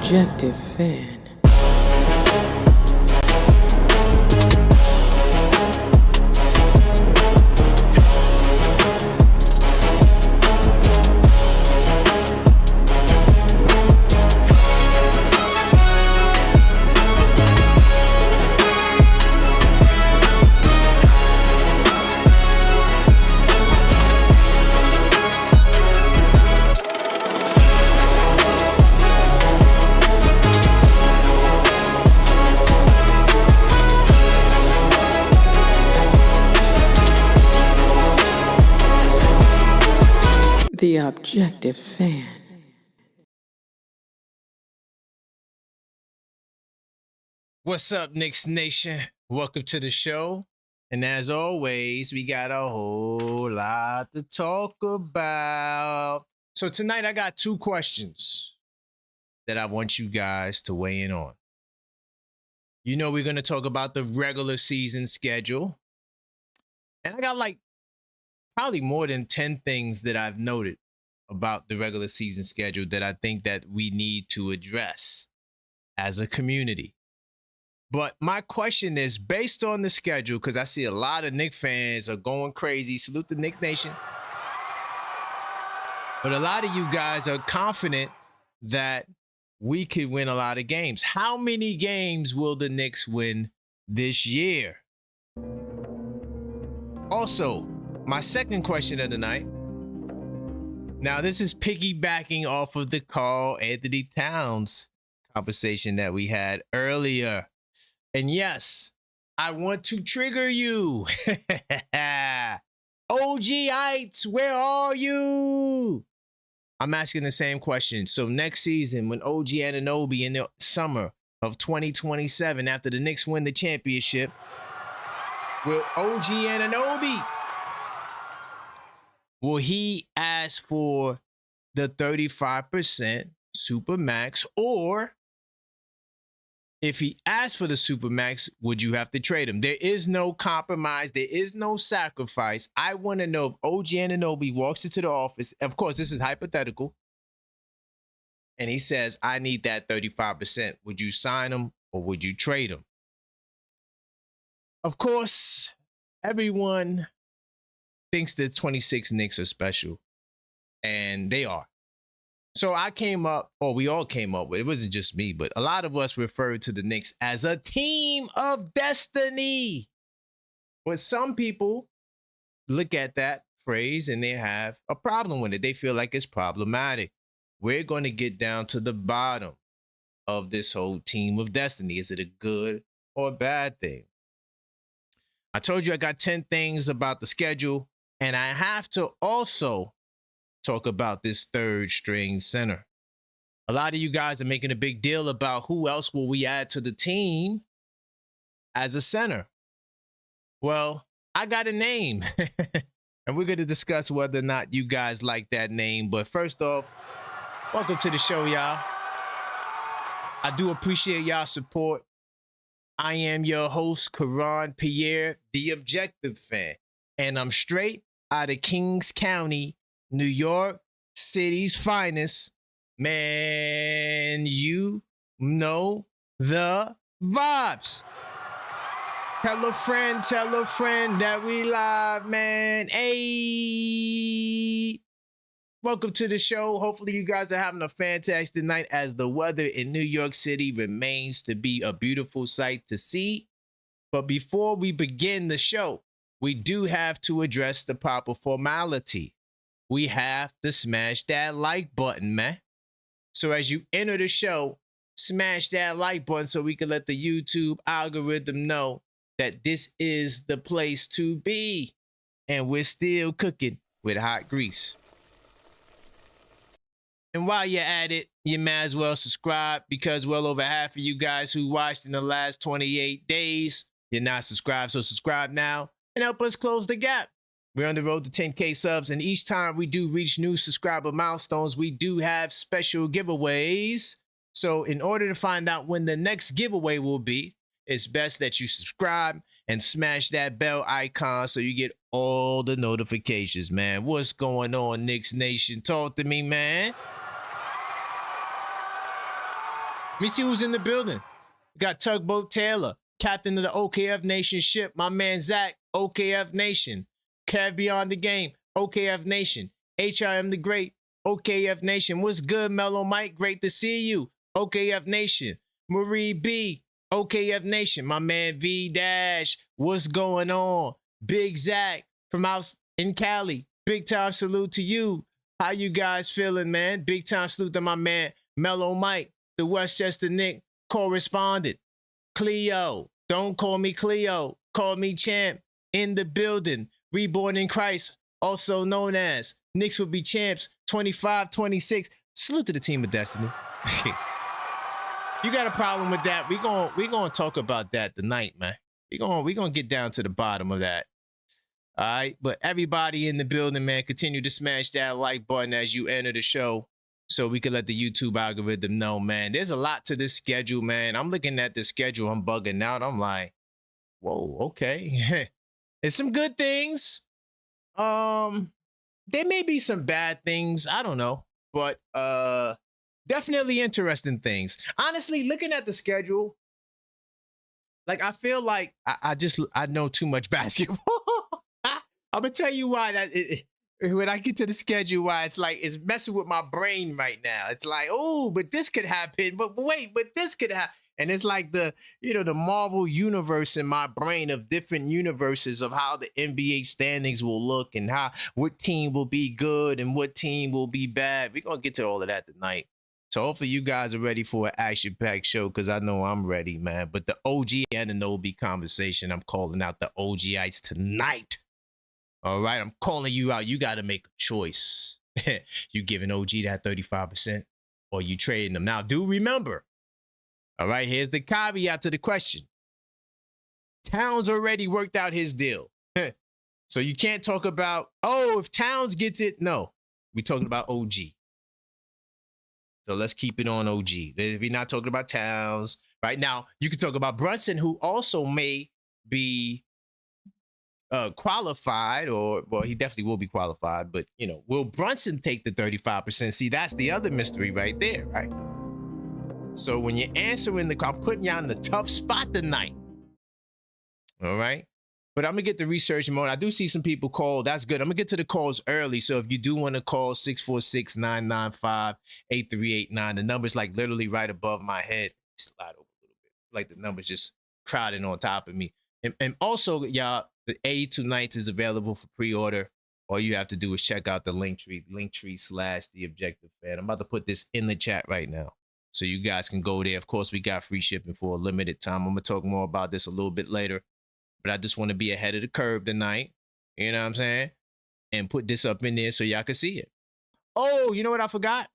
Objective Fan. The Objective Fan. What's up, Knicks Nation? Welcome to the show. And as always, we got a whole lot to talk about. So tonight I got two questions that I want you guys to weigh in on. You know, we're going to talk about the regular season schedule. And I got probably more than 10 things that I've noted about the regular season schedule that I think that we need to address as a community. But my question is, based on the schedule, because I see a lot of Knicks fans are going crazy. Salute the Knicks Nation. But a lot of you guys are confident that we could win a lot of games. How many games will the Knicks win this year? Also, my second question of the night. Now, this is piggybacking off of the Karl Anthony Towns conversation that we had earlier. And yes, I want to trigger you. OGites, where are you? I'm asking the same question. So next season, when OG Anunoby in the summer of 2027, after the Knicks win the championship, will OG Anunoby, will he ask for the 35% Supermax? Or if he asks for the Supermax, would you have to trade him? There is no compromise. There is no sacrifice. I want to know if OG Anunoby walks into the office. Of course, this is hypothetical. And he says, I need that 35%. Would you sign him or would you trade him? Of course, everyone thinks the 26 Knicks are special. And they are. So I came up, or we all came up with, it wasn't just me, but a lot of us referred to the Knicks as a team of destiny. But some people look at that phrase and they have a problem with it. They feel like it's problematic. We're going to get down to the bottom of this whole team of destiny. Is it a good or a bad thing? I told you I got 10 things about the schedule, and I have to also talk about this third string center. A lot of you guys are making a big deal about who else will we add to the team as a center. Well, I got a name, and we're going to discuss whether or not you guys like that name. But first off, welcome to the show, y'all. I do appreciate y'all support. I am your host, Karan Pierre, the Objective Fan, and I'm straight out of Kings County, New York City's finest. Man, you know the vibes. Tell a friend that we live, man. Hey, welcome to the show. Hopefully you guys are having a fantastic night as the weather in New York City remains to be a beautiful sight to see. But before we begin the show, we do have to address the proper formality. We have to smash that like button, man. So as you enter the show, smash that like button so we can let the YouTube algorithm know that this is the place to be. And we're still cooking with hot grease. And while you're at it, you might as well subscribe, because well over half of you guys who watched in the last 28 days, you're not subscribed. So subscribe now and help us close the gap. We're on the road to 10K subs, and each time we do reach new subscriber milestones, we do have special giveaways. So in order to find out when the next giveaway will be, it's best that you subscribe and smash that bell icon so you get all the notifications, man. What's going on, Knicks Nation? Talk to me, man. Let me see who's in the building. We got Tugboat Taylor, captain of the OKF Nation ship. My man Zach, OKF Nation. Kev Beyond the Game, OKF Nation. HIM the Great, OKF Nation. What's good, Mellow Mike? Great to see you. OKF Nation. Marie B, OKF Nation. My man V Dash, what's going on? Big Zach from out in Cali. Big time salute to you. How you guys feeling, man? Big time salute to my man Mellow Mike, the Westchester Knicks correspondent. Cleo, don't call me Cleo. Call me Champ. In the building. Reborn in Christ, also known as Knicks will be champs 25-26. Salute to the team of destiny. You got a problem with that? We gonna talk about that tonight, man. We gonna get down to the bottom of that. All right, but everybody in the building, man, continue to smash that like button as you enter the show, so we can let the YouTube algorithm know, man. There's a lot to this schedule, man. I'm looking at the schedule, I'm bugging out. I'm like, whoa, okay. There's some good things. There may be some bad things. I don't know, but definitely interesting things. Honestly, looking at the schedule, like I feel like I know too much basketball. I'm gonna tell you why when I get to the schedule, why it's messing with my brain right now. It's like, oh, but this could happen, but wait, but this could happen. And it's like the Marvel universe in my brain of different universes of how the NBA standings will look and what team will be good and what team will be bad. We're going to get to all of that tonight. So hopefully you guys are ready for an action-packed show because I know I'm ready, man. But the OG and the no-B conversation, I'm calling out the OGites tonight. All right, I'm calling you out. You got to make a choice. You giving OG that 35% or you trading them. Now, do remember, all right, here's the caveat to the question. Towns already worked out his deal. So you can't talk about, oh, if Towns gets it. No, we're talking about OG. So let's keep it on OG. We're not talking about Towns. Right now, you can talk about Brunson, who also may be qualified, well, he definitely will be qualified. But, will Brunson take the 35%? See, that's the other mystery right there, right? So when you're answering I'm putting you on the tough spot tonight. All right. But I'm going to get the research mode. I do see some people call. That's good. I'm going to get to the calls early. So if you do want to call 646-995-8389, the number's like literally right above my head. Slide over a little bit. Like the number's just crowding on top of me. And also, y'all, the 82 nights is available for pre-order. All you have to do is check out the linktree/TheObjectiveFan. I'm about to put this in the chat right now, so you guys can go there. Of course, we got free shipping for a limited time. I'm going to talk more about this a little bit later. But I just want to be ahead of the curve tonight. You know what I'm saying? And put this up in there so y'all can see it. Oh, you know what I forgot?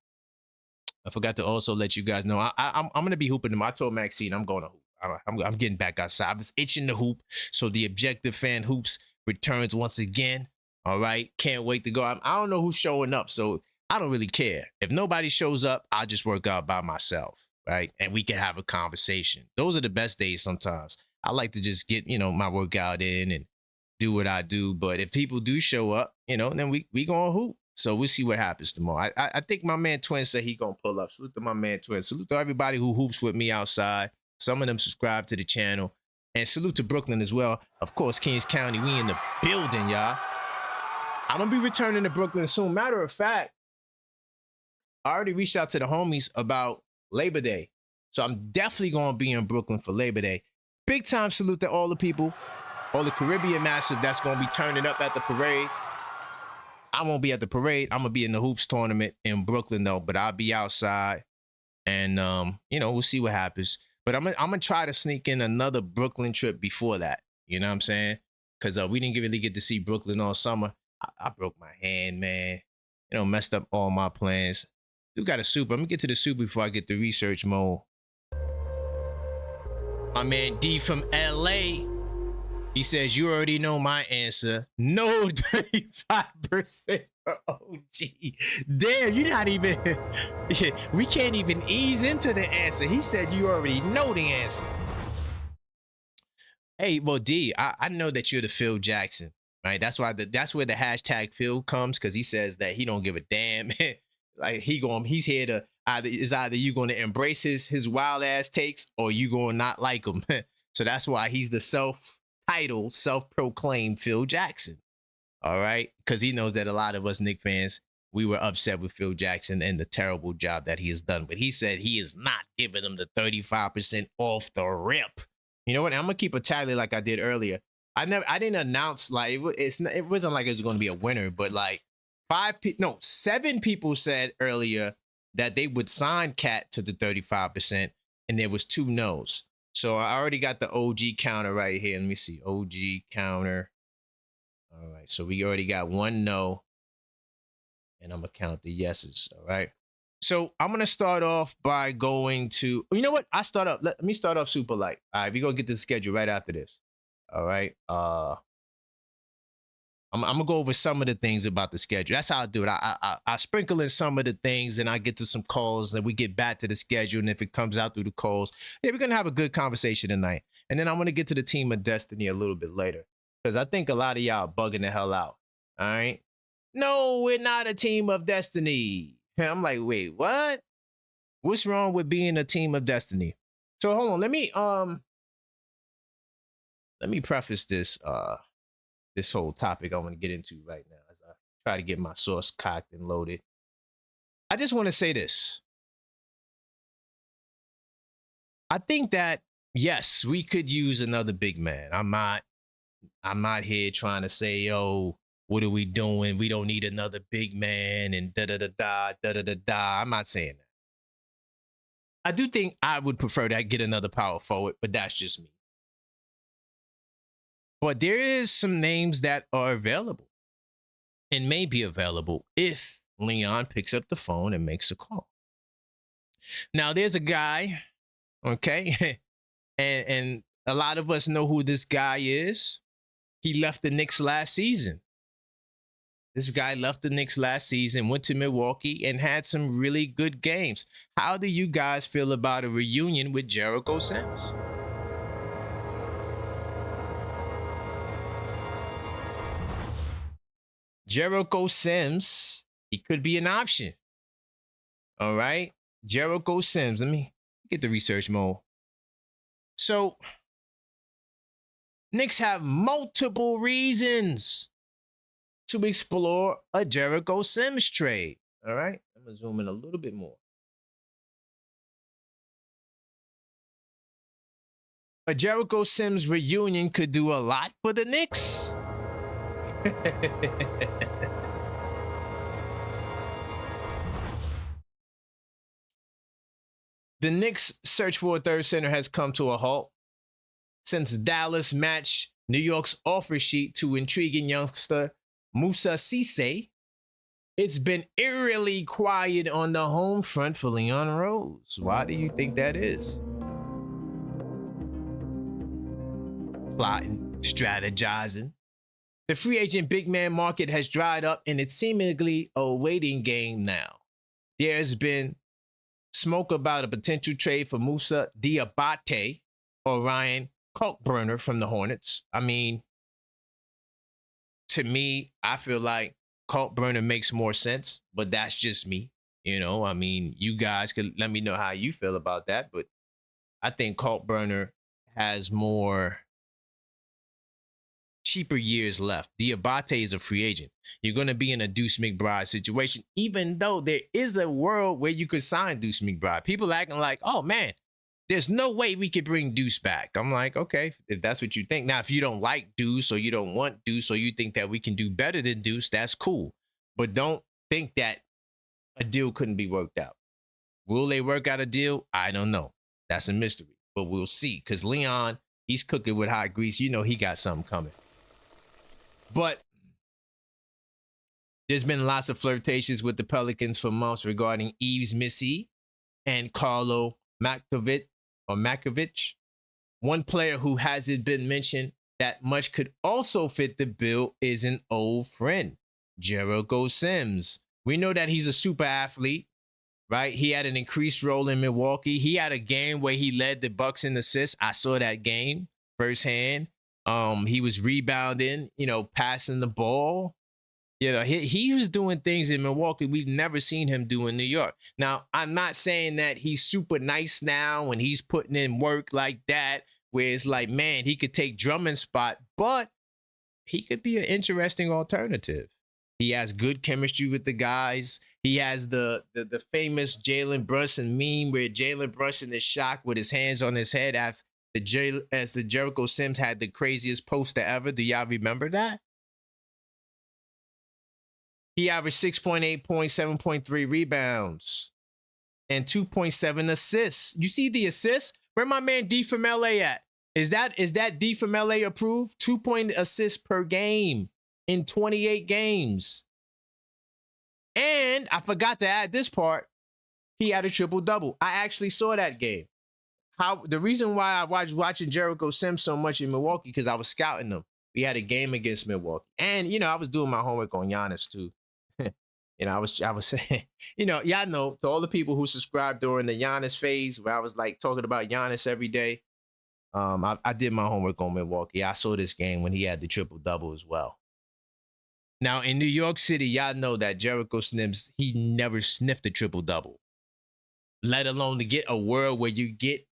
I forgot to also let you guys know. I'm going to be hooping them. I told Maxine I'm going to hoop. I'm getting back outside. I was itching to hoop. So the Objective Fan Hoops returns once again. All right. Can't wait to go. I don't know who's showing up. So I don't really care. If nobody shows up, I'll just work out by myself, right? And we can have a conversation. Those are the best days sometimes. I like to just get, my workout in and do what I do. But if people do show up, then we gonna hoop. So we'll see what happens tomorrow. I think my man Twin said he gonna pull up. Salute to my man Twin. Salute to everybody who hoops with me outside. Some of them subscribe to the channel. And salute to Brooklyn as well. Of course, Kings County, we in the building, y'all. I'm gonna be returning to Brooklyn soon. Matter of fact, I already reached out to the homies about Labor Day. So I'm definitely gonna be in Brooklyn for Labor Day. Big time salute to all the people, all the Caribbean Massive that's going to be turning up at the parade. I won't be at the parade. I'm going to be in the Hoops tournament in Brooklyn, though, but I'll be outside. And, we'll see what happens. But I'm going to try to sneak in another Brooklyn trip before that. You know what I'm saying? Because we didn't really get to see Brooklyn all summer. I broke my hand, man. Messed up all my plans. You got a super. I'm going to get to the super before I get the research mode. My man D from LA, he says, you already know my answer. No 35% for OG. Damn, you're not even, we can't even ease into the answer. He said you already know the answer. Hey, well, D, I know that you're the Phil Jackson, right? That's where the hashtag Phil comes, because he says that he don't give a damn. Like he's here to either you going to embrace his wild ass takes or you going to not like him. So that's why he's the self-titled, self-proclaimed Phil Jackson. All right, because he knows that a lot of us Knicks fans, we were upset with Phil Jackson and the terrible job that he has done. But he said he is not giving them the 35% off the rip. You know what? I'm gonna keep a tally like I did earlier. I didn't announce like it wasn't like it was going to be a winner, but like 7 people said earlier that they would sign Cat to the 35%, and there was 2 no's. So I already got the OG counter right here. Let me see, OG counter. All right, so we already got 1 no, and I'm gonna count the yeses. All right, so I'm gonna start off by going to, you know what? Let me start off super light. All right, we're gonna get to the schedule right after this. All right, I'm gonna go over some of the things about the schedule. That's how I do it. I sprinkle in some of the things, and I get to some calls, and we get back to the schedule. And if it comes out through the calls, yeah, we're gonna have a good conversation tonight. And then I'm gonna get to the team of destiny a little bit later, because I think a lot of y'all are bugging the hell out. All right, no, we're not a team of destiny. I'm like, wait, what? What's wrong with being a team of destiny? So hold on, let me preface this this whole topic I want to get into right now as I try to get my sauce cocked and loaded. I just want to say this. I think that, yes, we could use another big man. I'm not here trying to say, yo, what are we doing? We don't need another big man and da-da-da-da, da-da-da-da. I'm not saying that. I do think I would prefer to get another power forward, but that's just me. But there is some names that are available and may be available if Leon picks up the phone and makes a call. Now, there's a guy, okay, and a lot of us know who this guy is. He left the Knicks last season. This guy left the Knicks last season, went to Milwaukee, and had some really good games. How do you guys feel about a reunion with Jericho Sims? Jericho Sims, he could be an option. All right, Jericho Sims. Let me get the research mode. So, Knicks have multiple reasons to explore a Jericho Sims trade. All right, I'm gonna zoom in a little bit more. A Jericho Sims reunion could do a lot for the Knicks. The Knicks' search for a third center has come to a halt since Dallas matched New York's offer sheet to intriguing youngster Musa Cisse. It's been eerily quiet on the home front for Leon Rose. Why do you think that is? Plotting, strategizing. The free agent big man market has dried up, and it's seemingly a waiting game now. There's been smoke about a potential trade for Musa Diabate or Ryan Kalkbrenner from the Hornets. I mean, to me, I feel like Kalkbrenner makes more sense, but that's just me. You know, I mean, you guys can let me know how you feel about that, but I think Kalkbrenner has more cheaper years left. Diabate is a free agent. You're going to be in a Deuce McBride situation, even though there is a world where you could sign Deuce McBride. People acting like, oh man, there's no way we could bring Deuce back. I'm like, okay, if that's what you think. Now, if you don't like Deuce or you don't want Deuce or you think that we can do better than Deuce, that's cool. But don't think that a deal couldn't be worked out. Will they work out a deal? I don't know. That's a mystery, but we'll see. Because Leon, he's cooking with hot grease. You know he got something coming. But there's been lots of flirtations with the Pelicans for months regarding Yves Missy and Carlo Makovic. One player who hasn't been mentioned that much could also fit the bill is an old friend, Jericho Sims. We know that he's a super athlete, right? He had an increased role in Milwaukee. He had a game where he led the Bucks in assists. I saw that game firsthand. He was rebounding, you know, passing the ball. He was doing things in Milwaukee we've never seen him do in New York. Now, I'm not saying that he's super nice now when he's putting in work like that, where it's like, man, he could take Drummond's spot, but he could be an interesting alternative. He has good chemistry with the guys. He has the famous Jalen Brunson meme where Jalen Brunson is shocked with his hands on his head as the Jericho Sims had the craziest poster ever. Do y'all remember that? He averaged 6.8 points, 7.3 rebounds, and 2.7 assists. You see the assists? Where my man D from LA at? Is that D from LA approved? 2-point assists per game in 28 games. And I forgot to add this part. He had a triple-double. I actually saw that game. The reason why I was watching Jericho Sims so much in Milwaukee, because I was scouting them. We had a game against Milwaukee. And, I was doing my homework on Giannis, too. I was y'all know, to all the people who subscribed during the Giannis phase where I was like talking about Giannis every day, I did my homework on Milwaukee. I saw this game when he had the triple-double as well. Now, in New York City, y'all know that Jericho Sims, he never sniffed a triple-double, let alone to get a world where you get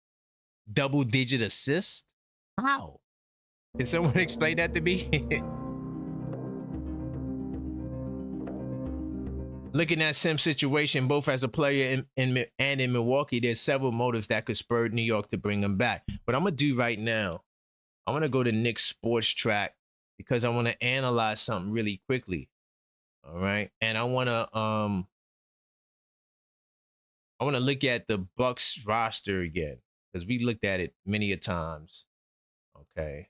double-digit assists. How? Can someone explain that to me? Looking at Sims' situation, both as a player and in Milwaukee, there's several motives that could spur New York to bring him back. What I'm going to do right now, I'm going to go to Knicks Sports Track because I want to analyze something really quickly. All right. And I want to look at the Bucks roster again because we looked at it many a times. Okay.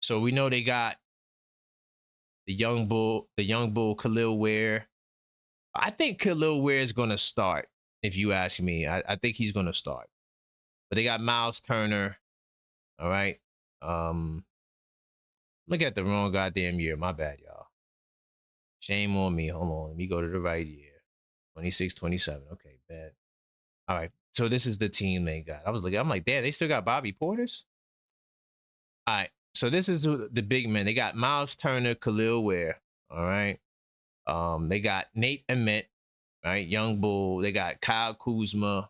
So we know they got the young bull Khalil Ware. I think Khalil Ware is going to start, if you ask me. I think he's going to start. But they got Miles Turner. All right. Look at the wrong goddamn year. My bad, y'all. Shame on me. Hold on. Let me go to the right year. 26, 27. Okay, bad. All right. So this is the team they got. I'm like, damn, they still got Bobby Portis? All right. So this is the big men. They got Miles Turner, Khalil Ware. All right. They got Nate Emmett, right? Young Bull. They got Kyle Kuzma.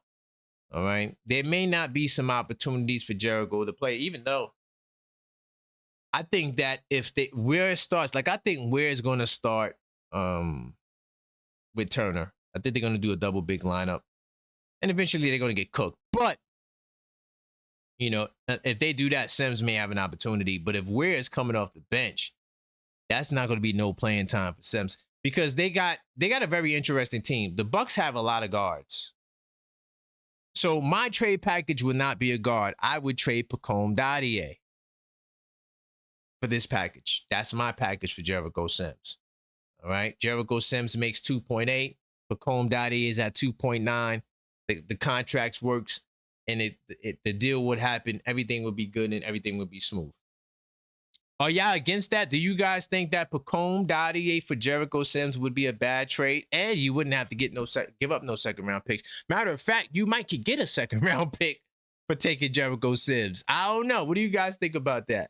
All right. There may not be some opportunities for Jericho to play, even though I think that where it starts, like I think where it's going to start with Turner. I think they're going to do a double big lineup. And eventually they're going to get cooked. But, if they do that, Sims may have an opportunity. But if Ware is coming off the bench, that's not going to be no playing time for Sims. Because they got a very interesting team. The Bucks have a lot of guards. So my trade package would not be a guard. I would trade Pacome Dadier for this package. That's my package for Jericho Sims. All right. Jericho Sims makes 2.8. Pacome Dadier is at 2.9. The contracts works and the deal would happen. Everything would be good and everything would be smooth. Are y'all against that? Do you guys think that Pacome Dadier for Jericho Sims would be a bad trade? And you wouldn't have to give up no second round picks. Matter of fact, you might could get a second round pick for taking Jericho Sims. I don't know. What do you guys think about that?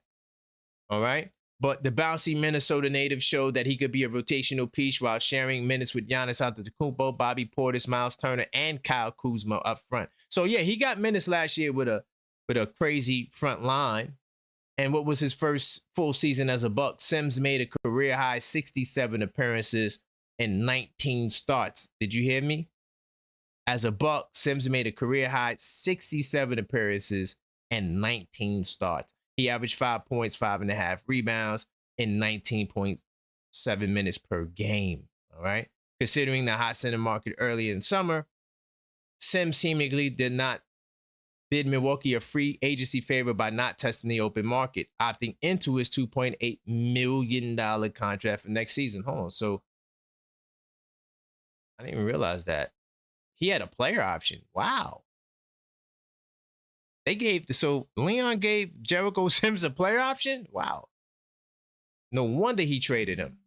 All right. But the bouncy Minnesota native showed that he could be a rotational piece while sharing minutes with Giannis Antetokounmpo, Bobby Portis, Miles Turner, and Kyle Kuzma up front. So yeah, he got minutes last year with a crazy front line. And what was his first full season as a Buck? Sims made a career-high 67 appearances and 19 starts. Did you hear me? As a Buck, Sims made a career-high 67 appearances and 19 starts. He averaged 5 points, 5.5 rebounds, and 19.7 minutes per game. All right? Considering the hot center market early in summer, Sims seemingly did Milwaukee a free agency favor by not testing the open market, opting into his $2.8 million contract for next season. Hold on. So I didn't even realize that. He had a player option. Wow. So Leon gave Jericho Sims a player option? Wow. No wonder he traded him.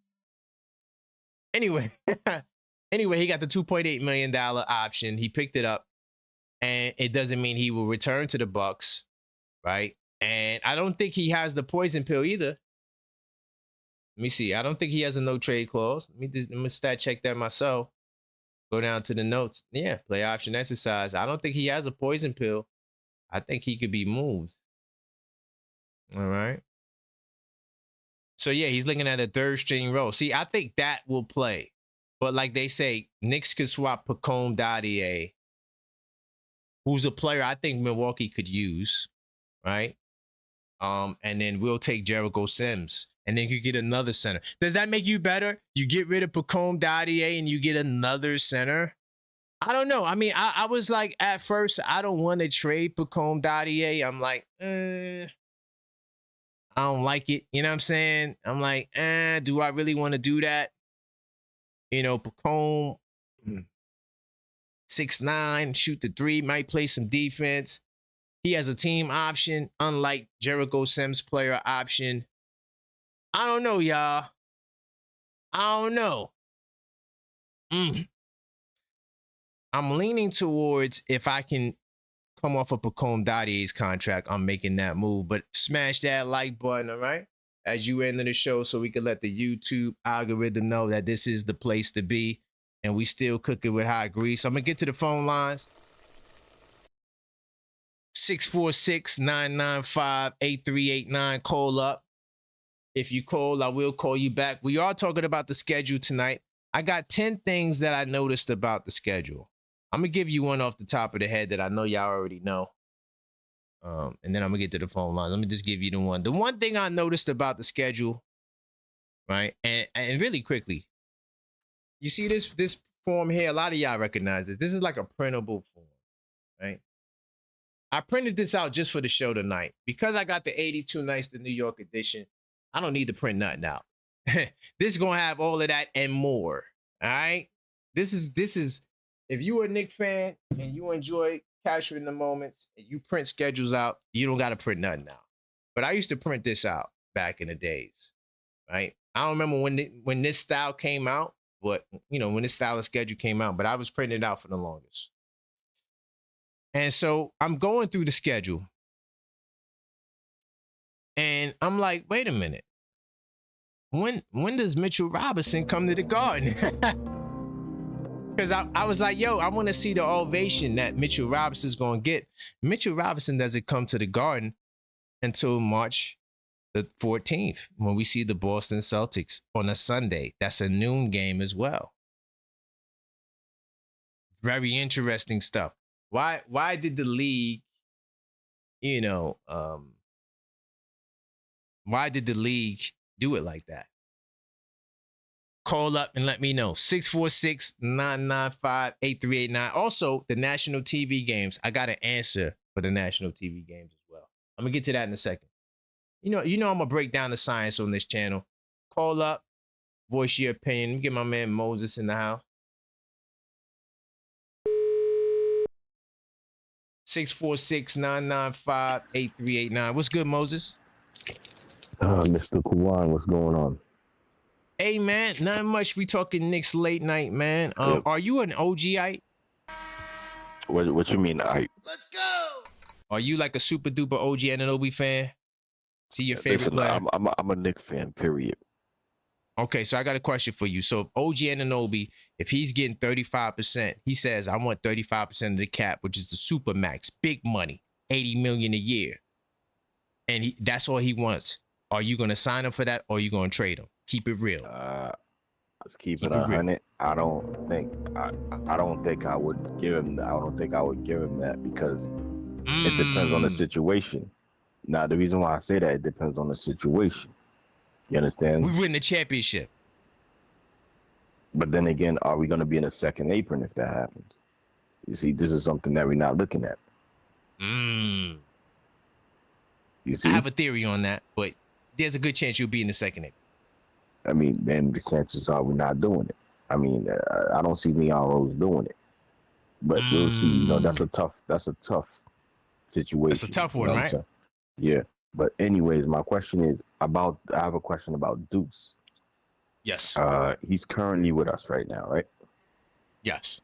Anyway, he got the $2.8 million option. He picked it up. And it doesn't mean he will return to the Bucks, right? And I don't think he has the poison pill either. Let me see. I don't think he has a no trade clause. Let me stat check that myself. Go down to the notes. Yeah, play option exercise. I don't think he has a poison pill. I think he could be moved. All right. So yeah, he's looking at a third string role. See, I think that will play. But like they say, Knicks could swap Pacome Dadier, who's a player I think Milwaukee could use, right? And then we'll take Jericho Sims, and then you get another center. Does that make you better? You get rid of Pacome Dadier and you get another center? I don't know. I mean, I was like, at first, I don't want to trade Pacome Dadier. I'm like, I don't like it. You know what I'm saying? I'm like, do I really want to do that? You know, Pacome, 6'9", shoot the three, might play some defense. He has a team option, unlike Jericho Sims player option. I don't know, y'all. I don't know. I'm leaning towards, if I can come off of Pacome Dadier's contract, I'm making that move. But smash that like button, all right? As you end the show, so we can let the YouTube algorithm know that this is the place to be. And we still cooking with hot grease. I'm going to get to the phone lines. 646-995-8389. Call up. If you call, I will call you back. We are talking about the schedule tonight. I got 10 things that I noticed about the schedule. I'm going to give you one off the top of the head that I know y'all already know. And then I'm going to get to the phone line. Let me just give you the one. The one thing I noticed about the schedule, right? And really quickly, you see this form here? A lot of y'all recognize this. This is like a printable form, right? I printed this out just for the show tonight. Because I got the 82 Nights, the New York edition, I don't need to print nothing out. This is going to have all of that and more, all right? This is, if you are a Knicks fan and you enjoy capturing the moments and you print schedules out, you don't got to print nothing out. But I used to print this out back in the days, right? I don't remember when this style came out, but, you know, when this style of schedule came out, but I was printing it out for the longest. And so I'm going through the schedule and I'm like, wait a minute. When does Mitchell Robinson come to the Garden? Because I was like, yo, I want to see the ovation that Mitchell Robinson's going to get. Mitchell Robinson doesn't come to the Garden until March the 14th, when we see the Boston Celtics on a Sunday. That's a noon game as well. Very interesting stuff. Why did the league, you know, why did the league do it like that? Call up and let me know. 646-995-8389. Also, the national TV games. I got an answer for the national TV games as well. I'm going to get to that in a second. You know, I'm going to break down the science on this channel. Call up, voice your opinion. Let me get my man Moses in the house. 646-995-8389. What's good, Moses? Mr. Kwan, what's going on? Hey, man, not much. We talking Knicks late night, man. Yep. Are you an OG-ite? What you mean, Let's go. Are you like a super duper OG Anunoby fan? See your favorite player? I'm a Knicks fan, period. Okay, so I got a question for you. So if OG Anunoby, if he's getting 35%, he says, I want 35% of the cap, which is the super max, big money, $80 million a year. And that's all he wants. Are you going to sign him for that, or are you going to trade him? Keep it real. Let's keep it 100. I don't think I would give him that. I don't think I would give him that because it depends on the situation. Now, the reason why I say that, it depends on the situation. You understand? We win the championship. But then again, are we going to be in a second apron if that happens? You see, this is something that we're not looking at. You see? I have a theory on that, but there's a good chance you'll be in the second apron. I mean, then the chances are we're not doing it. I mean, I don't see Leon Rose doing it. But we'll see. You know, that's a tough situation. That's a tough one, right? Yeah. But anyways, my question is I have a question about Deuce. Yes. He's currently with us right now, right? Yes.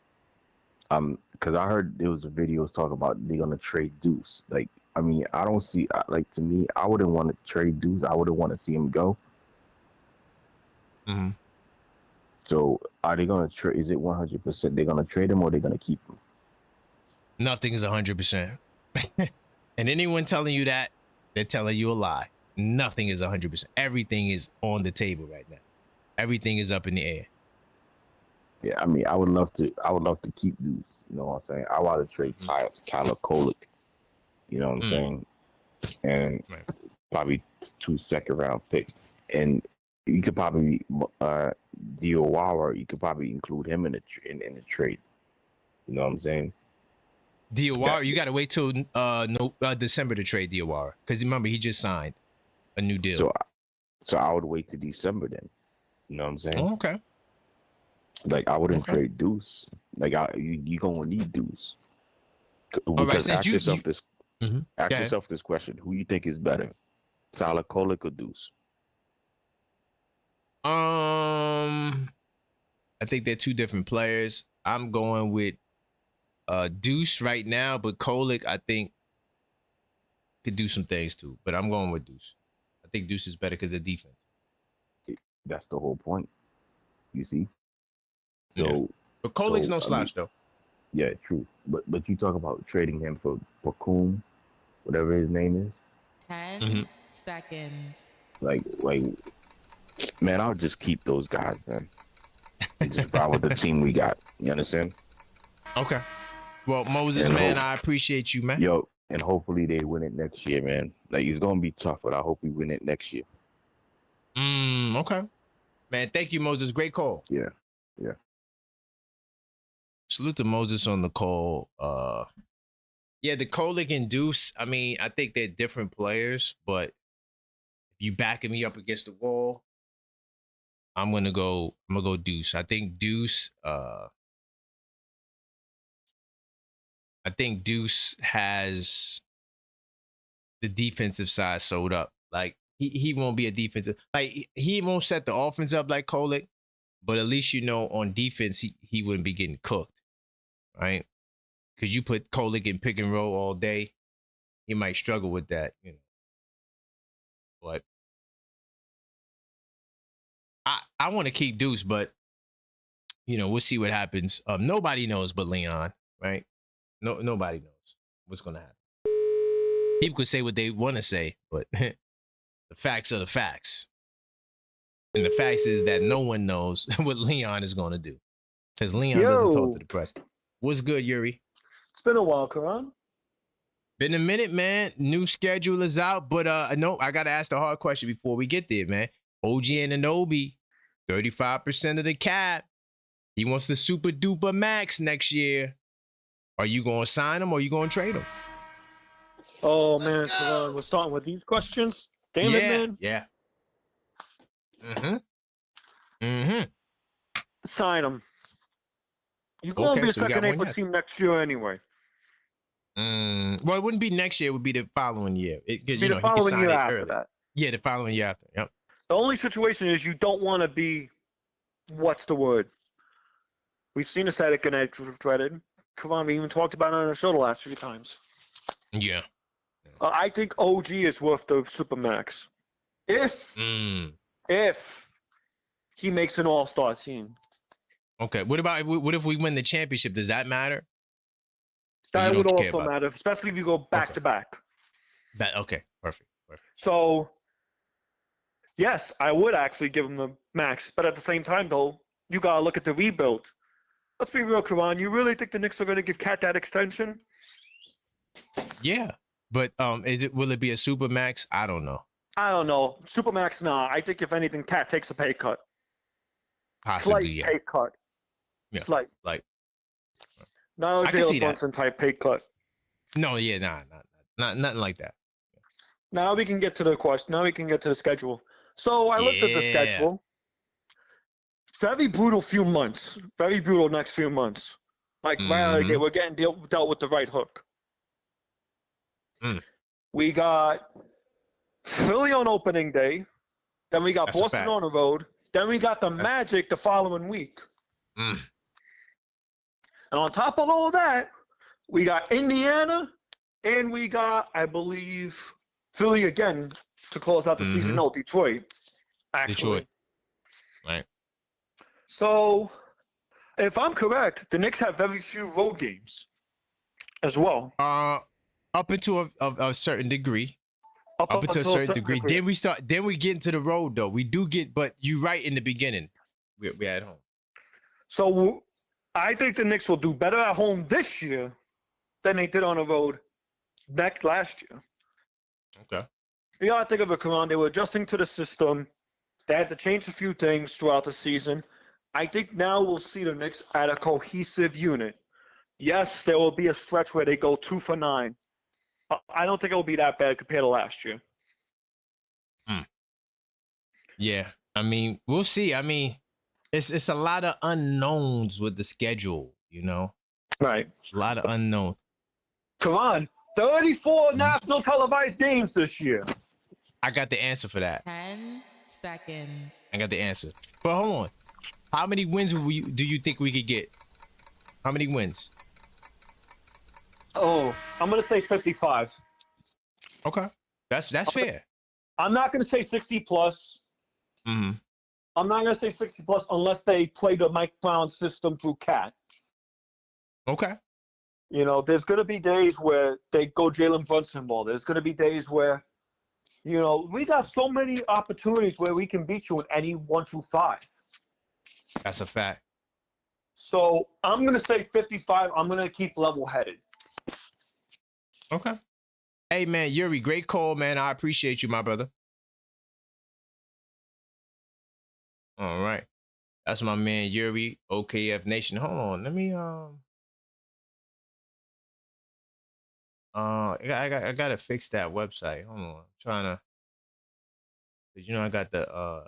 Because I heard there was a video talking about they're gonna trade Deuce. Like, I mean, I don't see, like, to me, I wouldn't want to trade Deuce. I wouldn't want to see him go. Mm-hmm. So are they gonna trade? Is it 100%? They're gonna trade him or they're gonna keep him? Nothing is 100%. And anyone telling you that, they're telling you a lie. Nothing is 100%. Everything is on the table right now. Everything is up in the air. Yeah, I mean, I would love to keep Deuce. You know what I'm saying? I want to trade Tyler Kolek. You know what I'm saying? And probably 2 second-round picks. And you could probably Diawara. You could probably include him in the trade. You know what I'm saying? Diawara, you got to wait till December to trade Diawara, because remember he just signed a new deal. So I would wait till December then. You know what I'm saying? Oh, okay. Like I wouldn't trade Deuce. Like you gonna need Deuce. Because ask yourself this question: who you think is better, Tyler Kolek or Deuce? I think they're two different players. I'm going with Deuce right now, but Kolek I think could do some things too. But I'm going with Deuce. I think Deuce is better because of defense. That's the whole point. You see. So, yeah. But Kolek's no slouch though. Yeah, true. But you talk about trading him for Bakum, whatever his name is. 10 seconds. Like, man, I'll just keep those guys, man. And just ride with the team we got. You understand? Okay. Well, Moses, man, I appreciate you, man. Yo, and hopefully they win it next year, man. Like it's gonna be tough, but I hope we win it next year. Okay. Man, thank you, Moses. Great call. Yeah. Salute to Moses on the call. Yeah, the Kolek and Deuce, I mean, I think they're different players, but if you backing me up against the wall, I'm gonna go Deuce. I think Deuce has the defensive side sewed up. Like he won't be a defensive, like he won't set the offense up like Kolek, but at least on defense he wouldn't be getting cooked. Right? Because you put Kolek in pick and roll all day, he might struggle with that, But I want to keep Deuce, but we'll see what happens. Nobody knows but Leon, right? Nobody knows what's gonna happen. People could say what they want to say, but the facts are the facts. And the facts is that no one knows what Leon is gonna do. Because Leon doesn't talk to the press. What's good, Yuri? It's been a while, Karan. Been a minute, man. New schedule is out, but no, I gotta ask the hard question before we get there, man. OG Anunoby, 35% of the cap. He wants the super duper max next year. Are you gonna sign him or are you gonna trade him? Oh man, Karan, we're starting with these questions. Damn it, man. Yeah. Sign him. You're gonna be a second April team next year anyway. Well, it wouldn't be next year. It would be the following year. The following year after that. Yeah, the following year after. Yep. The only situation is you don't want to be, what's the word? We've seen a static and dreaded. Karan, we even talked about it on the show the last few times. Yeah. I think OG is worth the Supermax. If he makes an all-star team. Okay. What if we win the championship? Does that matter? That would also matter, especially if you go back to back. Okay. Perfect. So, yes, I would actually give him the max, but at the same time, though, you gotta look at the rebuild. Let's be real, Karan. You really think the Knicks are going to give Cat that extension? Yeah, but will it be a super max? I don't know. Supermax, nah. I think if anything, Cat takes a pay cut. Possibly, Slight pay cut. Yeah. Slight. Like. Not a Jalen Brunson type pay cut. No, yeah, not nothing like that. Now we can get to the question. Now we can get to the schedule. So I looked at the schedule. Very brutal few months. Very brutal next few months. Like, we're getting dealt with the right hook. We got Philly on opening day. Then we got Boston on the road. Then we got the Magic the following week. And on top of all that, we got Indiana, and we got, I believe, Philly again to close out the season. No, Detroit. Actually. Right. So, if I'm correct, the Knicks have very few road games as well. Up into a certain degree. Up until a certain degree. Then we get into the road though. We do get, but you right in the beginning. We're at home. So I think the Knicks will do better at home this year than they did on the road last year. Okay. You gotta think of it, Karan. They were adjusting to the system. They had to change a few things throughout the season. I think now we'll see the Knicks at a cohesive unit. Yes, there will be a stretch where they go 2 for 9. I don't think it will be that bad compared to last year. Yeah. I mean, we'll see. I mean, it's a lot of unknowns with the schedule, you know? Right. A lot of unknowns. Karan, 34 national televised games this year. I got the answer for that. 10 seconds. I got the answer. But hold on. How many wins do you think we could get? How many wins? Oh, I'm going to say 55. Okay. That's fair. I'm not going to say 60 plus. Mm-hmm. I'm not going to say 60 plus unless they play the Mike Brown system through Cat. Okay. You know, there's going to be days where they go Jalen Brunson ball. There's going to be days where, you know, we got so many opportunities where we can beat you in any 1 through 5. That's a fact. So I'm going to say 55. I'm going to keep level-headed. Okay. Hey, man, Yuri, great call, man. I appreciate you, my brother. All right. That's my man, Yuri, OKF Nation. Hold on. Let me, I gotta fix that website. Hold on. I'm trying to, cause you know, I got the,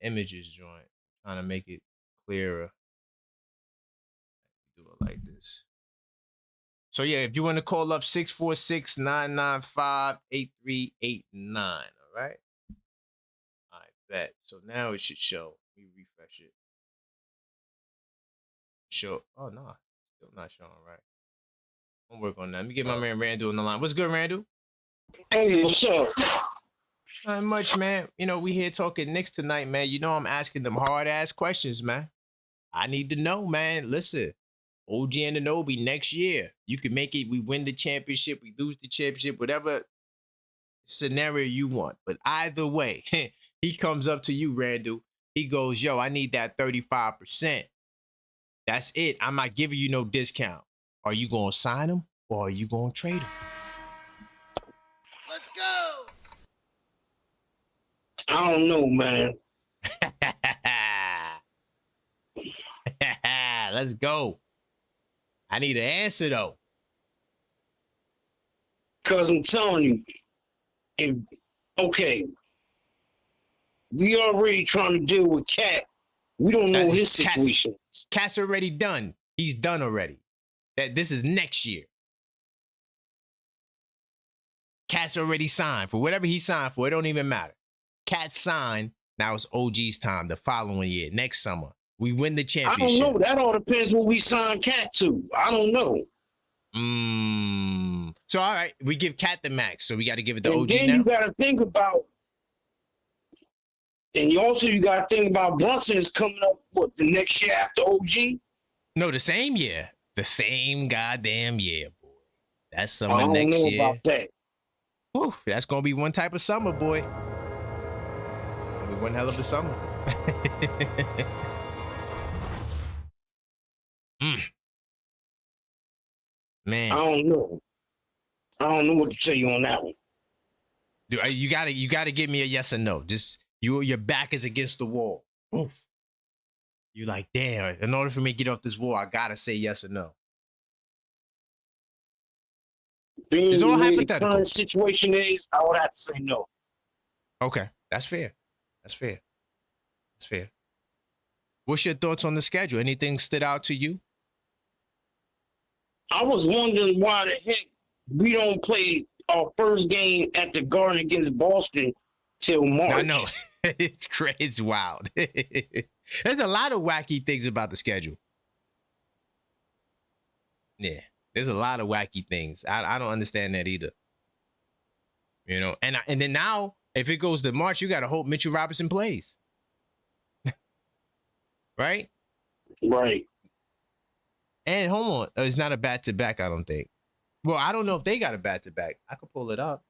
images joint. Trying to make it clearer. Do it like this. So yeah, if you want to call up 646-995-8389, all right? I bet. So now it should show. Let me refresh it. Show. Oh no, still not showing right. I'm working on that. Let me get my man Randall on the line. What's good, Randall? Hey, what's up? Not much, man. You know, we here talking Knicks tonight, man. You know I'm asking them hard-ass questions, man. I need to know, man. Listen, OG Anunoby next year. You can make it. We win the championship. We lose the championship. Whatever scenario you want. But either way, he comes up to you, Randall. He goes, yo, I need that 35%. That's it. I'm not giving you no discount. Are you going to sign him or are you going to trade him? Let's go. I don't know, man. Let's go. I need an answer, though. Because I'm telling you, we already trying to deal with Cat. We don't know his situation. Cat's already done. He's done already. This is next year. Cat's already signed for whatever he signed for. It don't even matter. Cat signed. Now it's OG's time the following year, next summer. We win the championship. I don't know. That all depends what we sign Cat to. I don't know. So, all right. We give Cat the max. So we got to give it to OG then now? You got to think about, and you got to think about Brunson is coming up, the next year after OG? No, the same year. The same goddamn year, boy. That's summer I don't next know year. about that. Whew, that's going to be one type of summer, boy. It'll be one hell of a summer. Man. I don't know. I don't know what to tell you on that one. Dude, you gotta give me a yes or no. Just your back is against the wall. Oof. You like, damn, in order for me to get off this wall, I gotta say yes or no. Being It's all the hypothetical. current situation is, I would have to say no. Okay, that's fair. That's fair. That's fair. What's your thoughts on the schedule? Anything stood out to you? I was wondering why the heck we don't play our first game at the Garden against Boston till March. I know. It's crazy. It's wild. There's a lot of wacky things about the schedule. Yeah, there's a lot of wacky things. I don't understand that either. You know, and then now, if it goes to March, you got to hope Mitchell Robinson plays. right? Right. And hold on, it's not a back-to-back, I don't think. Well, I don't know if they got a back-to-back. I could pull it up.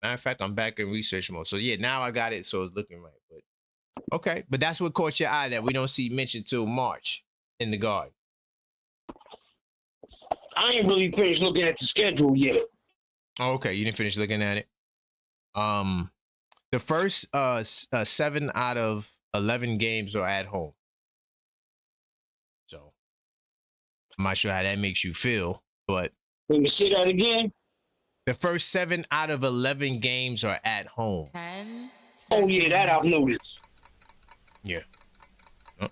Matter of fact, I'm back in research mode. So yeah, now I got it, so it's looking right. But okay, but that's what caught your eye, that we don't see Mitch until March in the Garden. I ain't really finished looking at the schedule yet. Oh, okay, you didn't finish looking at it. The first 7 out of 11 games are at home. So I'm not sure how that makes you feel, but Let me say that again. the first 7 out of 11 games are at home. 10 Oh yeah, that I've noticed. Yeah. Oh.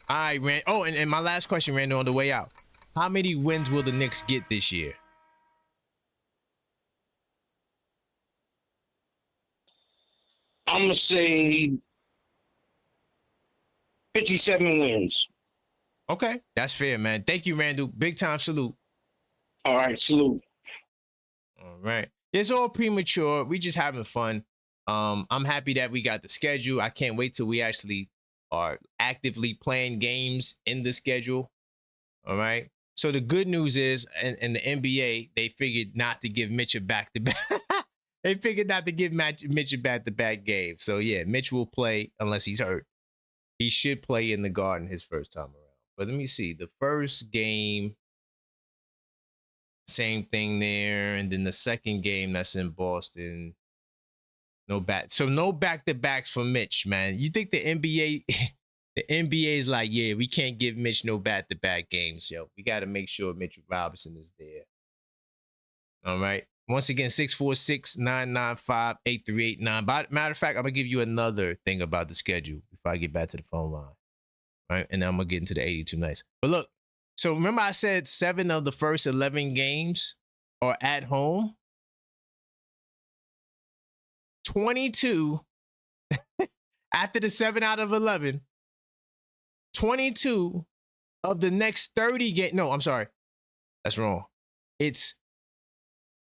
All right, Rand. Oh, and my last question, Randall, on the way out. How many wins will the Knicks get this year? I'm gonna say 57 wins. Okay, that's fair, man. Thank you, Randall. Big time salute. All right, salute. All right. It's all premature. We just having fun. I'm happy that we got the schedule. I can't wait till we actually are actively playing games in the schedule. All right. So the good news is, in the NBA, they figured not to give Mitch a back-to-back. They figured not to give Mitch a back-to-back game. So yeah, Mitch will play unless he's hurt. He should play in the Garden his first time around. But let me see. The first game, same thing there. And then the second game, that's in Boston. No back-to-backs for Mitch, man. You think the NBA is like, yeah, we can't give Mitch no back-to-back games, yo. We got to make sure Mitchell Robinson is there. All right. Once again, 646-995-8389. Matter of fact, I'm going to give you another thing about the schedule before I get back to the phone line. All right. And then I'm going to get into the 82 nights. But look, so remember I said 7 of the first 11 games are at home? 22 after the 7 out of 11, 22 of the next 30 games. No, I'm sorry. That's wrong. It's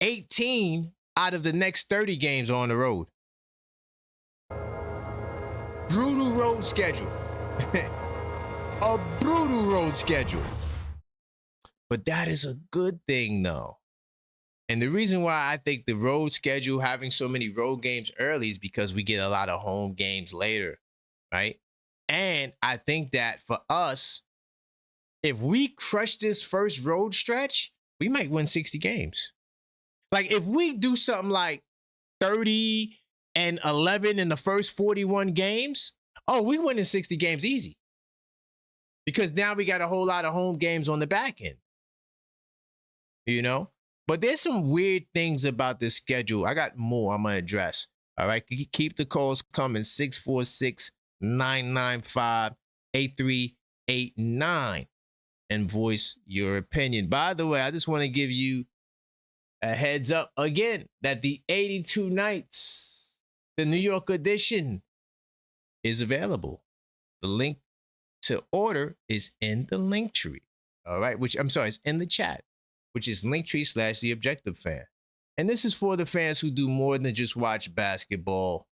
18 out of the next 30 games are on the road. Brutal road schedule. A brutal road schedule. But that is a good thing, though. And the reason why I think the road schedule, having so many road games early, is because we get a lot of home games later, right? And I think that for us, if we crush this first road stretch, we might win 60 games. Like if we do something like 30 and 11 in the first 41 games, oh, we winning 60 games easy. Because now we got a whole lot of home games on the back end. You know? But there's some weird things about this schedule. I got more I'm going to address. All right. Keep the calls coming. 646-995-8389 and voice your opinion. By the way, I just want to give you a heads up again that the 82 Nights, the New York edition, is available. The link to order is in the link tree. All right. It's in the chat, which is linktree/TheObjectiveFan. And this is for the fans who do more than just watch basketball.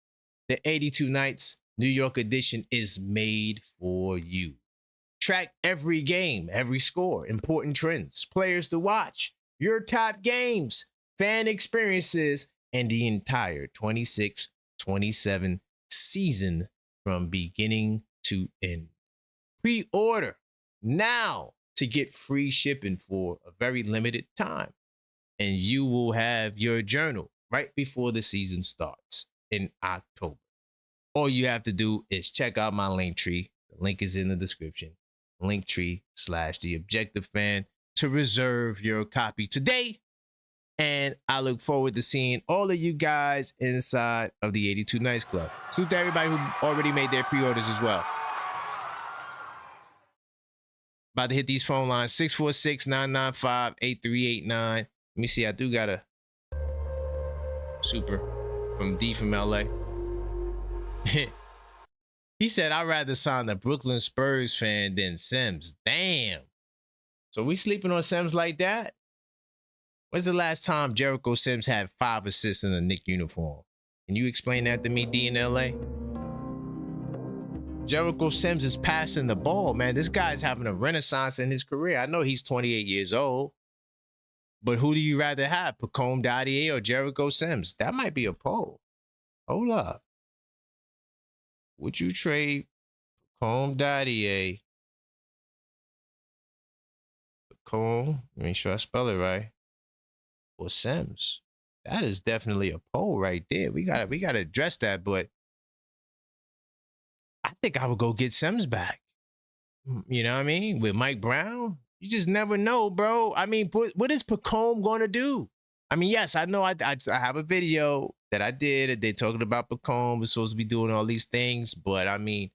The 82 Nights New York edition is made for you. Track every game, every score, important trends, players to watch, your top games, fan experiences, and the entire 26-27 season from beginning to end. Pre-order now to get free shipping for a very limited time. And you will have your journal right before the season starts in October. All you have to do is check out my link tree. The link is in the description. Linktree/TheObjectiveFan to reserve your copy today. And I look forward to seeing all of you guys inside of the 82 Nights Club. Salute to everybody who already made their pre-orders as well. About to hit these phone lines, 646-995-8389. Let me see, I do got a super from D from LA. He said, I'd rather sign a Brooklyn Spurs fan than Sims. Damn. So we sleeping on Sims like that? When's the last time Jericho Sims had 5 assists in a Knicks uniform? Can you explain that to me, D in LA? Jericho Sims is passing the ball, man. This guy's having a renaissance in his career. I know he's 28 years old, but who do you rather have, Pacome Dadier or Jericho Sims? That might be a poll. Hold up. Would you trade Pacome Dadier? Pacome, make sure I spell it right. Or Sims? That is definitely a poll right there. We gotta address that, but I think I would go get Sims back. You know what I mean? With Mike Brown, you just never know, bro. I mean, what is Pacome going to do? I mean, yes, I know I have a video that I did. They're talking about Pacome was supposed to be doing all these things, but I mean,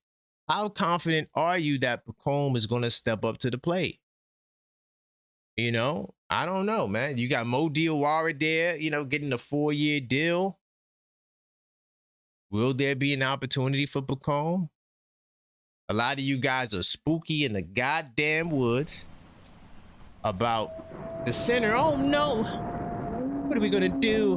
how confident are you that Pacome is going to step up to the plate? You know, I don't know, man. You got Mo Diawara there, you know, getting a 4-year deal. Will there be an opportunity for Pacome? A lot of you guys are spooky in the goddamn woods about the center. Oh no, what are we gonna do?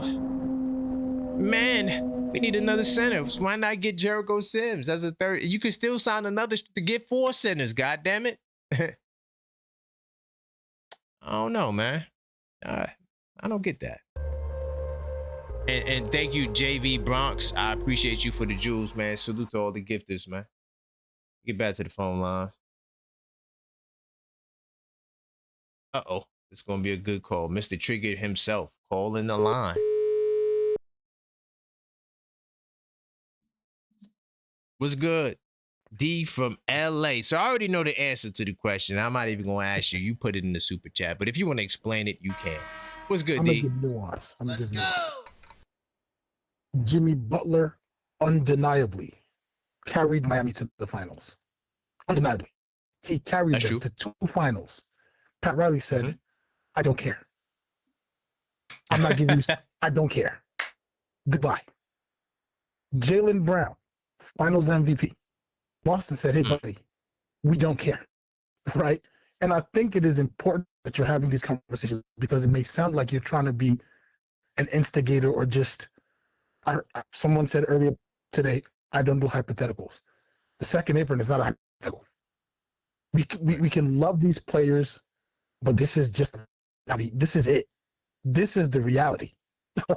Man, we need another center. Why not get Jericho Sims as a third? You can still sign another to get 4 centers, goddamn it. I don't know, man. I don't get that. And thank you, JV Bronx. I appreciate you for the jewels, man. Salute to all the gifters, man. Get back to the phone lines. Uh-oh. It's going to be a good call. Mr. Trigger himself calling the line. What's good? D from LA. So I already know the answer to the question. I'm not even going to ask you. You put it in the super chat. But if you want to explain it, you can. What's good, D? I'm going to give nuance. Jimmy Butler undeniably carried Miami to the finals. Undeniably. He carried them to 2 finals. Pat Riley said, I don't care. I'm not giving you, I don't care. Goodbye. Jaylen Brown, finals MVP. Boston said, hey, buddy, we don't care. Right? And I think it is important that you're having these conversations because it may sound like you're trying to be an instigator or just, someone said earlier today, I don't do hypotheticals. The second apron is not a hypothetical. We can love these players, but this is just, I mean, this is it. This is the reality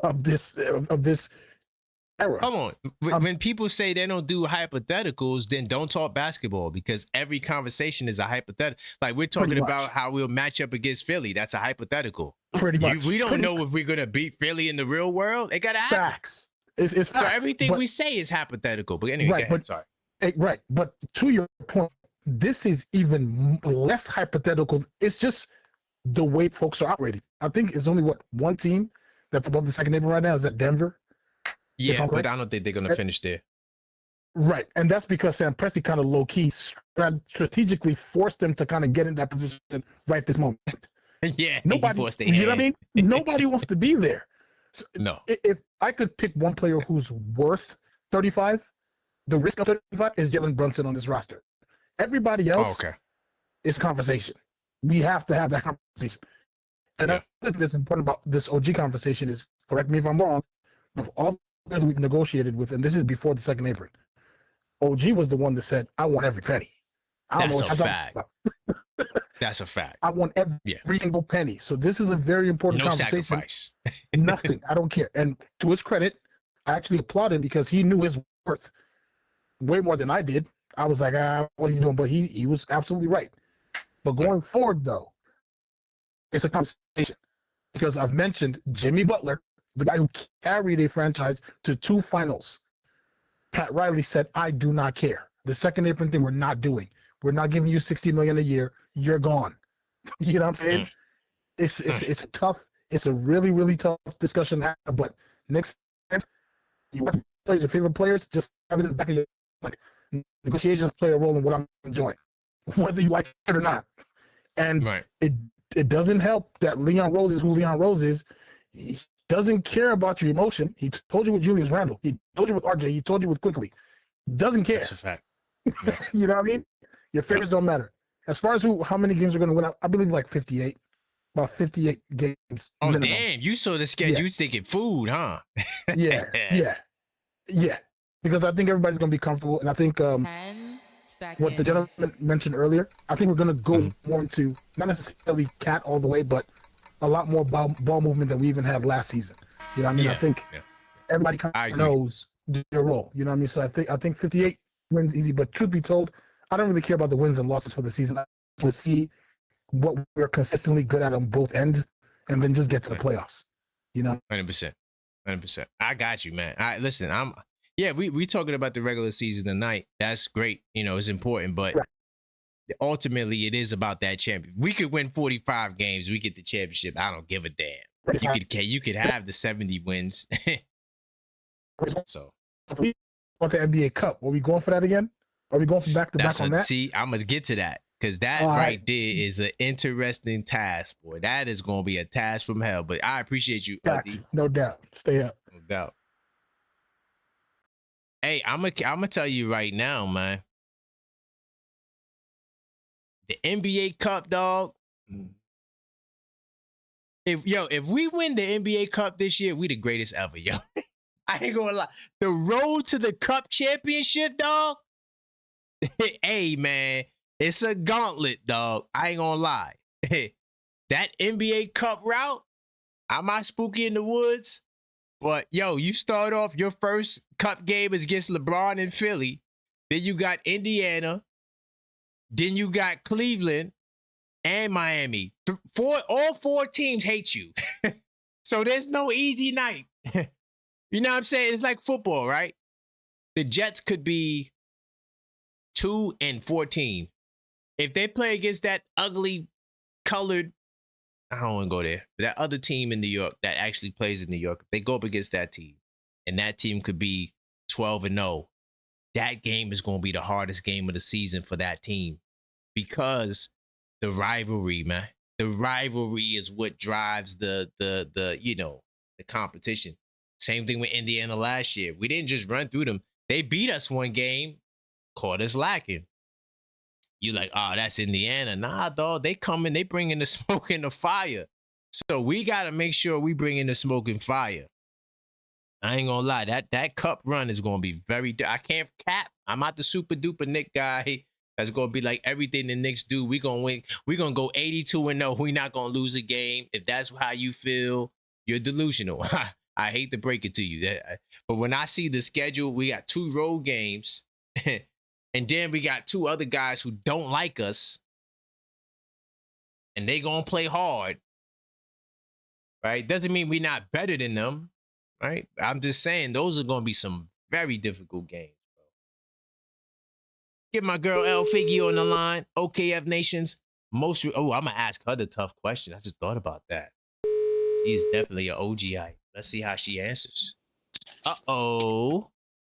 of this era. Come on. When people say they don't do hypotheticals, then don't talk basketball because every conversation is a hypothetical. Like we're talking about how we'll match up against Philly. That's a hypothetical. Pretty much. We don't know if we're going to beat Philly in the real world. It got to happen. Facts. It's facts. So everything we say is hypothetical. But anyway, go ahead. Sorry. Right. But to your point, this is even less hypothetical. It's just the way folks are operating. I think it's only one team that's above the second apron right now. Is that Denver? Yeah, but I don't think they're going to finish there. Right. And that's because Sam Presti kind of low-key strategically forced them to kind of get in that position right this moment. Yeah. Nobody, you know what I mean? Nobody wants to be there. So no. If I could pick one player who's worth 35, the risk of 35 is Jalen Brunson on this roster. Everybody else is conversation. We have to have that conversation. And I think that's important about this OG conversation is, correct me if I'm wrong, of all the players we've negotiated with, and this is before the second apron, OG was the one that said, I want every penny. That's a fact. That's a fact. I want every single penny. So this is a very important conversation. No sacrifice. Nothing. I don't care. And to his credit, I actually applaud him because he knew his worth way more than I did. I was like, what he's doing, but he was absolutely right. But going forward, though, it's a conversation because I've mentioned Jimmy Butler, the guy who carried a franchise to 2 finals. Pat Riley said, I do not care. The second apron thing we're not doing. We're not giving you $60 million a year. You're gone. You know what I'm saying? It's a tough, it's a really, really tough discussion to have. But next time, you want players, your favorite players, just have it in the back of your like negotiations play a role in what I'm enjoying, whether you like it or not. And it doesn't help that Leon Rose is who Leon Rose is. He doesn't care about your emotion. He told you with Julius Randle. He told you with RJ. He told you with Quickly. Doesn't care. That's a fact. You know what I mean? Your favorites don't matter. As far as how many games are going to win, I believe like 58. About 58 games. Oh, minimum. Damn. You saw the schedule. You thinking food, huh? Yeah. Because I think everybody's going to be comfortable. And I think 10 what the seconds. gentleman mentioned earlier. I think we're going to go Mm-hmm. more into, not necessarily cat all the way, but a lot more ball movement than we even had last season. You know what I mean? Yeah, I think yeah. everybody kind I of agree. knows their role. You know what I mean? So I think 58 wins easy. But truth be told, I don't really care about the wins and losses for the season. I want to see what we're consistently good at on both ends, and then just get to the playoffs. You know? 100%. 100%. I got you, man. Listen, we talking about the regular season tonight. That's great. You know, it's important, but Right. ultimately it is about that champion. We could win 45 games, we get the championship. I don't give a damn. You could have the 70 wins. So Want the NBA Cup? Are we going for that again? Are we going for back to back on that? See, I'm gonna get to that. Because that All right right. there is an interesting task, boy. That is going to be a task from hell. But I appreciate you, Got you. No doubt. Stay up. No doubt. Hey, I'm gonna tell you right now, man. The NBA Cup, dog. If we win the NBA Cup this year, we the greatest ever, yo. I ain't gonna lie. The road to the Cup championship, dog. Hey, man. It's a gauntlet, dog. I ain't gonna lie. That NBA Cup route, I'm not spooky in the woods, but yo, you start off your first Cup game is against LeBron in Philly. Then you got Indiana. Then you got Cleveland and Miami. All four teams hate you. So there's no easy night. You know what I'm saying? It's like football, right? The Jets could be 2-14. If they play against that ugly colored, I don't want to go there, that other team in New York that actually plays in New York, if they go up against that team, and that team could be 12-0, that game is going to be the hardest game of the season for that team because the rivalry, man. The rivalry is what drives the competition. Same thing with Indiana last year. We didn't just run through them. They beat us one game, caught us lacking. You like, oh, that's Indiana. Nah, dog, they coming, they bringing the smoke and the fire. So we got to make sure we bring in the smoke and fire. I ain't gonna lie, that Cup run is gonna be I can't cap. I'm not the super duper Knicks guy that's gonna be like everything the Knicks do. We gonna win. We gonna go 82-0. We not gonna lose a game. If that's how you feel, you're delusional. I hate to break it to you, but when I see the schedule, we got 2 road games. And then we got 2 other guys who don't like us. And they gonna play hard. Right? Doesn't mean we're not better than them. Right? I'm just saying those are gonna be some very difficult games, bro. Get my girl L Figgy on the line. OKF Nation's most. I'm gonna ask her the tough question. I just thought about that. She is definitely an OGI. Let's see how she answers. Uh-oh.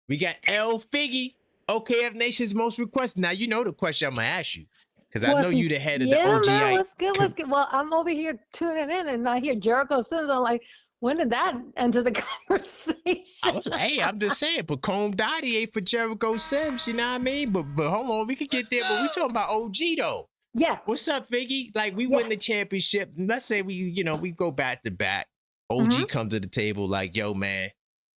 We got L Figgy. OKF Nation's most requested. Now you know the question I'm gonna ask you because I know you the head of the OGI. Man, what's good? What's good? Well, I'm over here tuning in, and I hear Jericho Sims. I'm like, when did that enter the conversation? I'm just saying, but Combe Dottie ain't for Jericho Sims. You know what I mean? But hold on, we could get there. But we talking about OG though. Yes. What's up, Figgy? Like we win the championship. Let's say we go back to back. OG comes to the table like, yo, man.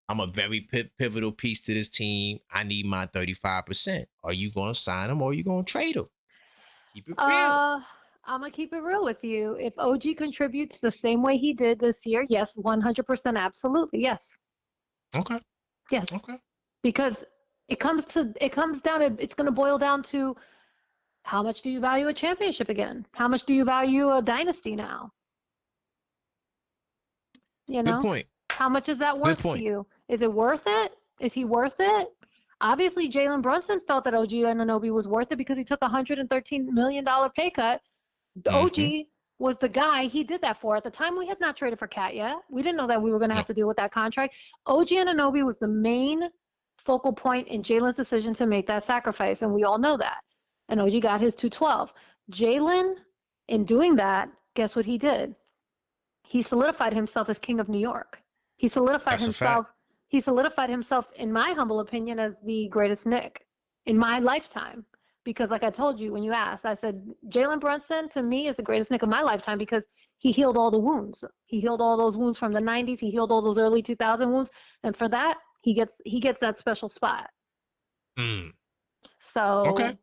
I'm a very pivotal piece to this team. I need my 35%. Are you going to sign him or are you going to trade him? Keep it real. I'm going to keep it real with you. If OG contributes the same way he did this year, yes, 100%, absolutely, yes. Okay. Yes. Okay. Because it's going to boil down to how much do you value a championship again? How much do you value a dynasty now? You know? Good point. How much is that worth to you? Is it worth it? Is he worth it? Obviously, Jalen Brunson felt that OG Anunoby was worth it because he took a $113 million pay cut. OG was the guy he did that for. At the time, we had not traded for Cat yet. We didn't know that we were going to have to deal with that contract. OG Anunoby was the main focal point in Jalen's decision to make that sacrifice, and we all know that. And OG got his 212. Jalen, in doing that, guess what he did? He solidified himself as king of New York. He solidified himself. He solidified himself, in my humble opinion, as the greatest Knick in my lifetime. Because, like I told you when you asked, I said Jalen Brunson to me is the greatest Knick of my lifetime because he healed all the wounds. He healed all those wounds from the '90s. He healed all those early 2000 wounds, and for that, he gets that special spot. So Okay.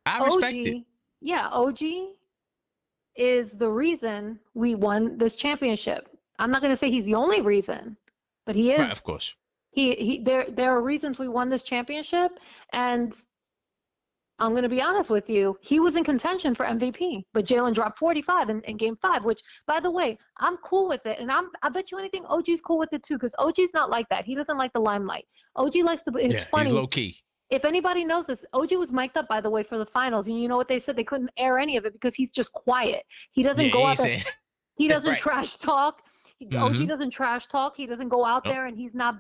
I respect it. OG, yeah, OG is the reason we won this championship. I'm not going to say he's the only reason, but he is. Right, of course. There are reasons we won this championship, and I'm going to be honest with you. He was in contention for MVP, but Jalen dropped 45 in Game 5, which, by the way, I'm cool with it. And I bet you anything OG's cool with it, too, because OG's not like that. He doesn't like the limelight. OG likes to – it's funny. He's low-key. If anybody knows this, OG was mic'd up, by the way, for the finals. And you know what they said? They couldn't air any of it because he's just quiet. He doesn't go out there. He doesn't trash talk. OG doesn't trash talk. He doesn't go out there and he's not,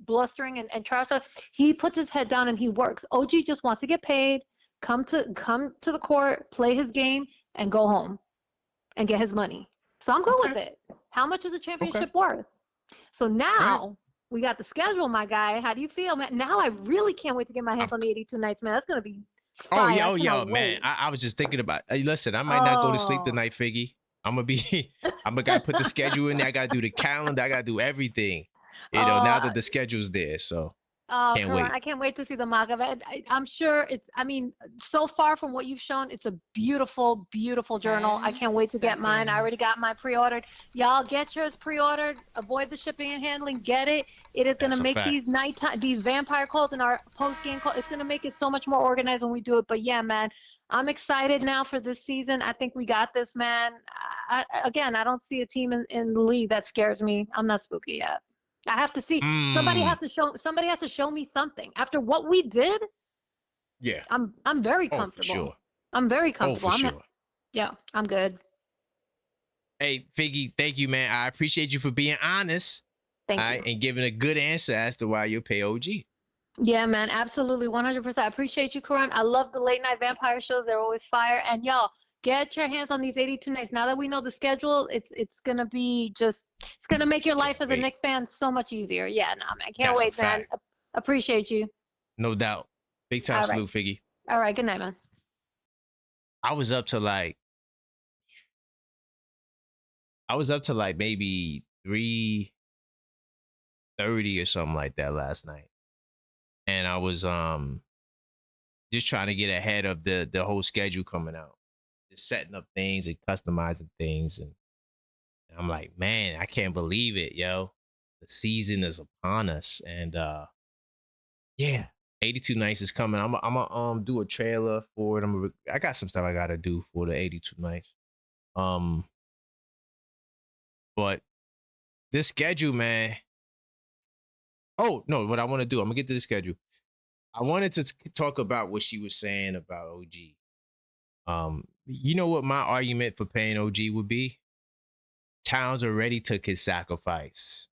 blustering and trash talk. He puts his head down and he works. OG just wants to get paid, come to the court, play his game, and go home and get his money. So I'm good with it. How much is the championship worth? So now we got the schedule, my guy. How do you feel, man? Now I really can't wait to get my hands on the 82 nights, man. That's gonna be fire. Oh, yo, man. I was just thinking about. Listen, I might not go to sleep tonight, Figgy. I'm gonna gotta put the schedule in there. I gotta do the calendar. I gotta do everything. Now that the schedule's there, so can't wait. I can't wait to see the mock-up. I'm sure so far from what you've shown, it's a beautiful, beautiful journal. I can't wait to get mine. I already got mine pre-ordered. Y'all get yours pre-ordered. Avoid the shipping and handling. Get it. It is going to make these vampire calls and our post-game call. It's going to make it so much more organized when we do it. But yeah, man, I'm excited now for this season. I think we got this, man. I don't see a team in the league that scares me. I'm not spooky yet. I have to see. Somebody has to show me something. After what we did, yeah, I'm very comfortable. For sure. I'm very comfortable. For sure. Yeah, I'm good. Hey, Figgy, thank you, man. I appreciate you for being honest. Thank you. And giving a good answer as to why you pay OG. Yeah, man, absolutely, 100%. I appreciate you, Karan. I love the late night vampire shows. They're always fire. And y'all, get your hands on these 82 nights. Now that we know the schedule, it's gonna be it's gonna make your life as a Knicks fan so much easier. Yeah, man. Can't wait, man. Appreciate you. No doubt. Big time salute, Figgy. All right, good night, man. I was up to maybe 3:30 or something like that last night. And I was just trying to get ahead of the whole schedule coming out. Just setting up things and customizing things. And I'm like, man, I can't believe it, yo. The season is upon us. And yeah, 82 nights is coming. I'm gonna do a trailer for it. I got some stuff I gotta do for the 82 nights. But this schedule, man. Oh, no, what I want to do, I'm gonna get to the schedule. I wanted to talk about what she was saying about OG. You know what my argument for paying OG would be? Towns already took his sacrifice.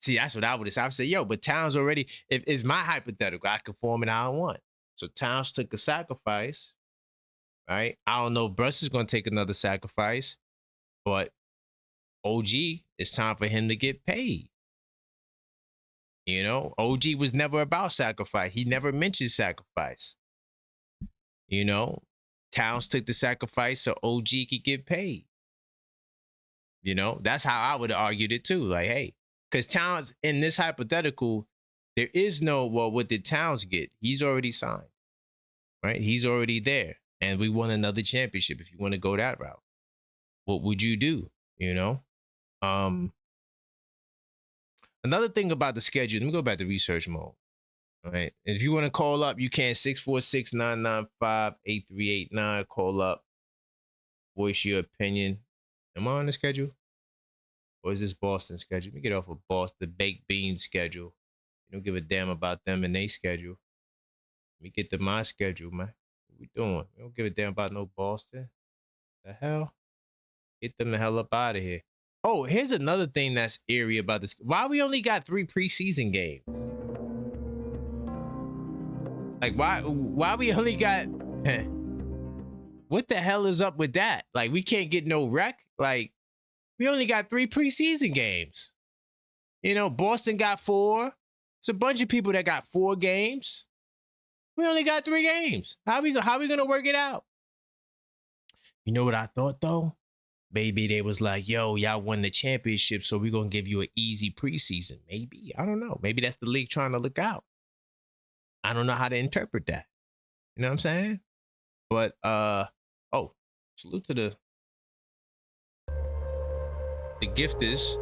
See, that's what I would say, yo, but Towns already, if it's my hypothetical, I could form it how I want. So Towns took a sacrifice, right? I don't know if Bruss is going to take another sacrifice, but OG, it's time for him to get paid. OG was never about sacrifice. He never mentioned sacrifice. Towns took the sacrifice so OG could get paid. That's how I would have argued it too. Like, hey, because Towns, in this hypothetical, there is no, well, what did Towns get? He's already signed, right? He's already there. And we won another championship if you want to go that route. What would you do? Another thing about the schedule, let me go back to research mode. All right. And if you want to call up, you can 646-995-8389. Call up. Voice your opinion. Am I on the schedule? Or is this Boston schedule? Let me get off of Boston, the baked bean schedule. You don't give a damn about them and their schedule. Let me get to my schedule, man. What we doing? We don't give a damn about no Boston. The hell? Get them the hell up out of here. Oh, here's another thing that's eerie about this. Why we only got 3 preseason games? Like, why we only got... What the hell is up with that? Like, we can't get no rec? Like, we only got 3 preseason games. Boston got 4. It's a bunch of people that got 4 games. We only got 3 games. How we gonna work it out? You know what I thought, though? Maybe they was like, yo, y'all won the championship, so we're going to give you an easy preseason. Maybe. I don't know. Maybe that's the league trying to look out. I don't know how to interpret that. You know what I'm saying? But oh, salute to the gifters.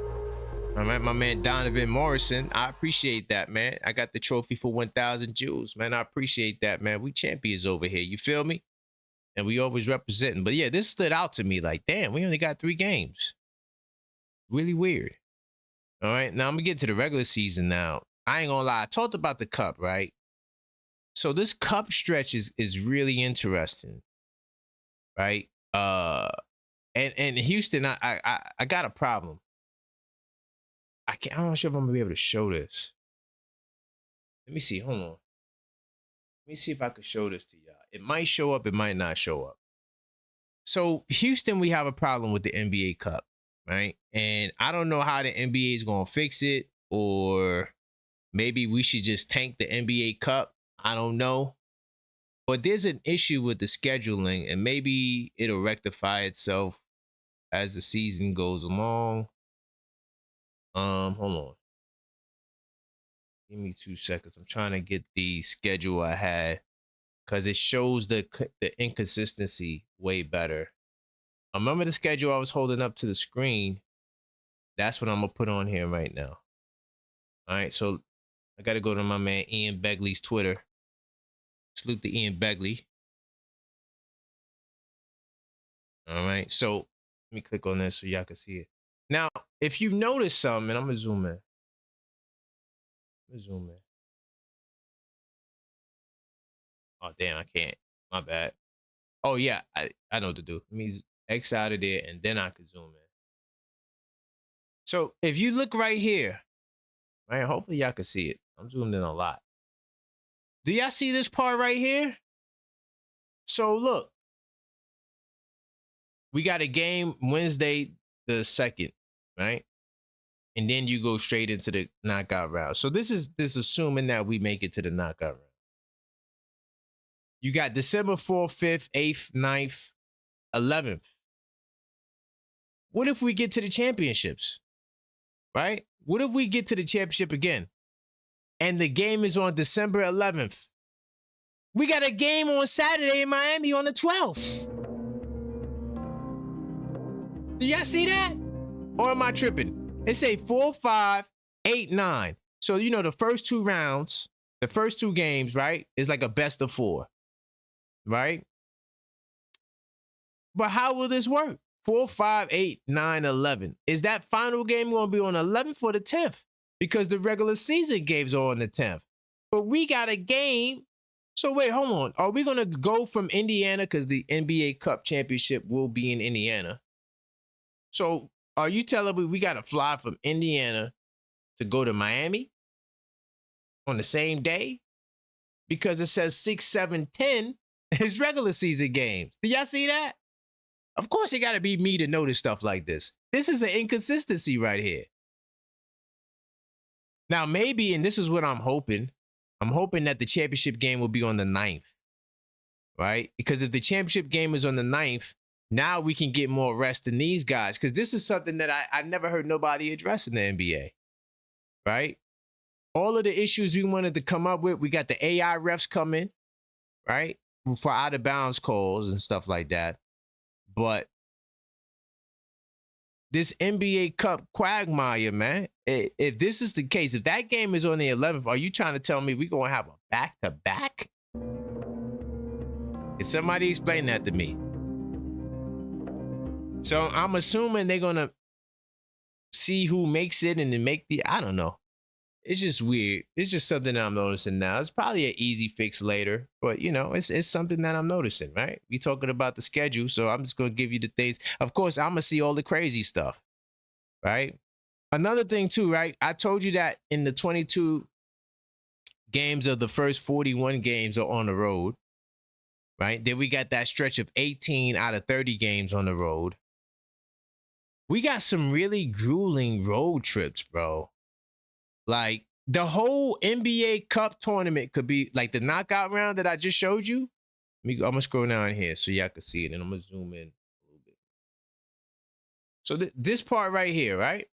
All right, my man Donovan Morrison. I appreciate that, man. I got the trophy for 1,000 jewels, man. I appreciate that, man. We champions over here. You feel me? And we always representing. But yeah, this stood out to me like, damn, we only got 3 games. Really weird. All right, now I'm gonna get to the regular season now. I ain't gonna lie. I talked about the cup, right? So this cup stretch is really interesting, right? And Houston, I got a problem. I'm not sure if I'm gonna be able to show this. Let me see. Hold on. Let me see if I could show this to y'all. It might show up. It might not show up. So Houston, we have a problem with the NBA Cup, right? And I don't know how the NBA is gonna fix it, or maybe we should just tank the NBA Cup. I don't know. But there's an issue with the scheduling, and maybe it'll rectify itself as the season goes along. Hold on. Give me 2 seconds. I'm trying to get the schedule I had because it shows the inconsistency way better. I remember the schedule I was holding up to the screen. That's what I'm gonna put on here right now. All right, so I got to go to my man Ian Begley's Twitter. Salute to Ian Begley. All right, so let me click on this so y'all can see it. Now, if you notice something, I'm gonna zoom in. Oh, damn, I can't. My bad. Oh, yeah, I know what to do. Let me X out of there, and then I can zoom in. So if you look right here, right, hopefully y'all can see it. I'm zoomed in a lot. Do y'all see this part right here? So look, we got a game Wednesday the 2nd, right? And then you go straight into the knockout round. So this is assuming that we make it to the knockout round. You got December 4th, 5th, 8th, 9th, 11th. What if we get to the championships, right? What if we get to the championship again and the game is on December 11th? We got a game on Saturday in Miami on the 12th. Do y'all see that? Or am I tripping? It say 4, 5, 8, 9. So, you know, the first 2 rounds, the first 2 games, right, is like a best of 4, right? But how will this work? 4, 5, 8, 9, 11. Is that final game going to be on 11th or the 10th? Because the regular season games are on the 10th. But we got a game. So wait, hold on. Are we going to go from Indiana because the NBA Cup championship will be in Indiana? So are you telling me we got to fly from Indiana to go to Miami on the same day? Because it says 6, 7, 10 is regular season games. Do y'all see that? Of course, it got to be me to notice stuff like this. This is an inconsistency right here. Now, maybe, and this is what I'm hoping that the championship game will be on the 9th, right? Because if the championship game is on the 9th, now we can get more rest in these guys. Because this is something that I never heard nobody address in the NBA, right? All of the issues we wanted to come up with, we got the AI refs coming, right? For out of bounds calls and stuff like that. But this NBA Cup quagmire, man, if this is the case, if that game is on the 11th, are you trying to tell me we're going to have a back-to-back? Can somebody explain that to me? So I'm assuming they're going to see who makes it and then make the, I don't know. It's just weird. It's just something that I'm noticing now. It's probably an easy fix later, but you know, it's something that I'm noticing, right? We talking about the schedule, so I'm just going to give you the things. Of course, I'm going to see all the crazy stuff, right? Another thing too, right? I told you that in the 22 games of the first 41 games are on the road, right? Then we got that stretch of 18 out of 30 games on the road. We got some really grueling road trips, bro. Like the whole NBA Cup tournament could be like the knockout round that I just showed you. I'm gonna scroll down here so y'all can see it, and I'm gonna zoom in a little bit. So this part right here, right?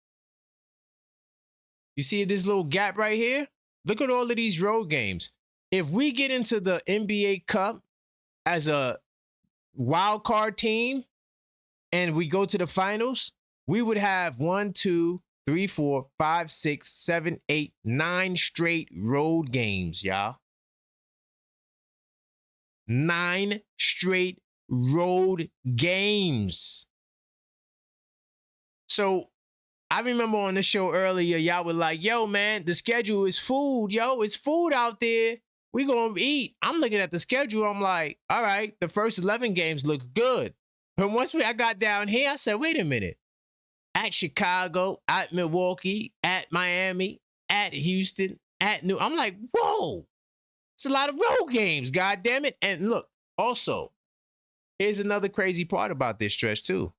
You see this little gap right here? Look at all of these road games. If we get into the NBA Cup as a wild card team and we go to the finals, we would have 1, 2, 3, 4, 5, 6, 7, 8, 9 straight road games, y'all. 9 straight road games. So I remember on the show earlier, y'all were like, yo, man, the schedule is food. Yo, it's food out there. We gonna eat. I'm looking at the schedule. I'm like, all right, the first 11 games look good. But once I got down here, I said, wait a minute. At Chicago, at Milwaukee, at Miami, at Houston, at New. I'm like, whoa, it's a lot of road games, God damn it. And look, also, here's another crazy part about this stretch too.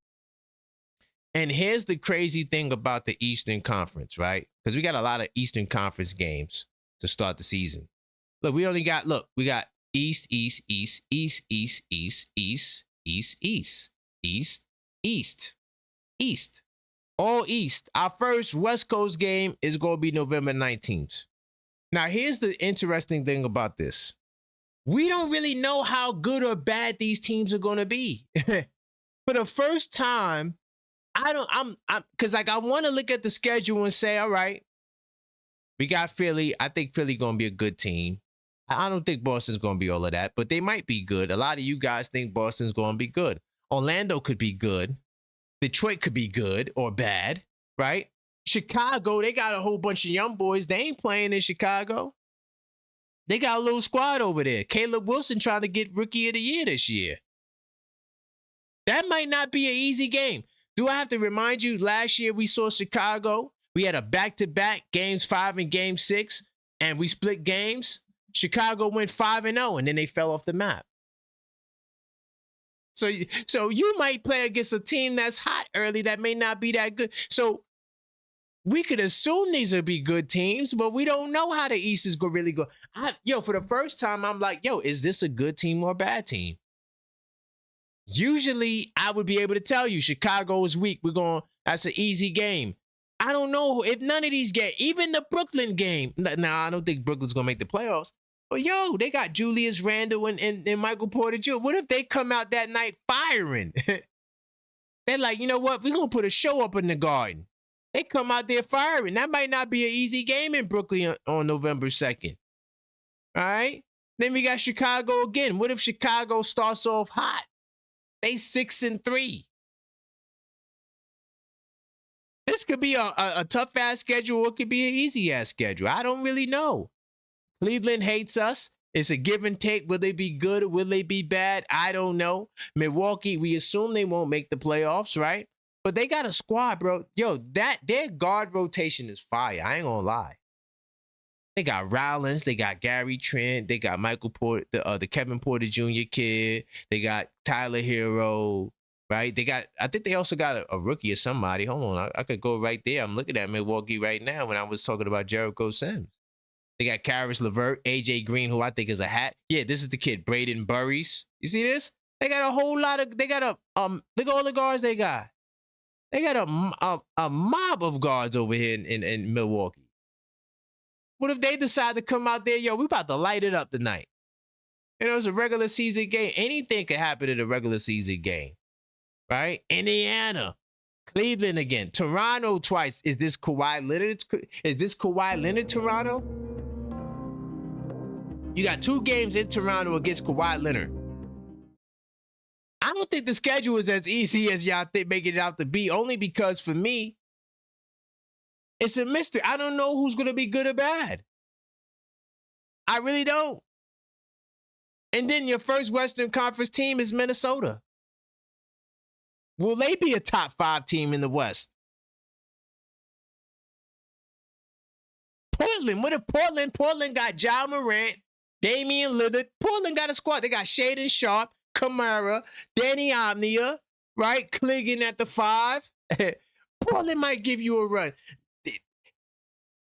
And here's the crazy thing about the Eastern Conference, right? Because we got a lot of Eastern Conference games to start the season. Look, we got East, East, East, East, East, East, East, East, East, East, East, East. All East. Our first West Coast game is going to be November 19th. Now, here's the interesting thing about this. We don't really know how good or bad these teams are going to be. For the first time, because I want to look at the schedule and say, all right, we got Philly. I think Philly going to be a good team. I don't think Boston's going to be all of that, but they might be good. A lot of you guys think Boston's going to be good. Orlando could be good. Detroit could be good or bad, right? Chicago, they got a whole bunch of young boys. They ain't playing in Chicago. They got a little squad over there. Caleb Wilson trying to get Rookie of the Year this year. That might not be an easy game. Do I have to remind you, last year we saw Chicago. We had a back-to-back, games 5 and game 6, and we split games. Chicago went 5-0, and then they fell off the map. So you might play against a team that's hot early that may not be that good. So we could assume these will be good teams, but we don't know how the East is going to really go. For the first time, I'm like, is this a good team or a bad team? Usually, I would be able to tell you Chicago is weak. That's an easy game. I don't know if none of these games, even the Brooklyn game. Now, I don't think Brooklyn's going to make the playoffs. But, they got Julius Randle and Michael Porter Jr. What if they come out that night firing? They're like, you know what? We're going to put a show up in the Garden. They come out there firing. That might not be an easy game in Brooklyn on November 2nd. All right? Then we got Chicago again. What if Chicago starts off hot? They 6-3. This could be a tough-ass schedule or it could be an easy-ass schedule. I don't really know. Cleveland hates us. It's a give and take. Will they be good or will they be bad? I don't know. Milwaukee, we assume they won't make the playoffs, right? But they got a squad, bro. Their guard rotation is fire. I ain't gonna lie. They got Rollins. They got Gary Trent. They got Michael Porter, the Kevin Porter Jr. kid. They got Tyler Hero, right? I think they also got a rookie or somebody. Hold on. I could go right there. I'm looking at Milwaukee right now when I was talking about Jericho Sims. They got Karis LeVert, AJ Green, who I think is a hat. Yeah, this is the kid, Braden Burries. You see this? They got a whole lot of, look at all the guards they got. They got a mob of guards over here in Milwaukee. What if they decide to come out there, we about to light it up tonight? It's a regular season game. Anything could happen in a regular season game, right? Indiana, Cleveland again, Toronto twice. Is this Kawhi Leonard? Is this Kawhi Leonard Toronto? You got 2 games in Toronto against Kawhi Leonard. I don't think the schedule is as easy as y'all think making it out to be, only because for me, it's a mystery. I don't know who's going to be good or bad. I really don't. And then your first Western Conference team is Minnesota. Will they be a top 5 team in the West? Portland. What if Portland got Ja Morant, Damian Lillard. Portland got a squad. They got Shaden Sharp, Kamara, Danny Omnia, right? Clingan at the 5. Portland might give you a run.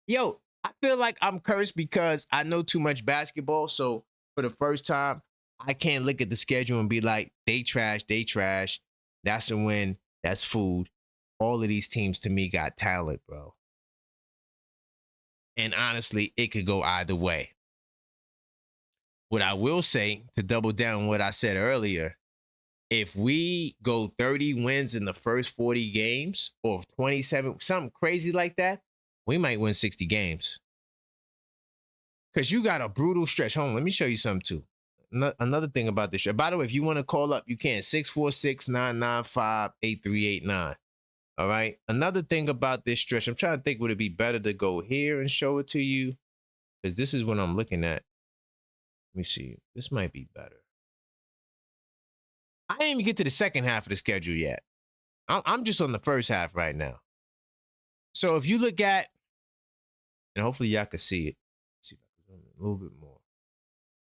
I feel like I'm cursed because I know too much basketball. So for the first time, I can't look at the schedule and be like, they trash. That's a win. That's food. All of these teams to me got talent, bro. And honestly, it could go either way. What I will say, to double down on what I said earlier, if we go 30 wins in the first 40 games or 27, something crazy like that, we might win 60 games. Because you got a brutal stretch. Hold on, let me show you something too. Another thing about this show. By the way, if you want to call up, you can. 646-995-8389. All right. Another thing about this stretch, I'm trying to think, would it be better to go here and show it to you? Because this is what I'm looking at. Let me see. This might be better. I didn't even get to the second half of the schedule yet. I'm just on the first half right now. So if you look at, and hopefully y'all can see it. Let's see if I can zoom in a little bit more.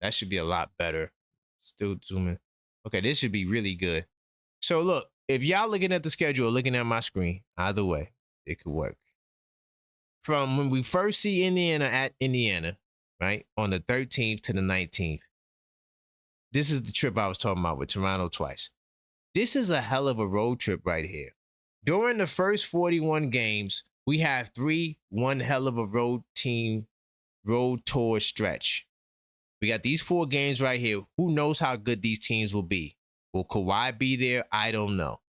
That should be a lot better. Still zooming. Okay, this should be really good. So look, if y'all looking at the schedule or looking at my screen, either way, it could work. From when we first see Indiana at Indiana, right, on the 13th to the 19th, this is the trip I was talking about with Toronto twice. This is a hell of a road trip right here. During the first 41 games, we have one hell of a road tour stretch. We got these 4 games right here. Who knows how good these teams will be? Will Kawhi be there? I don't know.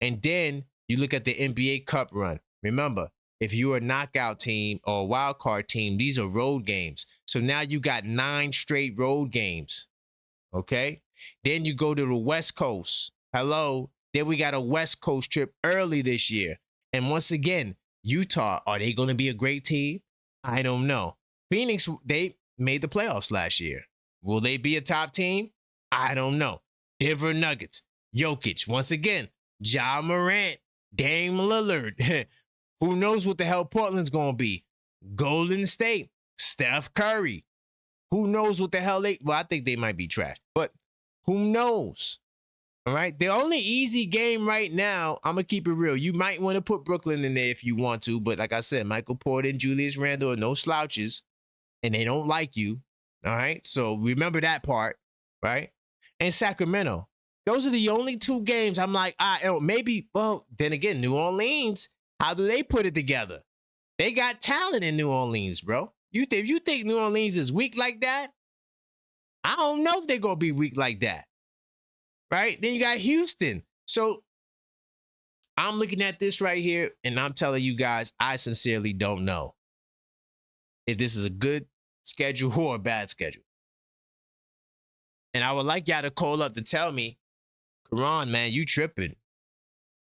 And then you look at the NBA Cup run. Remember, if you're a knockout team or a wild card team, these are road games. So now you got 9 straight road games. Okay? Then you go to the West Coast. Hello. Then we got a West Coast trip early this year. And once again, Utah, are they going to be a great team? I don't know. Phoenix, they made the playoffs last year. Will they be a top team? I don't know. Denver Nuggets, Jokic, once again, Ja Morant, Dame Lillard. Who knows what the hell Portland's going to be? Golden State, Steph Curry. Who knows what the hell well, I think they might be trash, but who knows? All right. The only easy game right now, I'm going to keep it real. You might want to put Brooklyn in there if you want to, but like I said, Michael Porter and Julius Randle are no slouches, and they don't like you. All right. So remember that part, right? And Sacramento. Those are the only 2 games I'm like, maybe, well, then again, New Orleans, how do they put it together? They got talent in New Orleans, bro. If you think New Orleans is weak like that, I don't know if they're going to be weak like that. Right? Then you got Houston. So I'm looking at this right here, and I'm telling you guys, I sincerely don't know if this is a good schedule or a bad schedule. And I would like y'all to call up to tell me, Karan, man, you tripping.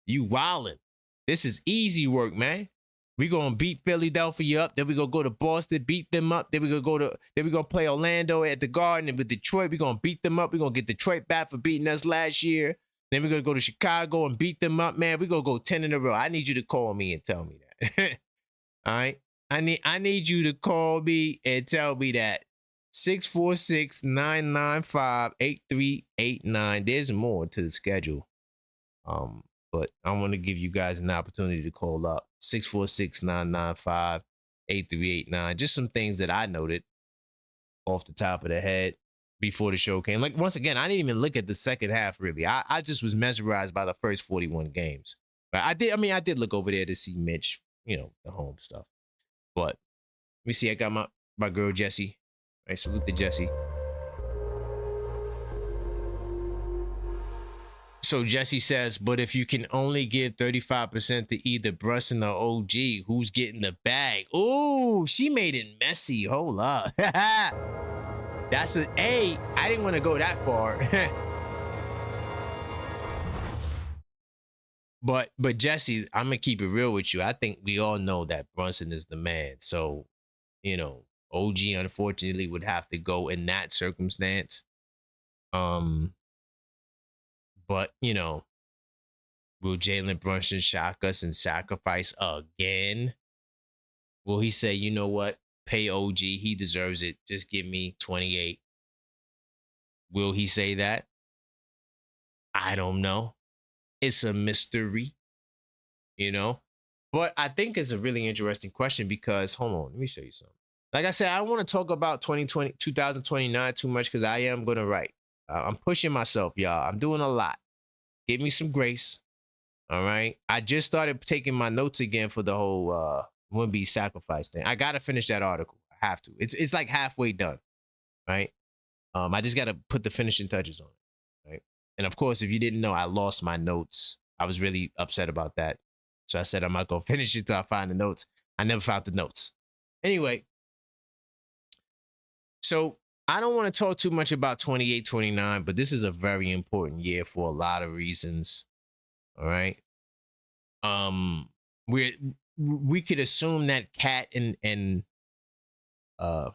You wildin'. This is easy work, man. We gonna beat Philadelphia up, then we gonna go to Boston, beat them up, then we gonna play Orlando at the Garden, and with Detroit, we gonna beat them up. We gonna get Detroit back for beating us last year. Then we're gonna go to Chicago and beat them up, man. We gonna go 10 in a row. I need you to call me and tell me that. All right. I need you to call me and tell me that. 646-995-8389. There's more to the schedule. But I want to give you guys an opportunity to call up. 646-995-8389. Just some things that I noted off the top of the head before the show came. Like, once again, I didn't even look at the second half, really. I just was mesmerized by the first 41 games. But I did look over there to see Mitch, the home stuff. But let me see. I got my girl, Jessie. All right, salute to Jessie. So Jesse says, but if you can only give 35% to either Brunson or OG, who's getting the bag? Ooh, she made it messy. Hold up. That's an A. I didn't want to go that far. But Jesse, I'm going to keep it real with you. I think we all know that Brunson is the man. So, OG unfortunately would have to go in that circumstance. But, will Jalen Brunson shock us and sacrifice again? Will he say, you know what? Pay OG. He deserves it. Just give me 28. Will he say that? I don't know. It's a mystery, But I think it's a really interesting question because, hold on, let me show you something. Like I said, I don't want to talk about 2029 too much because I am going to write. I'm pushing myself, y'all. I'm doing a lot. Give me some grace. All right. I just started taking my notes again for the whole Wemby sacrifice thing. I got to finish that article. I have to. It's like halfway done. Right. I just got to put the finishing touches on it, right? And of course, if you didn't know, I lost my notes. I was really upset about that. So I said I'm not going to finish it until I find the notes. I never found the notes. Anyway, so I don't want to talk too much about 28, 29, but this is a very important year for a lot of reasons. All right. We could assume that Cat and Hart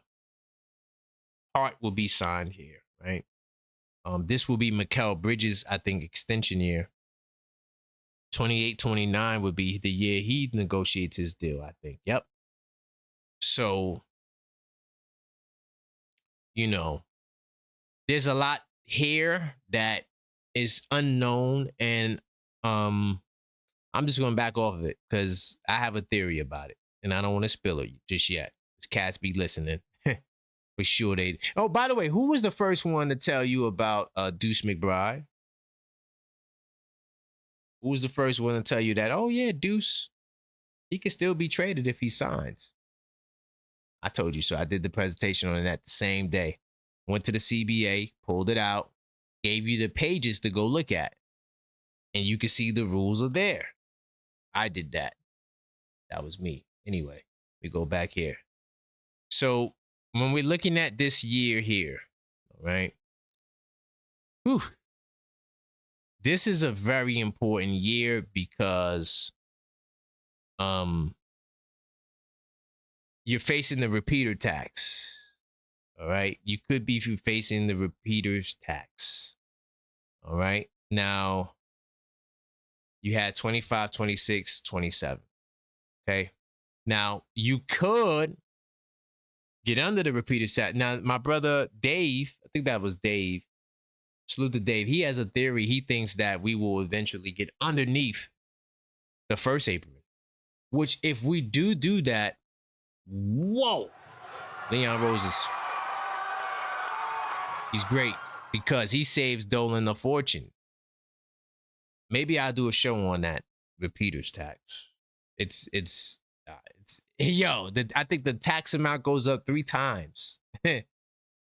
will be signed here, right? This will be Mikal Bridges, I think, extension year. 28, 29 would be the year he negotiates his deal, I think. Yep. So, you know, there's a lot here that is unknown, and I'm just going to back off of it because I have a theory about it, and I don't want to spill it just yet. These cats be listening. For sure they. Oh, by the way, who was the first one to tell you about Deuce McBride? Who was the first one to tell you that? Oh yeah, Deuce, he can still be traded if he signs. I told you so. I did the presentation on that the same day. Went to the CBA, pulled it out, gave you the pages to go look at, and you can see the rules are there. I did that. That was me. Anyway, we go back here. So when we're looking at this year here, all right? Whew. This is a very important year because you're facing the repeater tax. All right? You could be facing the repeater's tax. All right? Now, you had 25, 26, 27. Okay? Now, you could get under the repeater tax. Now, my brother Dave, I think that was Dave. Salute to Dave. He has a theory. He thinks that we will eventually get underneath the first apron, which if we do that, whoa, Leon Rose is, he's great because he saves Dolan a fortune. Maybe I'll do a show on that repeaters tax. It's yo, I think the tax amount goes up 3 times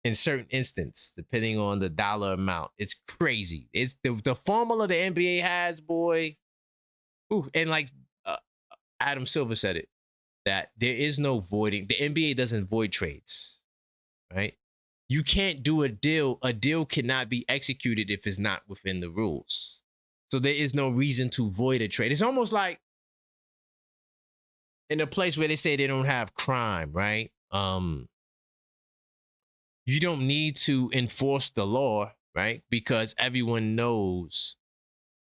in certain instances, depending on the dollar amount. It's crazy. It's the formula the NBA has, boy. Ooh, and like Adam Silver said it, that there is no voiding. The NBA doesn't void trades, right? You can't do a deal. A deal cannot be executed if it's not within the rules. So there is no reason to void a trade. It's almost like in a place where they say they don't have crime, right? You don't need to enforce the law, right? Because everyone knows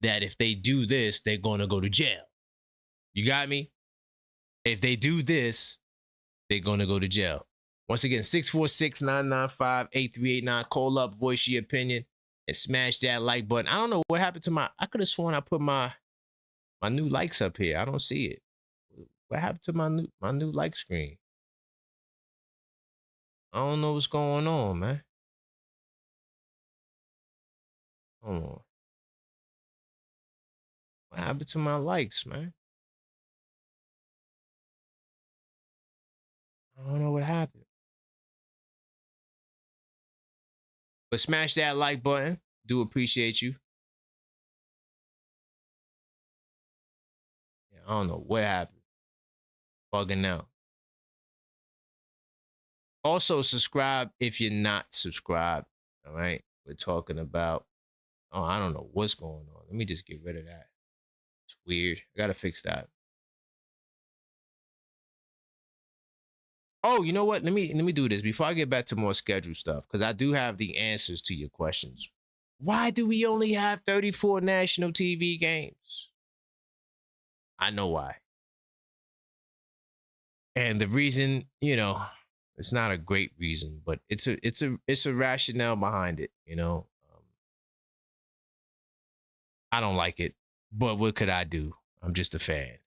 that if they do this, they're going to go to jail. You got me? If they do this, they're going to go to jail. Once again, 646-995-8389. Call up, voice your opinion, and smash that like button. I don't know what happened to I could have sworn I put my new likes up here. I don't see it. What happened to my new like screen? I don't know what's going on, man. Hold on. What happened to my likes, man? I don't know what happened. But smash that like button. Do appreciate you. Yeah, I don't know what happened. Bugging out. Also, subscribe if you're not subscribed. All right. We're talking about, oh, I don't know what's going on. Let me just get rid of that. It's weird. I gotta fix that. Oh, you know what? Let me do this before I get back to more schedule stuff, because I do have the answers to your questions. Why do we only have 34 national TV games? I know why. And the reason, you know, it's not a great reason, but it's a rationale behind it, you know. I don't like it, but what could I do? I'm just a fan.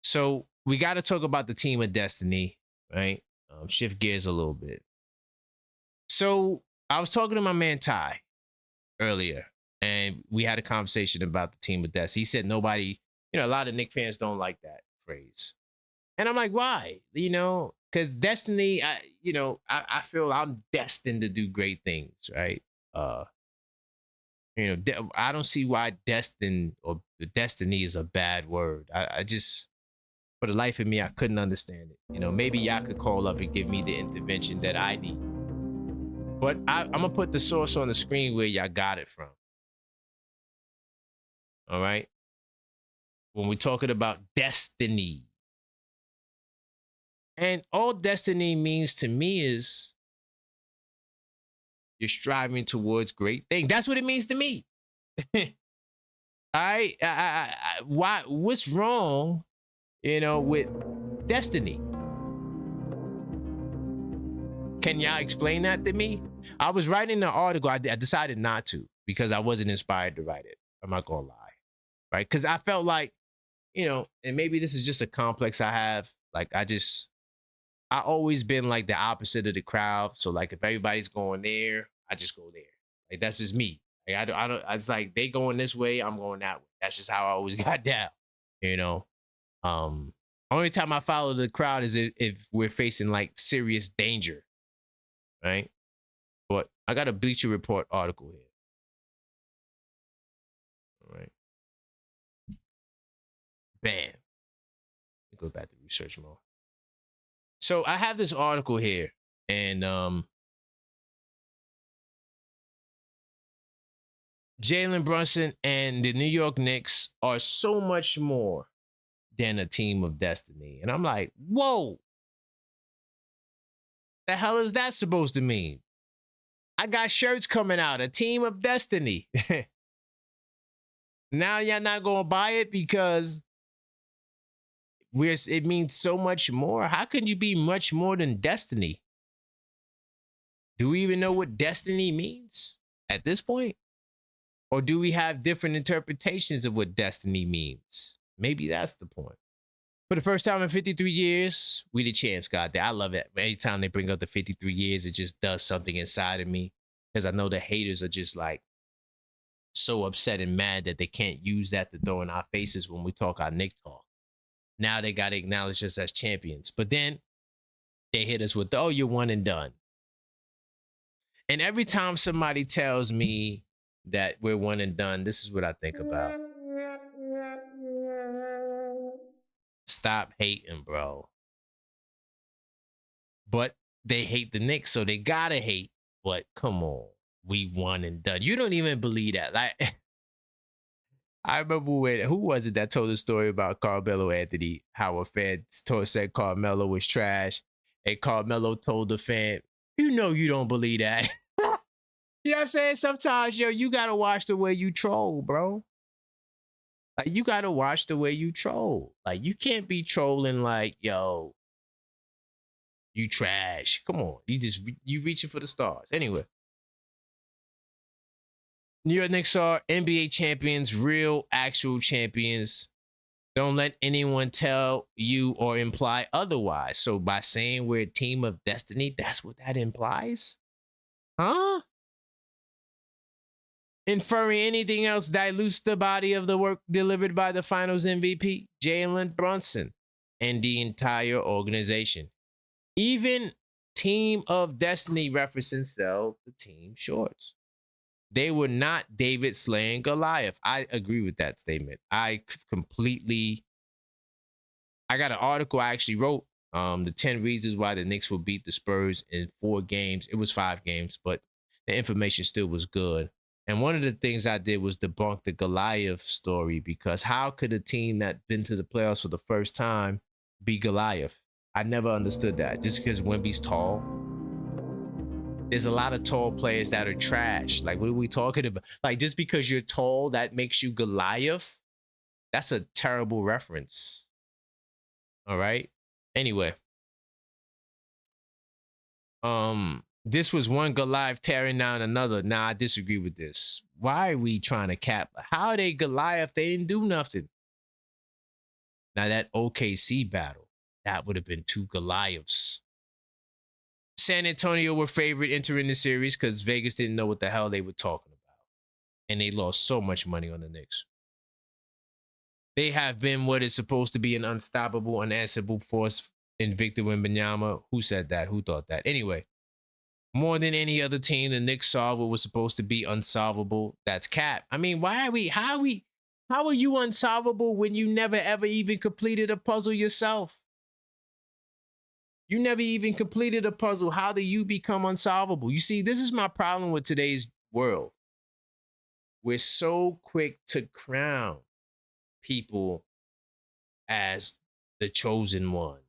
So we got to talk about the team of destiny, right? Shift gears a little bit. So I was talking to my man Ty earlier, and we had a conversation about the team of destiny. He said nobody, you know, a lot of Knicks fans don't like that phrase. And I'm like, why? You know, because destiny, I feel I'm destined to do great things, right? I don't see why destined or destiny is a bad word. I just, for the life of me, I couldn't understand it. Maybe y'all could call up and give me the intervention that I need. But I'm gonna put the source on the screen where y'all got it from. All right. When we're talking about destiny. And all destiny means to me is you're striving towards great things. That's what it means to me. All right. What's wrong, with destiny? Can y'all explain that to me? I was writing the article. I decided not to because I wasn't inspired to write it. I'm not gonna lie. Right? Because I felt like, and maybe this is just a complex I have. Like, I always been like the opposite of the crowd. So like, if everybody's going there, I just go there. Like, that's just me. Like, I don't. It's like they going this way, I'm going that way. That's just how I always got down. Only time I follow the crowd is if we're facing like serious danger, right? But I got a Bleacher Report article here. All right. Bam. Go back to research mode. So I have this article here, and Jalen Brunson and the New York Knicks are so much more than a team of destiny. And I'm like, whoa. The hell is that supposed to mean? I got shirts coming out, a team of destiny. Now y'all not gonna buy it because it means so much more. How can you be much more than destiny? Do we even know what destiny means at this point? Or do we have different interpretations of what destiny means? Maybe that's the point. For the first time in 53 years, we the champs got there. I love it. Anytime they bring up the 53 years, it just does something inside of me. Because I know the haters are just like so upset and mad that they can't use that to throw in our faces when we talk our Knick talk. Now they got to acknowledge us as champions. But then they hit us with, oh, you're one and done. And every time somebody tells me that we're one and done, this is what I think about. Stop hating, bro. But they hate the Knicks, so they gotta hate. But come on, we won and done. You don't even believe that. Like, I remember who was it that told the story about Carmelo Anthony, how a fan said Carmelo was trash, and Carmelo told the fan, you don't believe that. You know what I'm saying? Sometimes, you gotta watch the way you troll, bro. Like, you gotta watch the way you troll. Like, you can't be trolling like, yo, you trash. Come on. You reaching for the stars. Anyway. New York Knicks are NBA champions, real, actual champions. Don't let anyone tell you or imply otherwise. So by saying we're a team of destiny, that's what that implies? Huh? Inferring anything else dilutes the body of the work delivered by the finals MVP, Jalen Brunson, and the entire organization. Even Team of Destiny references sell the team shorts. They were not David slaying Goliath. I agree with that statement. I got an article I actually wrote, the 10 reasons why the Knicks will beat the Spurs in 4 games. It was 5 games, but the information still was good. And one of the things I did was debunk the Goliath story, because how could a team that been to the playoffs for the first time be Goliath? I never understood that. Just because Wemby's tall. There's a lot of tall players that are trash. Like, what are we talking about? Like, just because you're tall, that makes you Goliath? That's a terrible reference. All right? Anyway. This was one Goliath tearing down another. Nah, I disagree with this. Why are we trying to cap? How are they Goliath? They didn't do nothing. Now, that OKC battle, that would have been 2 Goliaths. San Antonio were favorite entering the series because Vegas didn't know what the hell they were talking about. And they lost so much money on the Knicks. They have been what is supposed to be an unstoppable, unanswerable force in Victor Wembanyama. Who said that? Who thought that? Anyway, more than any other team, the Knicks solved what was supposed to be unsolvable. That's cap. I mean, how are you unsolvable when you never ever even completed a puzzle yourself? You never even completed a puzzle. How do you become unsolvable? You see, this is my problem with today's world. We're so quick to crown people as the chosen one,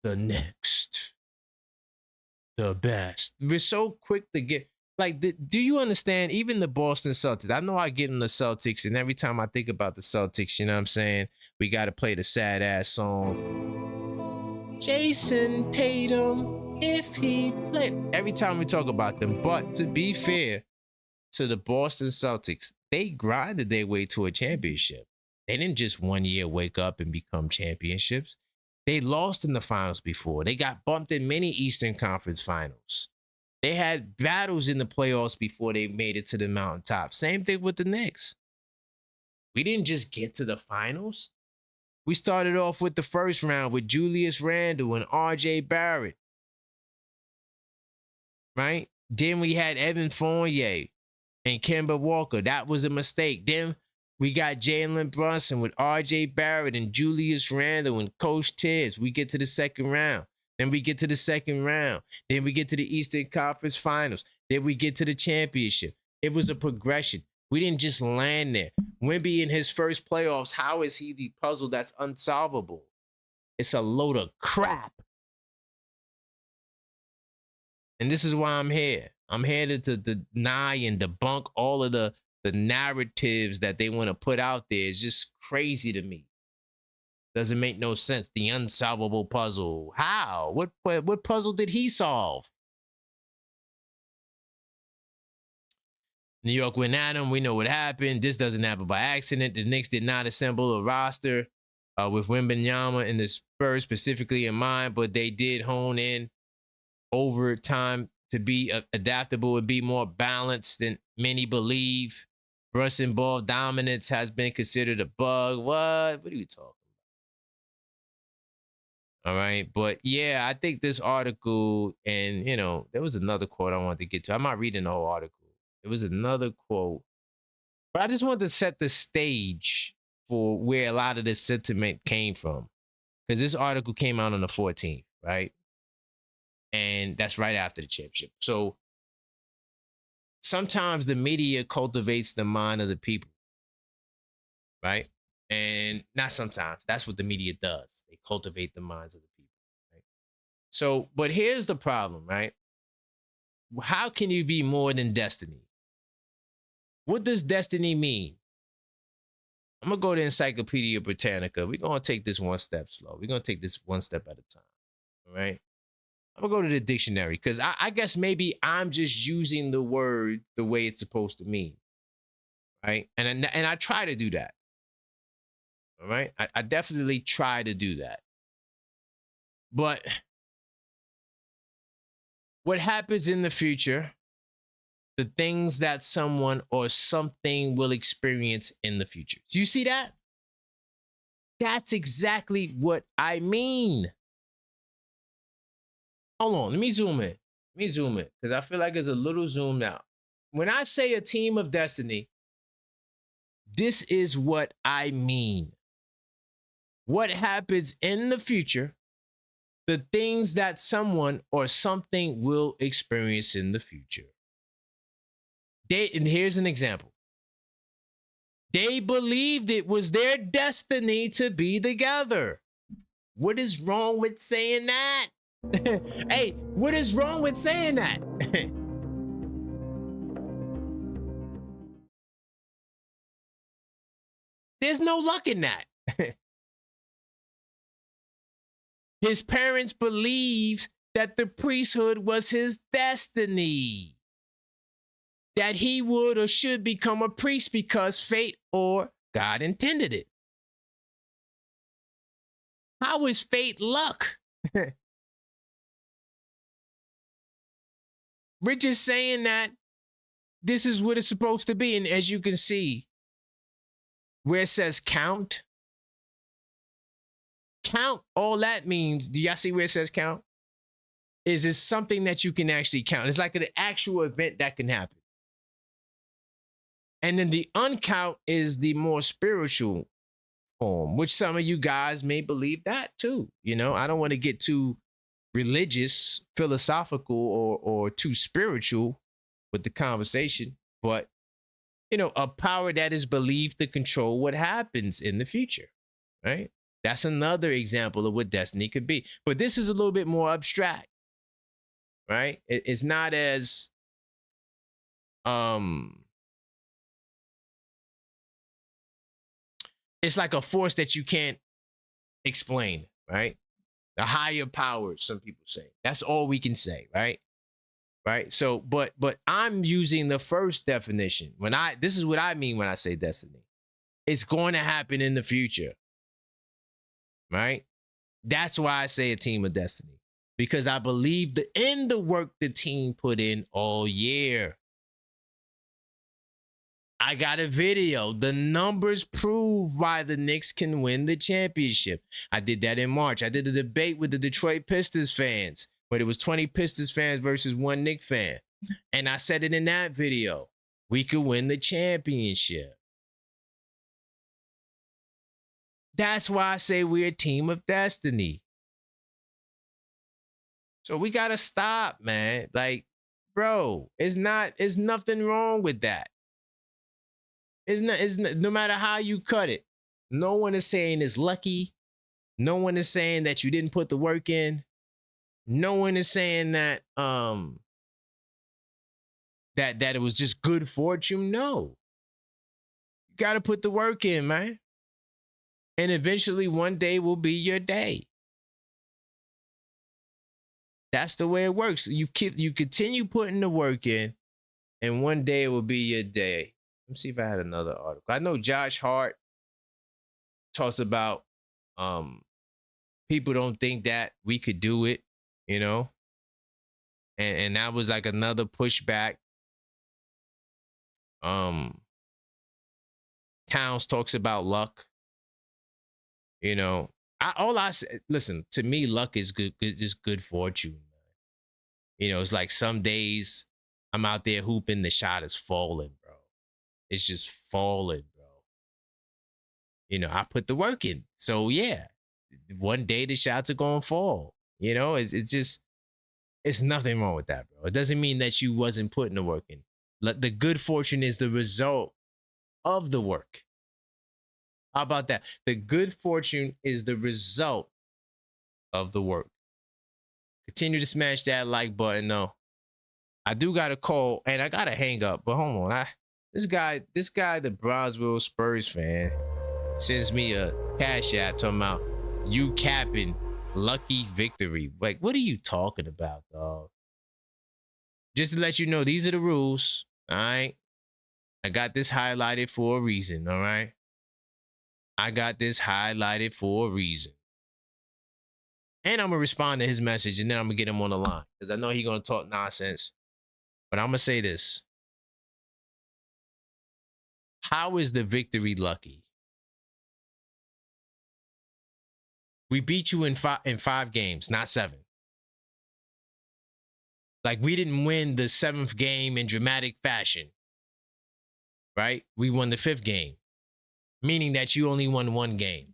the next, the best. We're so quick to get, like, do you understand? Even the Boston Celtics, I know I get in the Celtics, and every time I think about the Celtics, you know what I'm saying? We got to play the sad ass song. Jason Tatum, if he played. Every time we talk about them. But to be fair to the Boston Celtics, they grinded their way to a championship. They didn't just 1 year wake up and become championships. They lost in the finals before. They got bumped in many Eastern Conference finals. They had battles in the playoffs before they made it to the mountaintop. Same thing with the Knicks. We didn't just get to the finals. We started off with the first round with Julius Randle and R.J. Barrett. Right? Then we had Evan Fournier and Kemba Walker. That was a mistake. Then we got Jalen Brunson with R.J. Barrett and Julius Randle and Coach Tibbs. We get to the second round. Then we get to the second round. Then we get to the Eastern Conference Finals. Then we get to the championship. It was a progression. We didn't just land there. Wemby in his first playoffs, how is he the puzzle that's unsolvable? It's a load of crap. And this is why I'm here. I'm here to deny and debunk all of the narratives that they want to put out there. It's just crazy to me. Doesn't make no sense. The unsolvable puzzle. How? What puzzle did he solve? New York went at him. We know what happened. This doesn't happen by accident. The Knicks did not assemble a roster with Wembanyama and the Spurs specifically in mind, but they did hone in over time to be adaptable and be more balanced than many believe. Brunson ball dominance has been considered a bug. What are you talking about? All right. But yeah, I think this article, and you know, there was another quote I wanted to get to. I'm not reading the whole article. It was another quote, but I just wanted to set the stage for where a lot of this sentiment came from. Because this article came out on the 14th, right? And that's right after the championship. So sometimes the media cultivates the mind of the people, right? And not sometimes. That's what the media does. They cultivate the minds of the people, right? So, but here's the problem, right? How can you be more than destiny? What does destiny mean? I'm going to go to Encyclopedia Britannica. We're going to take this one step slow. We're going to take this one step at a time, all right? I'm going to go to the dictionary because I guess maybe I'm just using the word the way it's supposed to mean, right? And I try to do that, all right? I definitely try to do that. But what happens in the future, the things that someone or something will experience in the future. Do you see that? That's exactly what I mean. Hold on, let me zoom in. Because I feel like it's a little zoomed out. When I say a team of destiny, this is what I mean. What happens in the future, the things that someone or something will experience in the future. And here's an example. They believed it was their destiny to be together. What is wrong with saying that? Hey, what is wrong with saying that? There's no luck in that. His parents believed that the priesthood was his destiny. That he would or should become a priest because fate or God intended it. How is fate luck? We're just saying that this is what it's supposed to be. And as you can see, where it says count, count, all that means, do y'all see where it says count? Is it's something that you can actually count. It's like an actual event that can happen. And then the uncount is the more spiritual form, which some of you guys may believe that too. You know, I don't want to get too religious, philosophical, or too spiritual with the conversation, but you know, a power that is believed to control what happens in the future, right? That's another example of what destiny could be. But this is a little bit more abstract, right? It's not as it's like a force that you can't explain, right? The higher powers, some people say. That's all we can say, right? Right. So, but I'm using the first definition. This is what I mean when I say destiny. It's going to happen in the future. Right? That's why I say a team of destiny. Because I believe in the work the team put in all year. I got a video. The numbers prove why the Knicks can win the championship. I did that in March. I did a debate with the Detroit Pistons fans, but it was 20 Pistons fans versus 1 Knicks fan. And I said it in that video. We could win the championship. That's why I say we're a team of destiny. So we got to stop, man. Like, bro, it's nothing wrong with that. It's not, no matter how you cut it. No one is saying it's lucky. No one is saying that you didn't put the work in. No one is saying that that it was just good fortune. No. You got to put the work in, man. And eventually one day will be your day. That's the way it works. You continue putting the work in, and one day it will be your day. Let me see if I had another article. I know Josh Hart talks about people don't think that we could do it, you know? And that was like another pushback. Towns talks about luck. You know, listen, to me, luck is good, just good fortune. You know, it's like some days I'm out there hooping, the shot is falling, bro. It's just falling, bro. You know, I put the work in. So yeah, one day the shots are gonna fall. You know, it's nothing wrong with that, bro. It doesn't mean that you wasn't putting the work in. The good fortune is the result of the work. How about that? The good fortune is the result of the work. Continue to smash that like button, though. I do got a call, and I got to hang up, but hold on. This guy, the Brownsville Spurs fan, sends me a Cash App talking about you capping lucky victory. Like, what are you talking about, dog? Just to let you know, these are the rules, all right? I got this highlighted for a reason, all right? I got this highlighted for a reason. And I'm going to respond to his message, and then I'm going to get him on the line because I know he's going to talk nonsense. But I'm going to say this. How is the victory lucky? We beat you in five games, not 7. Like, we didn't win the 7th game in dramatic fashion, right? We won the 5th game, meaning that you only won 1 game.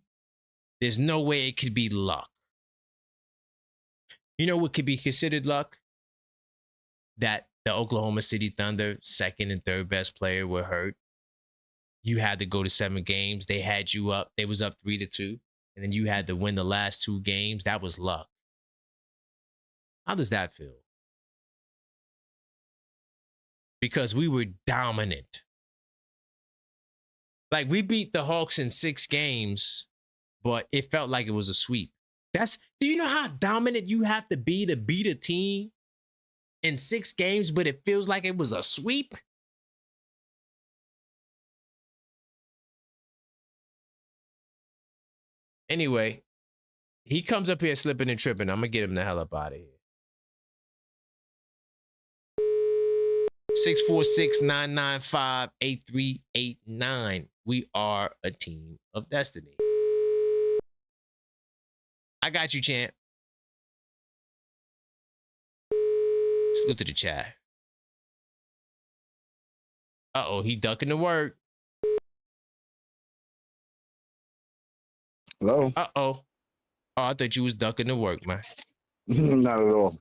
There's no way it could be luck. You know what could be considered luck? That the Oklahoma City Thunder, 2nd and 3rd best player, were hurt. You had to go to 7 games. They had you up. They was up 3-2. And then you had to win the last 2 games. That was luck. How does that feel? Because we were dominant. Like, we beat the Hawks in 6 games, but it felt like it was a sweep. Do you know how dominant you have to beat a team in 6 games, but it feels like it was a sweep? Anyway, he comes up here slipping and tripping. I'm going to get him the hell up out of here. 646-995-8389. We are a team of destiny. I got you, champ. Salute to the chat. Uh-oh, he ducking the word. Hello? Uh-oh. Oh, I thought you was ducking the work, man. Not at all.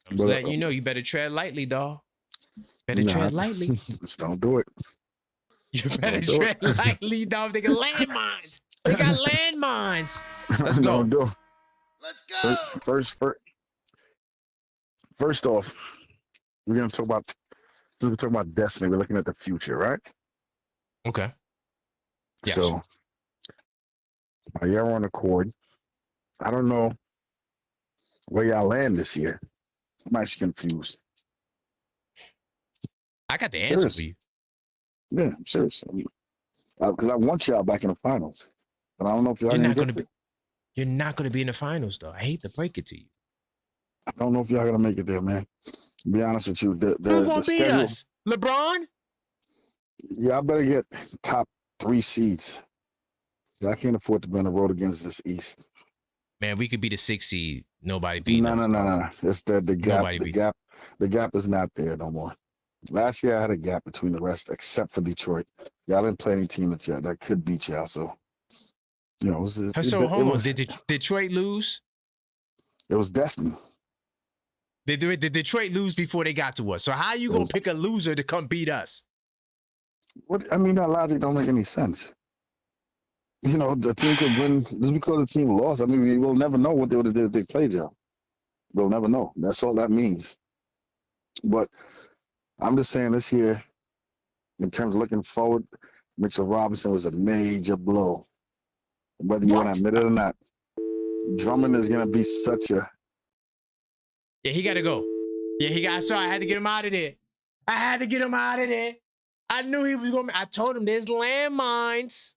I'm just letting you know, you better tread lightly, dawg. Better tread lightly. Just don't do it. You better tread lightly, dog. They got landmines. They got landmines. Let's go. Don't do it. Let's go. First off, we're gonna talk about destiny. We're looking at the future, right? Okay. Yes. So, y'all on accord. I don't know where y'all land this year. I'm actually confused. I got the answer for you. Yeah, I'm serious. Because I want y'all back in the finals, but I don't know if y'all gonna get there. You're not gonna be in the finals, though. I hate to break it to you. I don't know if y'all gonna make it there, man. To be honest with you, Who gonna beat us? LeBron? Yeah, I better get top 3 seeds. I can't afford to be on the road against this East. Man, we could be the 6th seed. Nobody beating us. No. It's the gap. Nobody The gap is not there no more. Last year I had a gap between the rest, except for Detroit. Y'all didn't play any team that could beat y'all. So, you know, did Detroit lose? It was destiny. Did Detroit lose before they got to us? So how you gonna pick a loser to come beat us? What I mean, that logic don't make any sense. You know, the team could win just because the team lost. I mean, we'll never know what they would have did if they played y'all. We'll never know. That's all that means. But I'm just saying this year, in terms of looking forward, Mitchell Robinson was a major blow. Whether you want to admit it or not, Drummond is going to be such a... Yeah, he got to go. Yeah, sorry, I had to get him out of there. I knew he was going to... I told him there's landmines.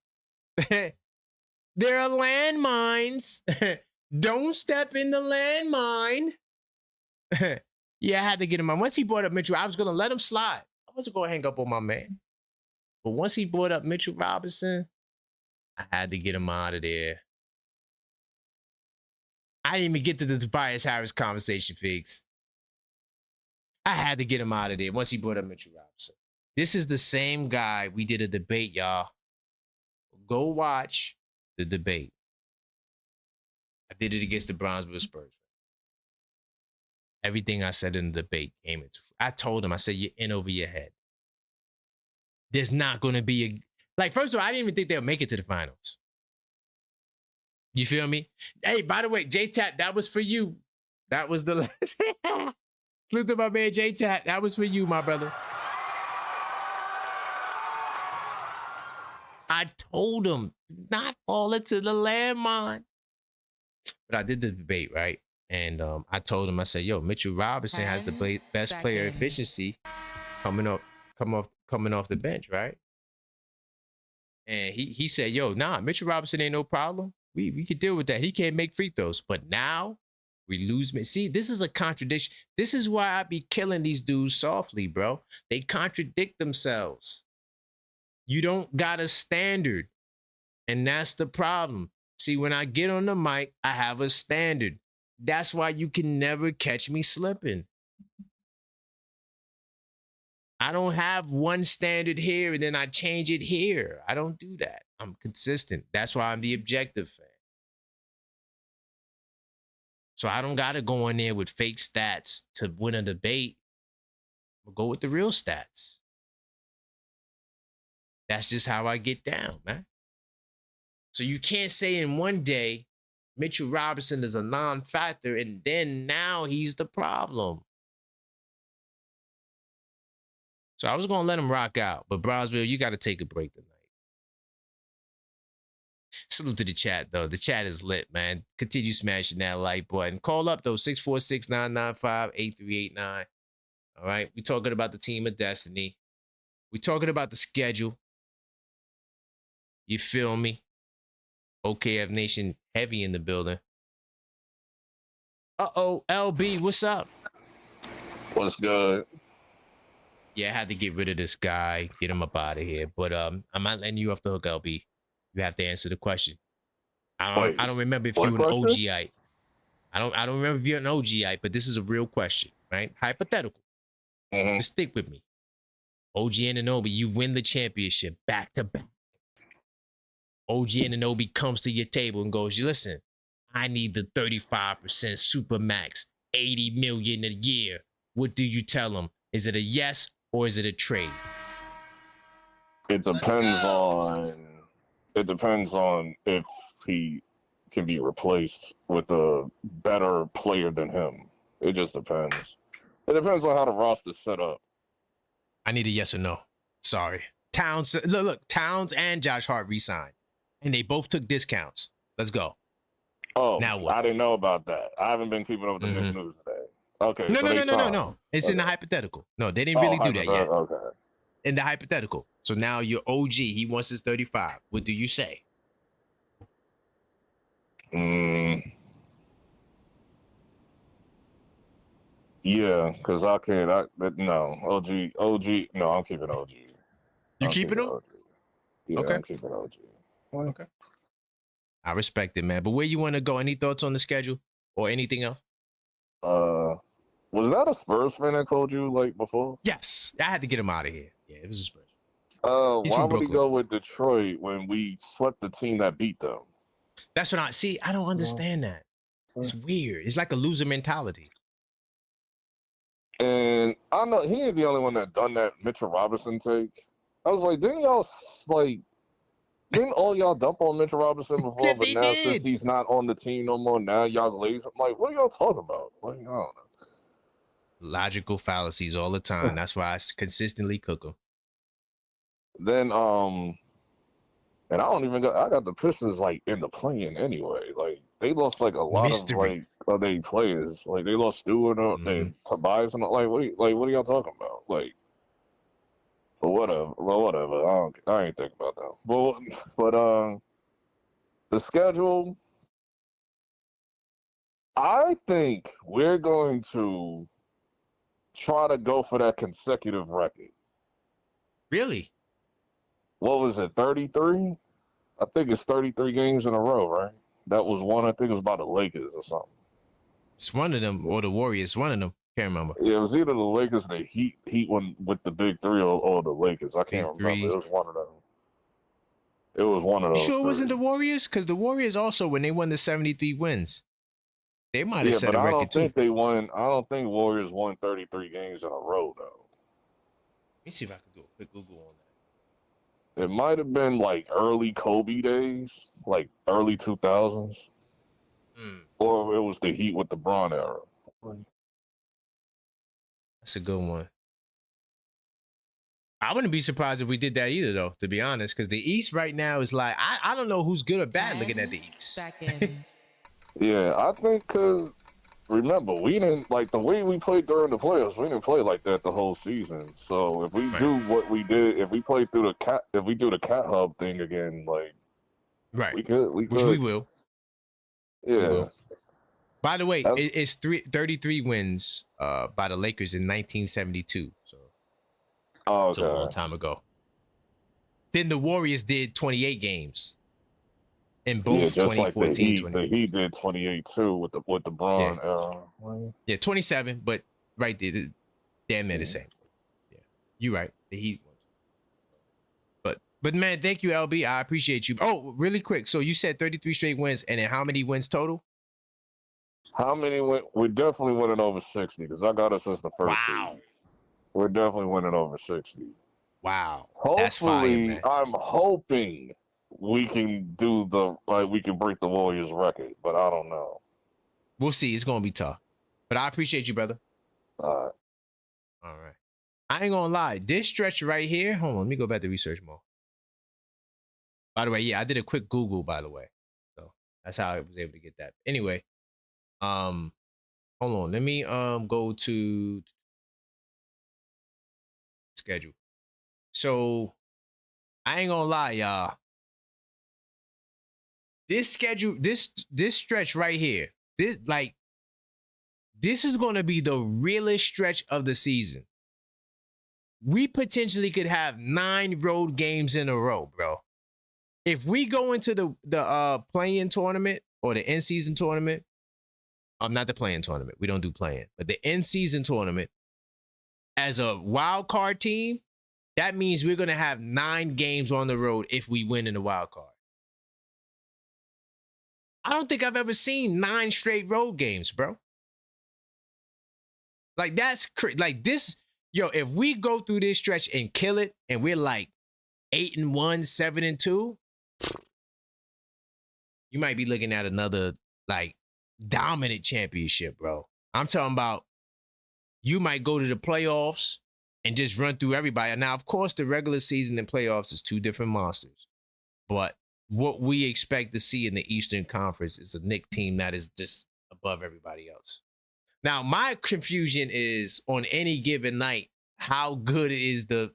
There are landmines. Don't step in the landmine. Yeah, I had to get him out. Once he brought up Mitchell, I was going to let him slide. I wasn't going to hang up on my man. But once he brought up Mitchell Robinson, I had to get him out of there. I didn't even get to the Tobias Harris conversation, Figs. I had to get him out of there once he brought up Mitchell Robinson. This is the same guy we did a debate, y'all. Go watch the debate. I did it against the Brownsville Spurs. Everything I said in the debate came into. I told him, I said, you're in over your head. There's not going to be first of all, I didn't even think they'll make it to the finals. You feel me? Hey, by the way, J-Tap, that was for you. That was the last. Look at my man J-Tap. That was for you, my brother. I told him not fall into the landmine. But I did the debate, right? And I told him, I said, yo, Mitchell Robinson has the best player efficiency coming off the bench, right? And he said, yo, nah, Mitchell Robinson ain't no problem. We could deal with that. He can't make free throws. But now we lose. See, this is a contradiction. This is why I be killing these dudes softly, bro. They contradict themselves. You don't got a standard. And that's the problem. See, when I get on the mic, I have a standard. That's why you can never catch me slipping. I don't have one standard here and then I change it here. I don't do that. I'm consistent. That's why I'm the objective fan. So I don't got to go in there with fake stats to win a debate. I'll go with the real stats. That's just how I get down, man. So you can't say in one day, Mitchell Robinson is a non-factor, and then now he's the problem. So I was going to let him rock out, but Brownsville, you got to take a break tonight. Salute to the chat, though. The chat is lit, man. Continue smashing that like button. Call up, though, 646-995-8389. All right? We're talking about the team of destiny. We're talking about the schedule. You feel me? OKF Nation heavy in the building. Uh-oh, LB, what's up? What's good? Yeah, I had to get rid of this guy, get him up out of here. But I'm not letting you off the hook, LB. You have to answer the question. I don't remember if what you're an question? OGite. I don't remember if you're an OGite, but this is a real question, right? Hypothetical. Mhm. Just stick with me. OG Anunoby, you win the championship back to back. OG Anunoby comes to your table and goes, listen, I need the 35% Supermax, 80 million a year. What do you tell him? Is it a yes or is it a trade? It depends on if he can be replaced with a better player than him. It just depends. It depends on how the roster's set up. I need a yes or no. Sorry. Towns, look, Towns and Josh Hart re-signed, and they both took discounts. Let's go. Oh, Now what? I didn't know about that. I haven't been keeping up with the Knicks news today. Okay, No, so no, they no, no, no, signed. no. It's in the hypothetical. No, they didn't Oh, really do that yet. Okay. In the hypothetical. So now your OG, he wants his 35. What do you say? Yeah, because I can't. No, OG. No, I'm keeping OG. You keeping him? OG. Yeah, Okay. I'm keeping OG. Okay. I respect it, man. But where you want to go? Any thoughts on the schedule or anything else? Was that a Spurs fan that called you like before? Yes. I had to get him out of here. Yeah, it was a Spurs. He's Why from would he Brooklyn. go with Detroit when we swept the team that beat them? That's what I don't understand that. It's weird. It's like a loser mentality. And I know he ain't the only one that done that Mitchell Robinson take. I was like, didn't all y'all dump on Mitchell Robinson before? Yeah, but they now did. Since he's not on the team no more, now y'all lazy. I'm like, what are y'all talking about? Like, I don't know. Logical fallacies all the time. That's why I consistently cook them. Then and I got the Pistons like in the play-in anyway. Like they lost like a lot of their players. Like they lost Stewart and Tobias and like what are y'all talking about? Like but whatever. I ain't think about that. But the schedule, I think we're going to try to go for that consecutive record. Really? What was it, 33? I think it's 33 games in a row, right? That was one. I think it was by the Lakers or something. It's one of them, or the Warriors. One of them. Can't remember. Yeah, it was either the Lakers, the Heat one with the big three, or the Lakers. I can't remember. It was one of them. It was one of those. You sure it wasn't the Warriors? Because the Warriors also, when they won the 73 wins, they might have set a record too. I don't think they won. I don't think Warriors won 33 games in a row though. Let me see if I can do a quick Google on that. It might have been like early Kobe days, like early 2000s. Or it was the Heat with the Bron era. That's a good one. I wouldn't be surprised if we did that either, though, to be honest, because the East right now is like, I don't know who's good or bad looking at the East. Seconds. Yeah, I think because, remember, we didn't, like, the way we played during the playoffs, we didn't play like that the whole season. So if we do what we did, if we play through if we do the Cat Hub thing again, like, we could. Which we will. Yeah. We will. By the way, it's 33 wins by the Lakers in 1972. So it's a long time ago. Then the Warriors did 28 games in both 2014. Like the Heat did 28 too with the Bron era. Yeah, 27, but right there, damn near the same. Yeah, you're right. The Heat won. But man, thank you, LB. I appreciate you. Oh, really quick. So you said 33 straight wins, and then how many wins total? How many win? We're definitely winning over 60 because I got us as the first seed. We're definitely winning over 60. Wow. Hopefully, that's fire, man. I'm hoping we can we can break the Warriors record, but I don't know. We'll see. It's gonna be tough. But I appreciate you, brother. All right. I ain't gonna lie. This stretch right here. Hold on. Let me go back to research more. By the way, yeah, I did a quick Google, by the way. So that's how I was able to get that. Anyway, hold on. Let me go to schedule. So I ain't gonna lie, y'all. This schedule, this stretch right here, this is gonna be the realest stretch of the season. We potentially could have 9 road games in a row, bro. if we go into the play-in tournament or the in-season tournament, not the play-in tournament. We don't do play-in, but the in-season tournament as a wild card team, that means we're gonna have 9 games on the road if we win in the wild card. I don't think I've ever seen 9 straight road games, bro. Like that's like this, yo. If we go through this stretch and kill it, and we're like 8-1, 7-2, you might be looking at another like dominant championship, bro. I'm talking about you might go to the playoffs and just run through everybody. Now, of course, the regular season and playoffs is 2 different monsters, but what we expect to see in the Eastern Conference is a Knicks team that is just above everybody else. Now, my confusion is on any given night, how good is the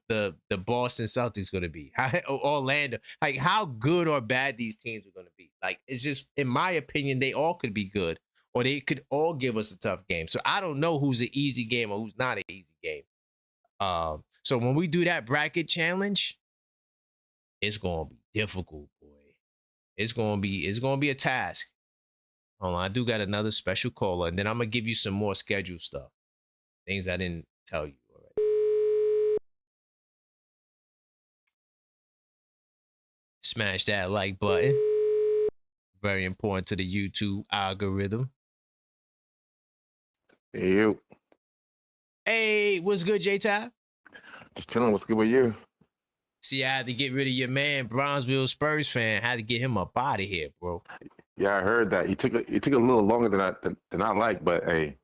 Boston Celtics going to be? Orlando, like how good or bad these teams are going to be? Like it's just, in my opinion, they all could be good, or they could all give us a tough game. So I don't know who's an easy game or who's not an easy game. So when we do that bracket challenge, it's going to be difficult, boy. It's going to be a task. Hold on, I do got another special caller, and then I'm gonna give you some more schedule stuff, things I didn't tell you already. Smash that like button. Very important to the YouTube algorithm. Hey, you. Hey, what's good, J-Tab? Just chilling. What's good with you? See, I had to get rid of your man, Bronzeville Spurs fan. I had to get him up out of here, bro. Yeah, I heard that. He took a little longer than I like, but hey,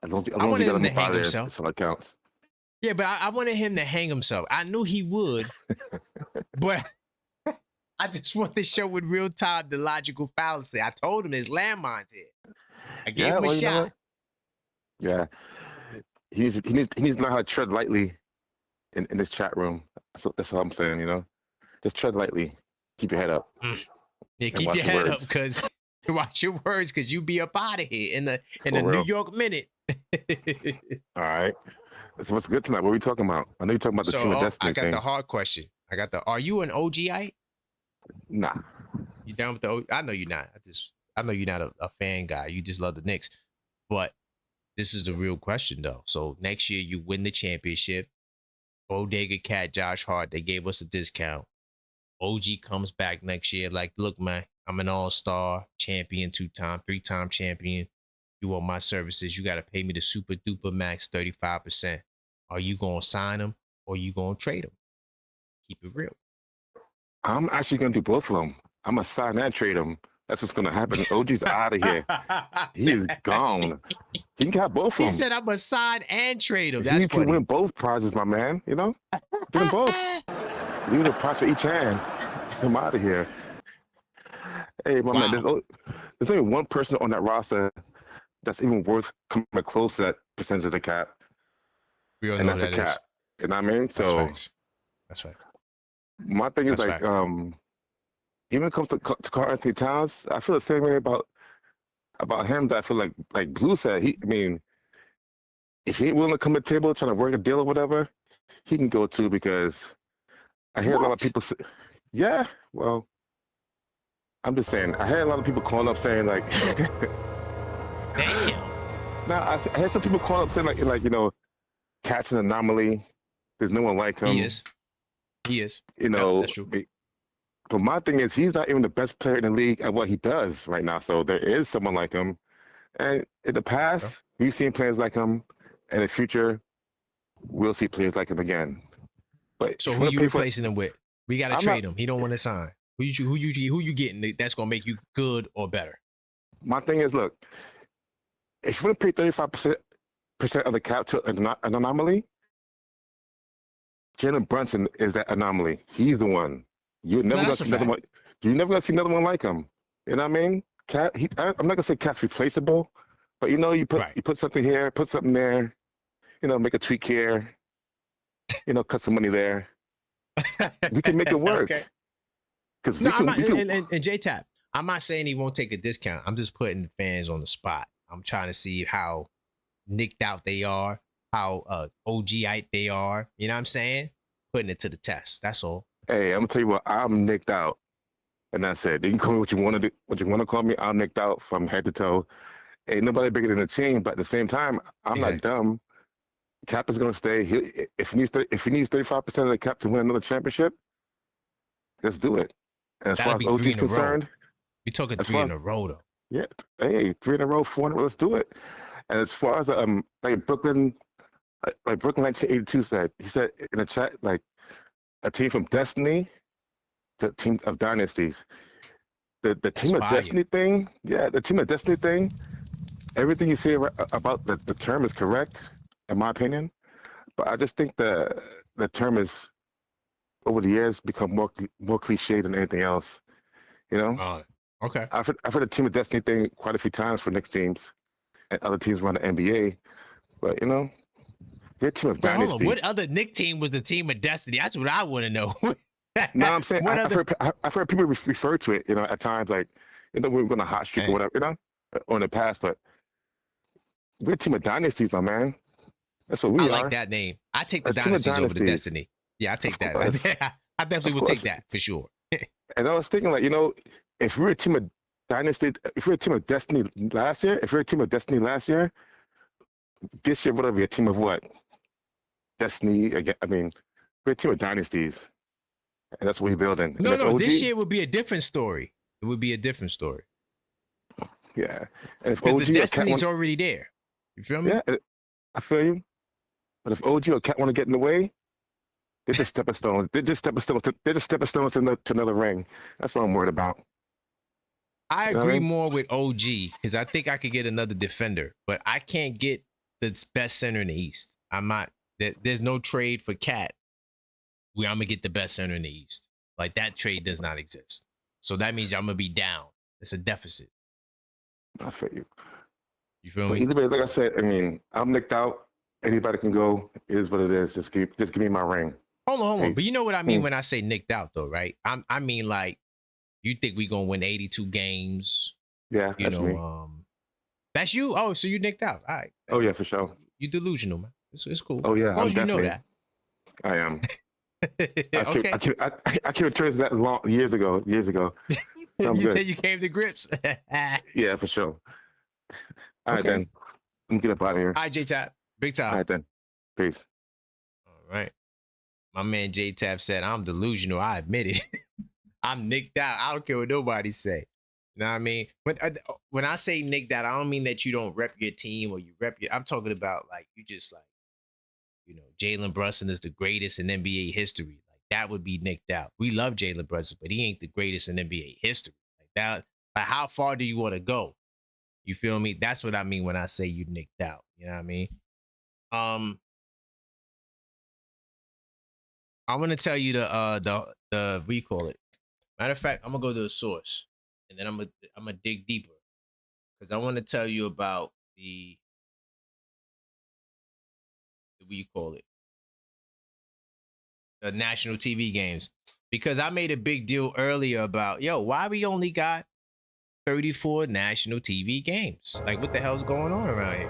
as long as you got him out of there, that's all that counts. Yeah, but I wanted him to hang himself. I knew he would, but I just want to show with real time the logical fallacy. I told him there's landmines here. I gave him a shot. Yeah, he needs to know how to tread lightly in this chat room. That's all I'm saying. You know, just tread lightly. Keep your head up. Yeah, keep your head up, because watch your words, because you be up out of here in the New York Minute. All right. So what's good tonight? What are we talking about? I know you're talking about the Team of Destiny. I got the hard question. Are you an OGite? Nah. You down with the I know you're not. I know you're not a fan guy. You just love the Knicks. But this is the real question though. So next year you win the championship. Bodega Cat, Josh Hart, they gave us a discount. OG comes back next year like, look, man, I'm an all-star champion, 2-time, 3-time champion. You want my services, you got to pay me the super duper max 35%. Are you going to sign him or you going to trade him? Keep it real. I'm actually going to do both of them. I'm going to sign and trade him. That's what's going to happen. OG's out of here. He is gone. He can have both of them. He said, I'm going to sign and trade him. That's you can win both prizes, my man. You know? Get them both. Leave a prize for each hand. I'm out of here. Hey, my man, there's only one person on that roster that's even worth coming close to that percentage of the cap. And that's a cap. You know what I mean? So that's right. My thing is like, even when it comes to Karl Anthony Towns, I feel the same way about him that I feel like Blue said. If he ain't willing to come to the table trying to work a deal or whatever, he can go too, because I hear a lot of people say, yeah, well, I'm just saying, I heard a lot of people calling up saying like, damn. Now I heard some people calling up saying like, you know, Cat's an anomaly. There's no one like him. He is. You know, that's true. But my thing is, he's not even the best player in the league at what he does right now. So there is someone like him. And in the past, we've seen players like him. In the future, we'll see players like him again. But so who you replacing him with? We got to trade him. He don't want to sign. Who you getting that's gonna make you good or better? My thing is, look, if you want to pay 35% of the cap to an anomaly, Jalen Brunson is that anomaly. He's the one. You're never gonna see another one. You're never gonna see another one like him. You know what I mean? Cat. I'm not gonna say Cat's replaceable, but you know, you put something here, put something there. You know, make a tweak here. You know, cut some money there. We can make it work. Okay. Because and J-Tap, I'm not saying he won't take a discount. I'm just putting the fans on the spot. I'm trying to see how nicked out they are, how OG-ite they are. You know what I'm saying? Putting it to the test. That's all. Hey, I'm gonna tell you what, I'm nicked out. and that's it. You can call me what you want to do, what you want to call me. I'm nicked out from head to toe. Ain't nobody bigger than the team, but at the same time, I'm not dumb. Cap is gonna stay. If he needs 35% of the cap to win another championship, let's do it. And as far as OG is concerned, you're talking 3 in a row though. Yeah, hey, 3 in a row, 4 in a row. Let's do it. And as far as like Brooklyn 1982 said, he said in the chat, like a team from Destiny to a team of dynasties. The team of Destiny thing, the team of Destiny thing. Everything you say about the term is correct, in my opinion. But I just think the term is over the years become more cliche than anything else. You know? Okay. I've heard the team of Destiny thing quite a few times for Knicks teams and other teams around the NBA. But you know, your team of dynasty. Hold on. What other Knicks team was the team of Destiny? That's what I want to know. No, I'm saying I've heard people refer to it, you know, at times, like, you know, we're going to hot streak or whatever, you know, or in the past, but we're a team of dynasties, my man. That's what we are. I like that name. I take the dynasties over the Destiny. Yeah, I take that. I definitely would take that for sure. And I was thinking, like, you know, if we're a team of dynasty, if we're a team of Destiny last year, this year, what are we, a team of what? Destiny, again, I mean, we're a team of dynasties. And that's what we're building. No, this year would be a different story. It would be a different story. Yeah. And if because OG the Destiny's already there. You feel me? Yeah, I feel you. But if OG or Cat want to get in the way, they're just stepping stones. They're just stepping stones to another ring. That's all I'm worried about. I agree more with OG because I think I could get another defender, but I can't get the best center in the East. I'm not. There's no trade for Cat where I'm gonna get the best center in the East. Like that trade does not exist. So that means I'm gonna be down. It's a deficit. I feel you. You feel me? Either way, like I said, I mean, I'm nicked out. Anybody can go. It is what it is. Just give me my ring. Hold on. But you know what I mean when I say nicked out, though, right? I mean, like, you think we gonna win 82 games? Yeah, that's me. That's you. Oh, so you nicked out. All right. Oh yeah, for sure. You delusional, man. It's cool. Oh yeah, as long as you know that. I am. Okay. I can return that years ago. So you said you came to grips. Yeah, for sure. All right, then. Let me get up out of here. All right, J-Tap. Big time. All right, then. Peace. All right. My man J-Tap said, I'm delusional. I admit it. I'm nicked out. I don't care what nobody say. You know what I mean? When I say nicked out, I don't mean that you don't rep your team or you rep your... I'm talking about, like, you just, like, you know, Jalen Brunson is the greatest in NBA history. Like, that would be nicked out. We love Jalen Brunson, but he ain't the greatest in NBA history. Like, that, like, how far do you want to go? You feel me? That's what I mean when I say you nicked out. You know what I mean? I'm gonna tell you the what do you call it? Matter of fact, I'm gonna go to the source, and then I'm gonna dig deeper because I want to tell you about the what do you call it? The national TV games, because I made a big deal earlier about why we only got 34 national TV games. Like, what the hell's going on around here?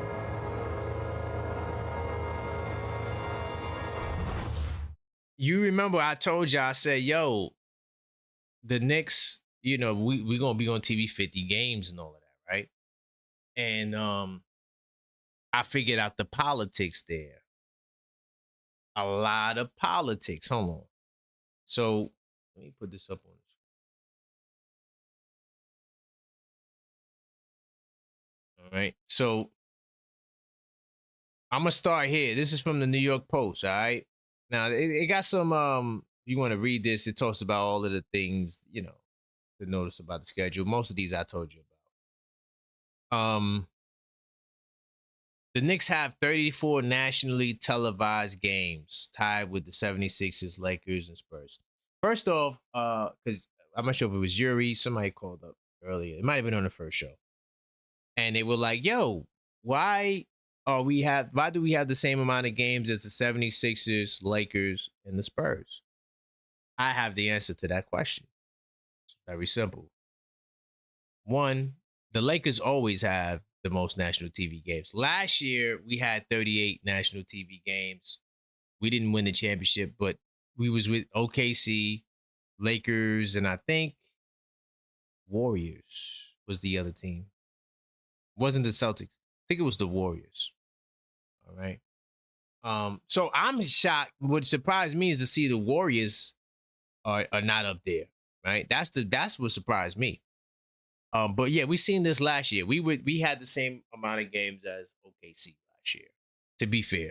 You remember I told you, I said, the Knicks, you know, we gonna be on TV 50 games and all of that, right? And I figured out the politics there. A lot of politics. Hold on. So let me put this up on. All right. So I'm gonna start here. This is from the New York Post. All right. Now it got some. You want to read this? It talks about all of the things, you know, to notice about the schedule. Most of these I told you about. The Knicks have 34 nationally televised games, tied with the 76ers, Lakers, and Spurs. First off, because I'm not sure if it was Yuri, somebody called up earlier. It might have been on the first show. And they were like, why do we have the same amount of games as the 76ers, Lakers, and the Spurs? I have the answer to that question. It's very simple. One, the Lakers always have the most national TV games. Last year, we had 38 national TV games. We didn't win the championship, but we was with OKC, Lakers, and I think Warriors was the other team. Wasn't the Celtics. I think it was the Warriors. All right. So I'm shocked. What surprised me is to see the Warriors are not up there. Right. That's what surprised me. But yeah, we seen this last year. We had the same amount of games as OKC last year. To be fair,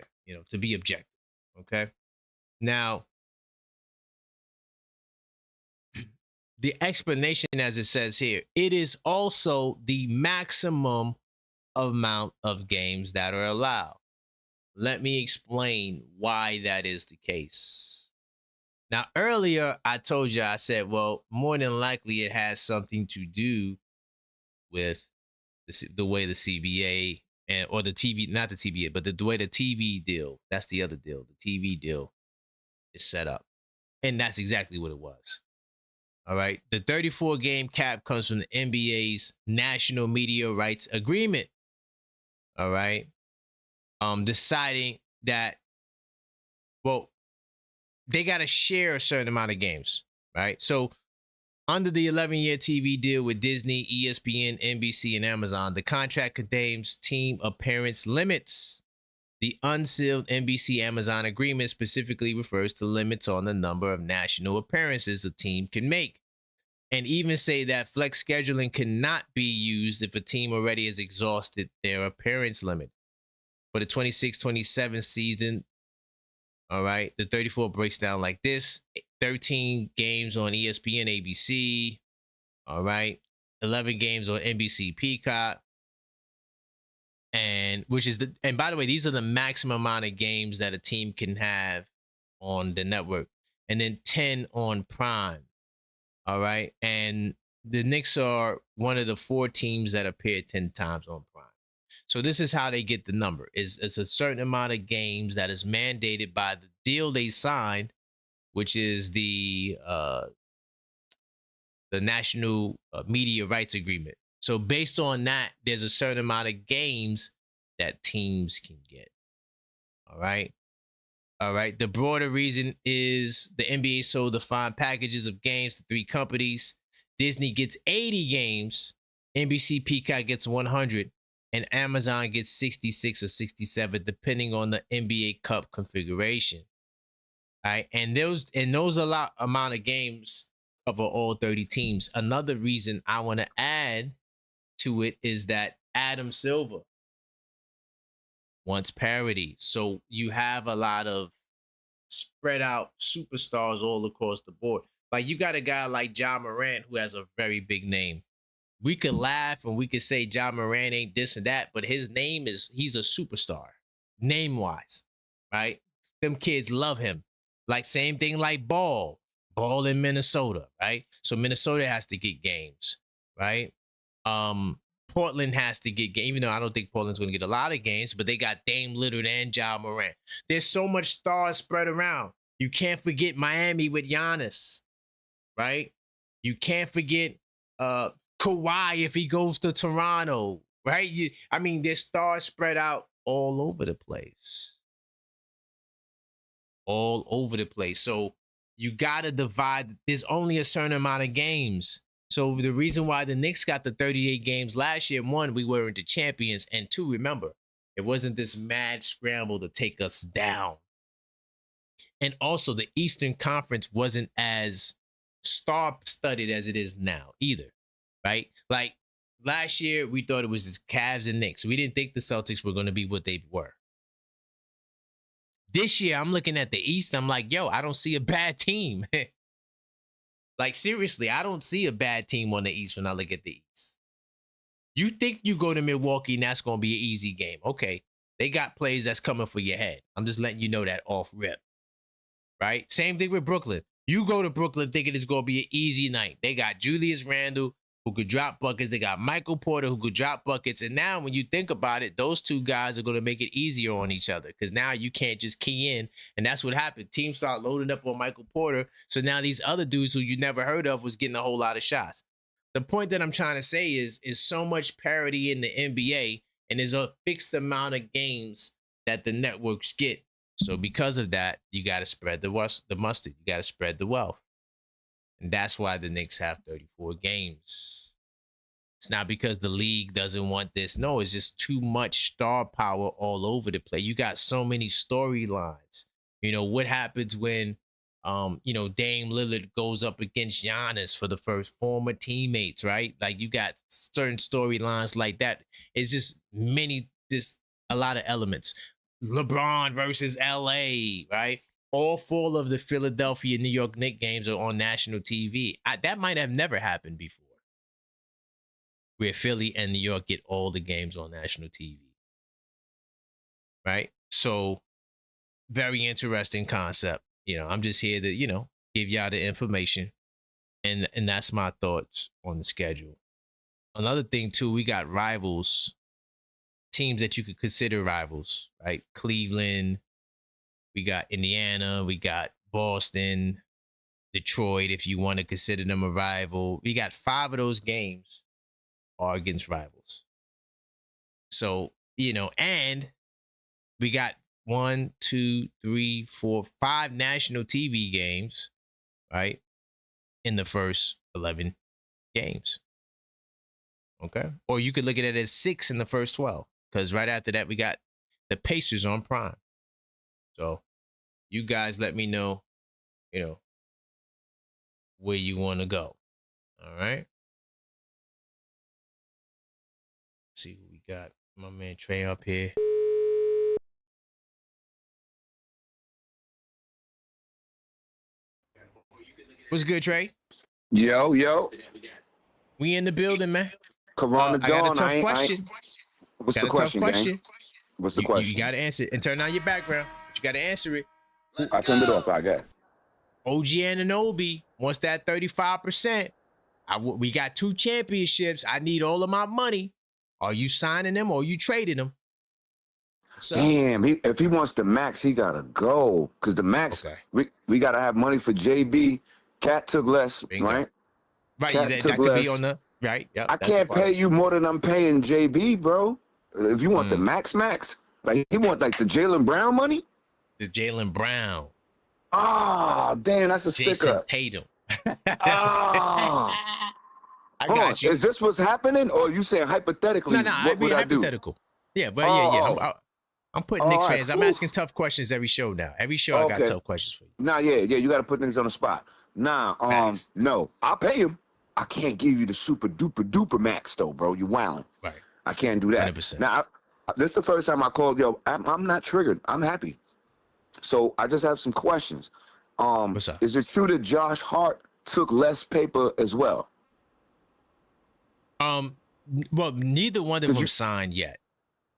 to be objective. Okay. Now, the explanation, as it says here, it is also the maximum amount of games that are allowed. Let me explain why that is the case. Now, earlier I told you, I said, well, more than likely it has something to do with the way the CBA or the TV, not the TBA, but the way the TV deal, that's the other deal, the TV deal is set up. And that's exactly what it was. All right. The 34 game cap comes from the NBA's National Media Rights Agreement. All right. Deciding that, well, they got to share a certain amount of games, right? So under the 11-year TV deal with Disney, ESPN, NBC, and Amazon, the contract contains team appearance limits. The unsealed NBC-Amazon agreement specifically refers to limits on the number of national appearances a team can make, and even say that flex scheduling cannot be used if a team already has exhausted their appearance limit. For the 26-27 season, all right, the 34 breaks down like this: 13 games on ESPN, ABC, all right, 11 games on NBC Peacock, and by the way, these are the maximum amount of games that a team can have on the network, and then 10 on Prime, all right, and the Knicks are one of the 4 teams that appear 10 times on Prime. So this is how they get the number. It's a certain amount of games that is mandated by the deal they signed, which is the National Media Rights Agreement. So based on that, there's a certain amount of games that teams can get. All right. All right. The broader reason is the NBA sold defined packages of games to 3 companies. Disney gets 80 games, NBC Peacock gets 100, and Amazon gets 66 or 67, depending on the NBA Cup configuration. All right. And those amount of games cover all 30 teams. Another reason I want to add to it is that Adam Silver wants parity. So you have a lot of spread out superstars all across the board. Like you got a guy like Ja Morant who has a very big name. We could laugh and we could say Ja Morant ain't this and that, but his name he's a superstar, name-wise, right? Them kids love him. Like same thing like Ball in Minnesota, right? So Minnesota has to get games, right? Portland has to get games, even though I don't think Portland's going to get a lot of games, but they got Dame Lillard and Ja Morant. There's so much stars spread around. You can't forget Miami with Giannis, right? You can't forget Kawhi if he goes to Toronto, right? There's stars spread out all over the place. All over the place. So you got to divide. There's only a certain amount of games. So the reason why the Knicks got the 38 games last year, 1, we weren't the champions, and 2, remember, it wasn't this mad scramble to take us down. And also the Eastern Conference wasn't as star-studded as it is now either, right? Like last year, we thought it was just Cavs and Knicks. We didn't think the Celtics were going to be what they were. This year, I'm looking at the East. I'm like, yo, I don't see a bad team. Like, seriously, I don't see a bad team on the East when I look at the East. You think you go to Milwaukee and that's going to be an easy game. Okay, they got plays that's coming for your head. I'm just letting you know that off rip, right? Same thing with Brooklyn. You go to Brooklyn thinking it's going to be an easy night. They got Julius Randle, who could drop buckets. They got Michael Porter, who could drop buckets. And now when you think about it, those 2 guys are going to make it easier on each other because now you can't just key in. And that's what happened. Teams start loading up on Michael Porter. So now these other dudes who you never heard of was getting a whole lot of shots. The point that I'm trying to say is so much parity in the NBA, and there's a fixed amount of games that the networks get. So because of that, you got to spread the mustard. You got to spread the wealth. And that's why the Knicks have 34 games. It's not because the league doesn't want this. No, it's just too much star power all over the place. You got so many storylines. What happens when Dame Lillard goes up against Giannis for the first, former teammates, right? Like, you got certain storylines like that. It's just a lot of elements. LeBron versus LA, right? All 4 of the Philadelphia New York Knicks games are on national TV. That might have never happened before, where Philly and New York get all the games on national TV. Right? So, very interesting concept. I'm just here to, give y'all the information. And that's my thoughts on the schedule. Another thing, too, we got rivals, teams that you could consider rivals, right? Cleveland, we got Indiana, we got Boston, Detroit, if you want to consider them a rival. We got 5 of those games are against rivals. So, and we got 1, 2, 3, 4, 5 national TV games, right, in the first 11 games. Okay? Or you could look at it as 6 in the first 12, because right after that, we got the Pacers on Prime. So you guys let me know, where you want to go. All right? See who we got. My man Trey up here. What's good, Trey? Yo. We in the building, man. Corona I got a Dawn. tough question. What's the question, gang? What's the question? You got to answer it and turn on your background. You got to answer it. I turned it off. I got. OG Anunoby wants that 35%. We got 2 championships. I need all of my money. Are you signing them or are you trading them? Damn, if he wants the max, he gotta go. Cause the max, we gotta have money for JB. Cat took less, Bingo. right? Right, Cat that took could less. be on the right. Yep, I can't pay you more than I'm paying JB, bro. If you want the max, like he want like the Jaylen Brown money. The Jaylen Brown. Ah, damn, that's a Jason sticker. Tatum. Ah. I got you. Is this what's happening, or are you saying hypothetically? No, what would I do? hypothetical. Yeah, but Oh. I'm putting Knicks fans. I'm asking tough questions every show now. Every show I got tough questions for you. Nah, yeah, you got to put things on the spot. Nah, no, I'll pay him. I can't give you the super duper max though, bro. You wildin'. Right. I can't do that. 100%. Now, this is the first time I called. Yo, I'm not triggered. I'm happy. So I just have some questions. What's up? Is it true that Josh Hart took less paper as well? Well, neither one of them signed yet,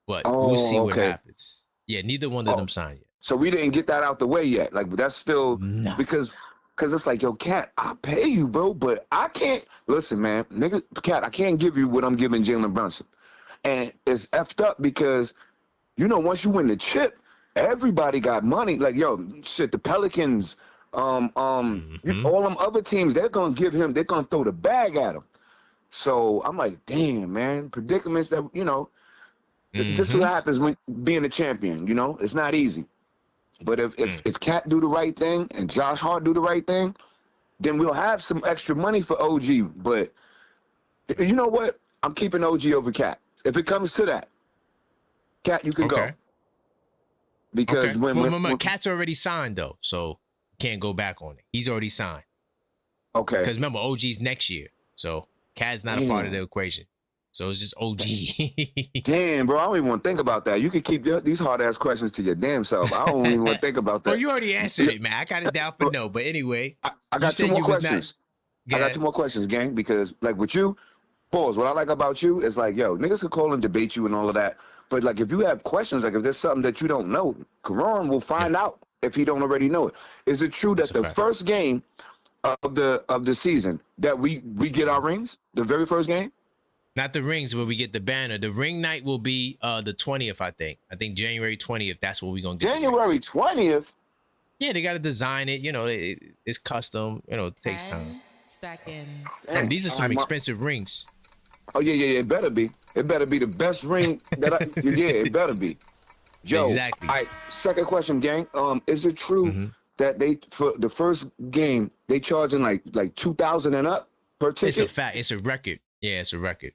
but we'll see what happens. Yeah, neither one of them signed yet. So we didn't get that out the way yet. Like, that's still because it's like, yo, Cat, I'll pay you, bro, but I can't. Listen, man, nigga, Cat, I can't give you what I'm giving Jalen Brunson, and it's effed up because, once you win the chip, everybody got money. Like, yo, shit, the Pelicans, all them other teams, they're gonna throw the bag at him. So I'm like, damn, man, predicaments that, this is what happens when being a champion, it's not easy. But if Cat do the right thing and Josh Hart do the right thing, then we'll have some extra money for OG. But you know what? I'm keeping OG over Cat. If it comes to that, Cat, you can go. Because when Cat's already signed though, so can't go back on it. He's already signed. Okay. Because remember, OG's next year, so Cat's not a part of the equation. So it's just OG. Damn, bro, I don't even want to think about that. You can keep these hard ass questions to your damn self. I don't even want to think about that. Well, you already answered it, man. I got it down for no. But anyway, I got 2 more questions. I got 2 more questions, gang. Because like with you, pause. What I like about you is like, yo, niggas can call and debate you and all of that. But like, if you have questions, like if there's something that you don't know, Karan will find out if he don't already know it. Is it true that the first game of the season that we get our rings, the very first game? Not the rings where we get the banner. The ring night will be the 20th, I think. I think January 20th. That's what we're gonna get. January 20th. Yeah, they gotta design it. It's custom. It takes time. 10 seconds. And these are some expensive rings. Oh yeah. It better be. It better be the best ring that it better be. Joe. Exactly. All right. Second question, gang. Is it true that they for the first game they charging like $2,000 and up per ticket? It's a fact. It's a record. Yeah, it's a record.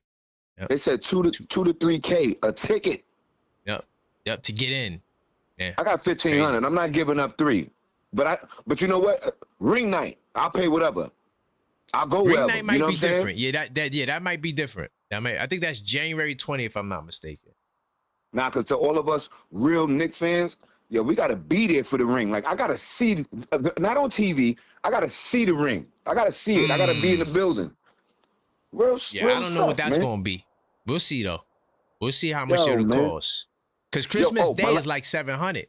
Yep. They said 2 to 3K a ticket. Yep, to get in. Yeah. I got 1,500. I'm not giving up 3. But you know what? Ring night. I'll pay whatever. I'll go Ring wherever. night might you know be what I'm saying? different. That might be different. I think that's January 20th, if I'm not mistaken. Nah, because to all of us real Knicks fans, yo, we gotta be there for the ring. Like I gotta see, not on TV. I gotta see the ring. I gotta see it. I gotta be in the building. Real I don't know what stuff, that's man. gonna be. We'll see though. We'll see how much it'll cost. Because Christmas Day is like 700.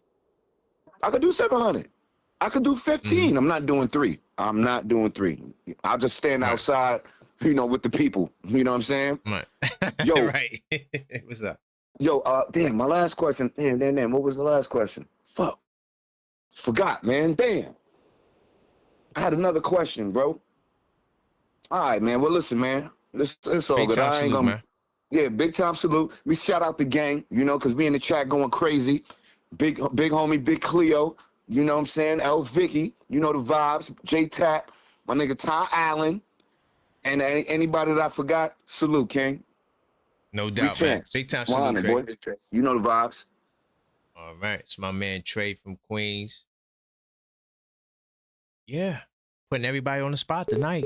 I could do 700. I could do 15. I'm not doing 3. I'm not doing 3. I'll just stand outside, with the people. You know what I'm saying? Right. Yo, right. What's up? Yo, damn, my last question. Damn. What was the last question? Fuck. Forgot, man. Damn. I had another question, bro. All right, man. Well, listen, man. It's all Big good. time salute, man. Yeah, big time salute. We shout out the gang, because we in the chat going crazy. Big homie, Big Cleo. You know what I'm saying? L Vicky. You know the vibes. J Tap. My nigga Ty Allen. And anybody that I forgot, salute, King. No doubt, man. Big time salute, Trey. Boy. You know the vibes. All right. It's my man Trey from Queens. Yeah. Putting everybody on the spot tonight.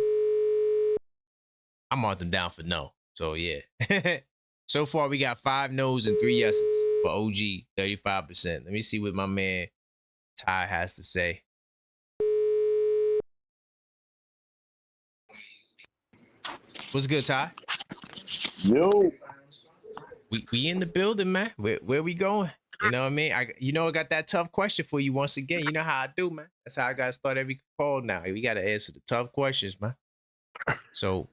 I marked them down for no. So, yeah. So far, we got 5 no's and 3 yeses for OG, 35%. Let me see what my man Ty has to say. What's good, Ty? Yo. We in the building, man. Where we going? You know what I mean? I got that tough question for you once again. You know how I do, man. That's how I got to start every call now. We got to answer the tough questions, man. So,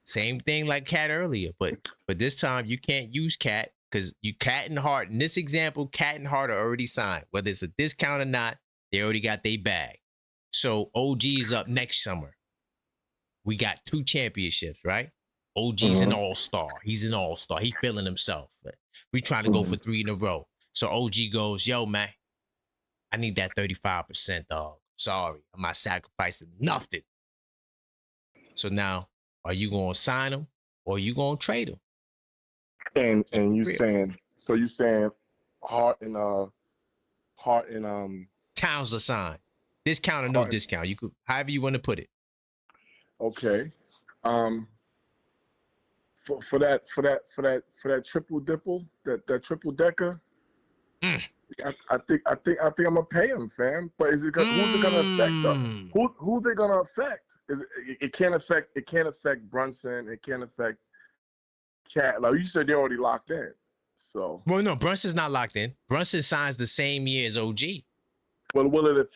same thing like Cat earlier, but this time you can't use Cat because you Cat and Hart. In this example, Cat and Hart are already signed. Whether it's a discount or not, they already got their bag. So OG is up next summer. We got 2 championships, right? OG's an all-star. He's an all-star. He feeling himself. We trying to go for 3 in a row. So OG goes, yo, man, I need that 35%, dog. Sorry, I'm not sacrificing nothing. So now, are you going to sign him or are you going to trade him? And you saying Hart and Towns are signed. Discount or no discount. You could, however you want to put it. Okay. For that triple dipple, that triple decker, I think I'm gonna pay him, fam. But who's it gonna affect though? Who's it gonna affect? It can't affect Brunson. It can't affect Cat. Like you said, they're already locked in. So no, Brunson's not locked in. Brunson signs the same year as OG. Well, will it?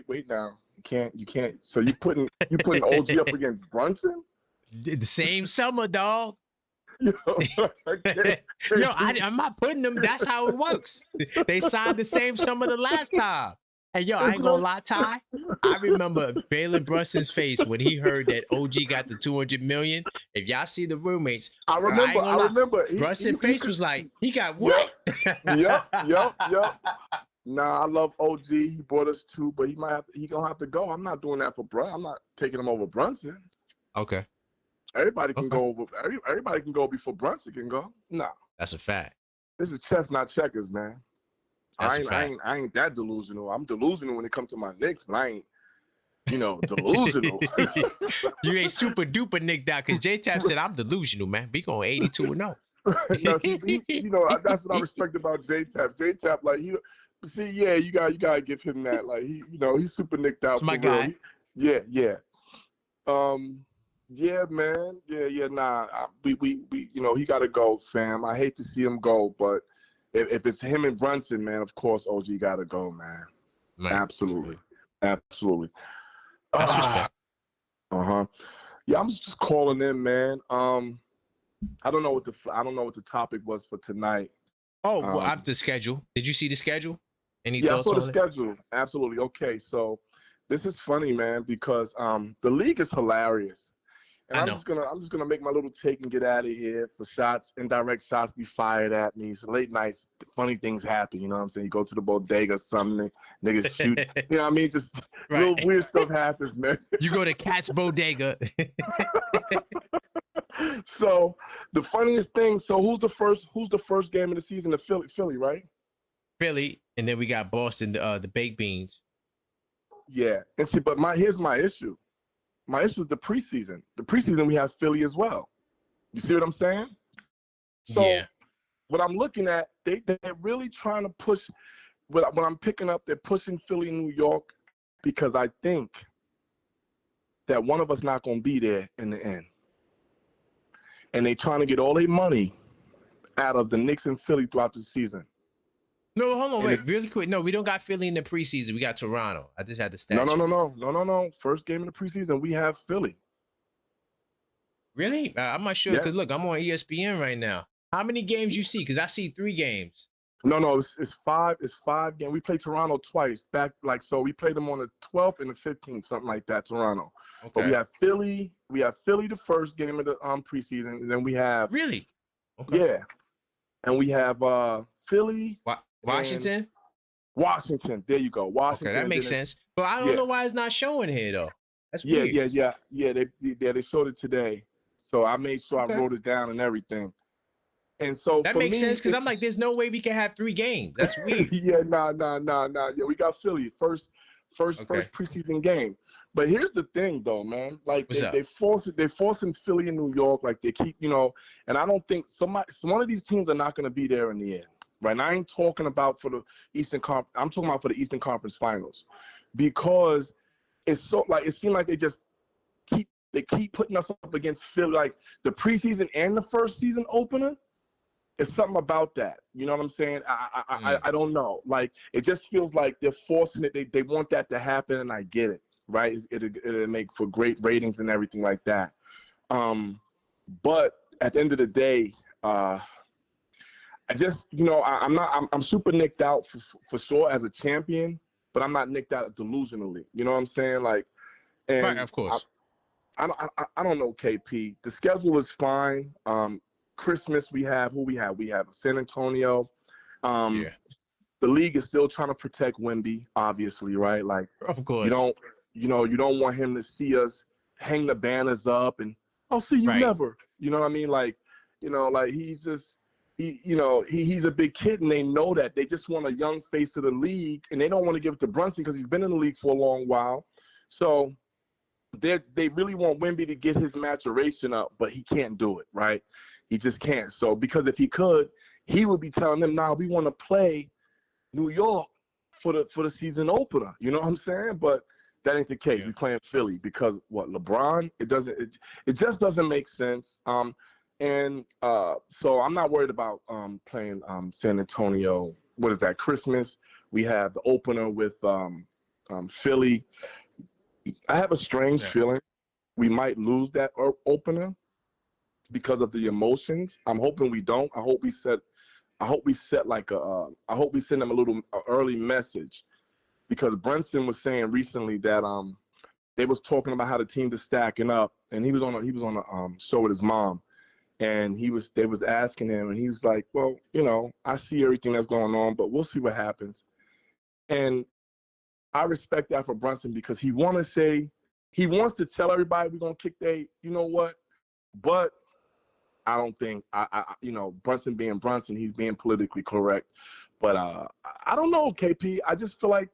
Wait now. You can't. So you putting OG up against Brunson? The same summer, dog. Yo, I'm not putting them. That's how it works. They signed the same summer the last time. And yo, I ain't gonna lie, Ty. I remember Jalen Brunson's face when he heard that OG got the $200 million. If y'all see the roommates, I remember. Brunson's face was like, he got what? Yup. Nah, I love OG. He brought us 2, but he gonna have to go. I'm not doing that for Brunson. I'm not taking him over Brunson. Okay. Everybody can go over. Everybody can go before Brunson can go. Nah. That's a fact. This is chess, not checkers, man. That's I ain't that delusional. I'm delusional when it comes to my Knicks, but I ain't, delusional. You ain't super duper nicked out because J-Tap said I'm delusional, man. We going 82-0. No, that's what I respect about J-Tap. J-Tap, like you gotta give him that. Like he's super nicked out. It's my guy. Yeah. Yeah, man. Yeah. Nah, we he gotta go, fam. I hate to see him go, but if it's him and Brunson, man, of course OG gotta go, man. Right. Absolutely. That's respect. Yeah, I'm just calling in, man. I don't know what the topic was for tonight. Oh, well, I have the schedule. Did you see the schedule? Any yeah, I thoughts saw the on it? schedule. Absolutely. Okay, so this is funny, man, because the league is hilarious. And I'm just gonna make my little take and get out of here for shots, indirect shots be fired at me. So late nights, funny things happen, you know what I'm saying? You go to the bodega or something, niggas shoot. You know what I mean? Just real weird stuff happens, man. You go to Cat's Bodega. So the funniest thing. So who's the first game of the season? The Philly, right? Philly, and then we got Boston, the baked beans. Yeah, and see, but here's my issue. My issue is the preseason. The preseason we have Philly as well. You see what I'm saying? So Yeah. what I'm looking at, they're really trying to push. What I'm picking up, they're pushing Philly and New York because I think that one of us not going to be there in the end. And they trying to get all their money out of the Knicks and Philly throughout the season. No, hold on, wait, really quick. No, we don't got Philly in the preseason. We got Toronto. I just had the stat. No. First game of the preseason, we have Philly. Really? I'm not sure because look, I'm on ESPN right now. How many games you see? Because I see 3 games. No, it's 5. It's 5 games. We played Toronto twice back, so we played them on the 12th and the 15th, something like that. Toronto. Okay. But we have Philly. We have Philly the first game of the preseason, and then we have really. Okay. Yeah, and we have Philly. Washington. Washington. There you go. Washington. Okay, that makes sense. But I don't know why it's not showing here though. That's weird. Yeah. They showed it today, so I made sure I wrote it down and everything. And so that makes sense because I'm like, there's no way we can have 3 games. That's weird. Nah. Yeah, we got Philly first preseason game. But here's the thing, though, man. Like they're forcing Philly and New York. Like they keep, and I don't think one of these teams are not going to be there in the end, right? And I ain't talking about for the Eastern Conference. I'm talking about for the Eastern Conference Finals, because it's so it seems like they just keep putting us up against Philly, like the preseason and the first season opener. It's something about that. You know what I'm saying? I don't know. Like it just feels like they're forcing it. They want that to happen, and I get it. Right? It'll make for great ratings and everything like that. But at the end of the day, I just, I'm super nicked out for sure as a champion, but I'm not nicked out delusionally. You know what I'm saying? Like, and right, of course. I don't know, KP. The schedule is fine. Christmas we have San Antonio. The league is still trying to protect Wemby, obviously, right? Like, of course. You don't want him to see us hang the banners up and I'll see you never. You know what I mean? Like, he's just he's a big kid and they know that. They just want a young face of the league and they don't want to give it to Brunson because he's been in the league for a long while. So they really want Wemby to get his maturation up, but he can't do it, right? He just can't. So because if he could, he would be telling them, "Nah, we want to play New York for the season opener." You know what I'm saying? But that ain't the case. We playing Philly because LeBron? It just doesn't make sense. So I'm not worried about playing San Antonio. What is that? Christmas. We have the opener with Philly. I have a strange feeling we might lose that opener because of the emotions. I'm hoping we don't. I hope we send them a little early message. Because Brunson was saying recently that they was talking about how the team is stacking up, and he was on a show with his mom, and they was asking him, and he was like, well, I see everything that's going on, but we'll see what happens. And I respect that for Brunson because he wants to tell everybody we're gonna kick what, but I don't think Brunson being Brunson, he's being politically correct. But I don't know, KP. I just feel like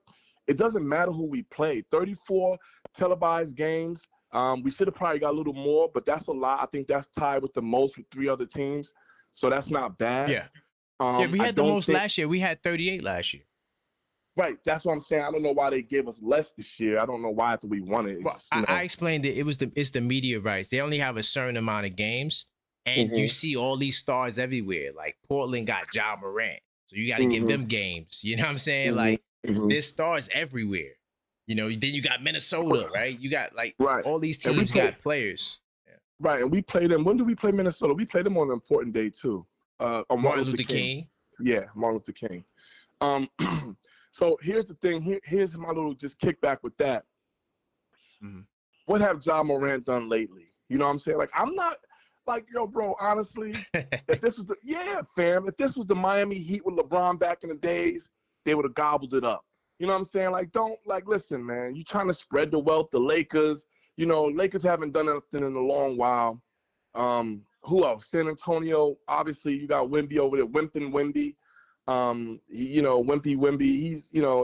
it doesn't matter who we play. 34 televised games. We should have probably got a little more, but that's a lot. I think that's tied with the most with 3 other teams. So that's not bad. Yeah. We had the most last year. We had 38 last year. Right. That's what I'm saying. I don't know why they gave us less this year. I don't know why after we won it. Well, I explained it. It's the media rights. They only have a certain amount of games, and you see all these stars everywhere. Like Portland got Ja Morant. So you got to give them games. You know what I'm saying? Like, there's stars everywhere. Then you got Minnesota, right? You got all these teams got players. Yeah. Right, and we played them. When do we play Minnesota? We played them on an important day too. On Martin Luther King. Yeah, Martin Luther King. So here's the thing. Here's my little just kickback with that. What have Ja Morant done lately? You know what I'm saying? Like, I'm not like, yo, bro, honestly, if this was if this was the Miami Heat with LeBron back in the days, they would have gobbled it up. You know what I'm saying? Like, listen, man, you trying to spread the wealth. The Lakers, Lakers haven't done anything in a long while. Who else? San Antonio. Obviously, you got Wemby over there. Wemby. Wemby.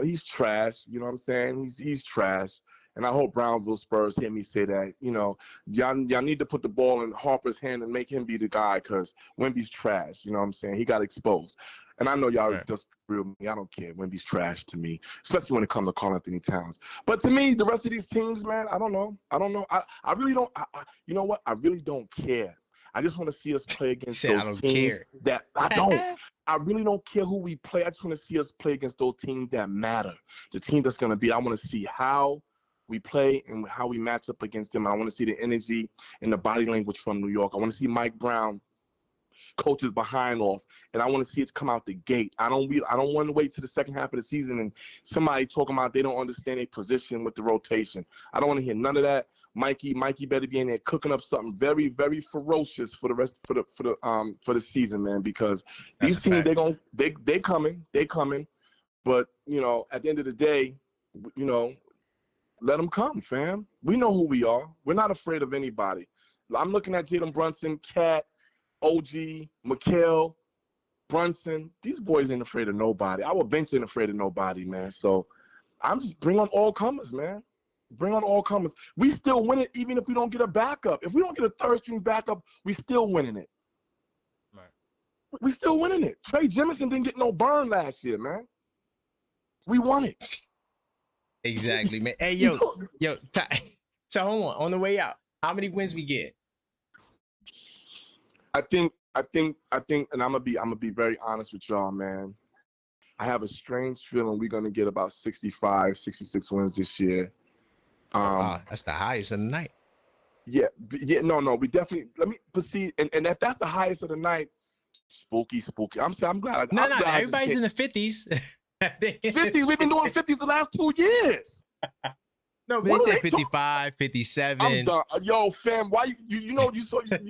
He's trash. You know what I'm saying? He's trash. And I hope Brownsville Spurs hear me say that. Y'all need to put the ball in Harper's hand and make him be the guy, because Wemby's trash. You know what I'm saying? He got exposed. And I know y'all just agree with me. I don't care. Wemby's trash to me, especially when it comes to Karl Anthony Towns. But to me, the rest of these teams, man, I don't know. I really don't. You know what? I really don't care. I just want to see us play against those teams that I don't. I really don't care who we play. I just want to see us play against those teams that matter. The team that's going to be. I want to see how we play and how we match up against them. I want to see the energy and the body language from New York. I want to see Mike Brown coach his behind off, and I want to see it come out the gate. I don't want to wait to the second half of the season and somebody talking about they don't understand their position with the rotation. I don't want to hear none of that. Mikey better be in there cooking up something very, very ferocious for the rest for the season, man. Because these teams they coming, but at the end of the day, let them come, fam. We know who we are. We're not afraid of anybody. I'm looking at Jalen Brunson, Cat, OG, Mikal, Brunson. These boys ain't afraid of nobody. Our bench ain't afraid of nobody, man. So I'm just bring on all comers, man. Bring on all comers. We still win it even if we don't get a backup. If we don't get a third string backup, we still winning it. Right. We still winning it. Trey Jemison didn't get no burn last year, man. We won it. Exactly, man. Hey, yo, Ty, so hold on the way out, how many wins we get? I think, and I'm gonna be very honest with y'all, man. I have a strange feeling we're gonna get about 65, 66 wins this year. That's the highest of the night. Yeah, no, we definitely. Let me proceed, and if that's the highest of the night, spooky. I'm glad. No, everybody's in the 50s. 50s. We've been doing 50s the last 2 years. No, but they said 55, 57. I'm done. Yo, fam, why you slick.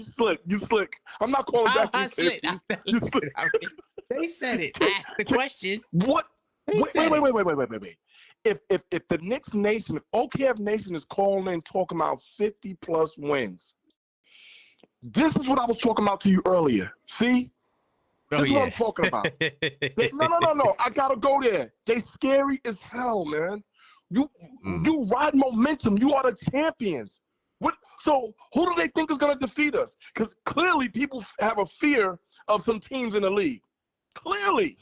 You slick. I'm not calling back. I slick. You slick. They said it. Ask the question. What? Wait. If the Knicks Nation, if OKF Nation is calling in talking about 50 plus wins, this is what I was talking about to you earlier. See? This is what I'm talking about. No. I gotta go there. They scary as hell, man. You ride momentum. You are the champions. So who do they think is gonna defeat us? Because clearly people have a fear of some teams in the league. Clearly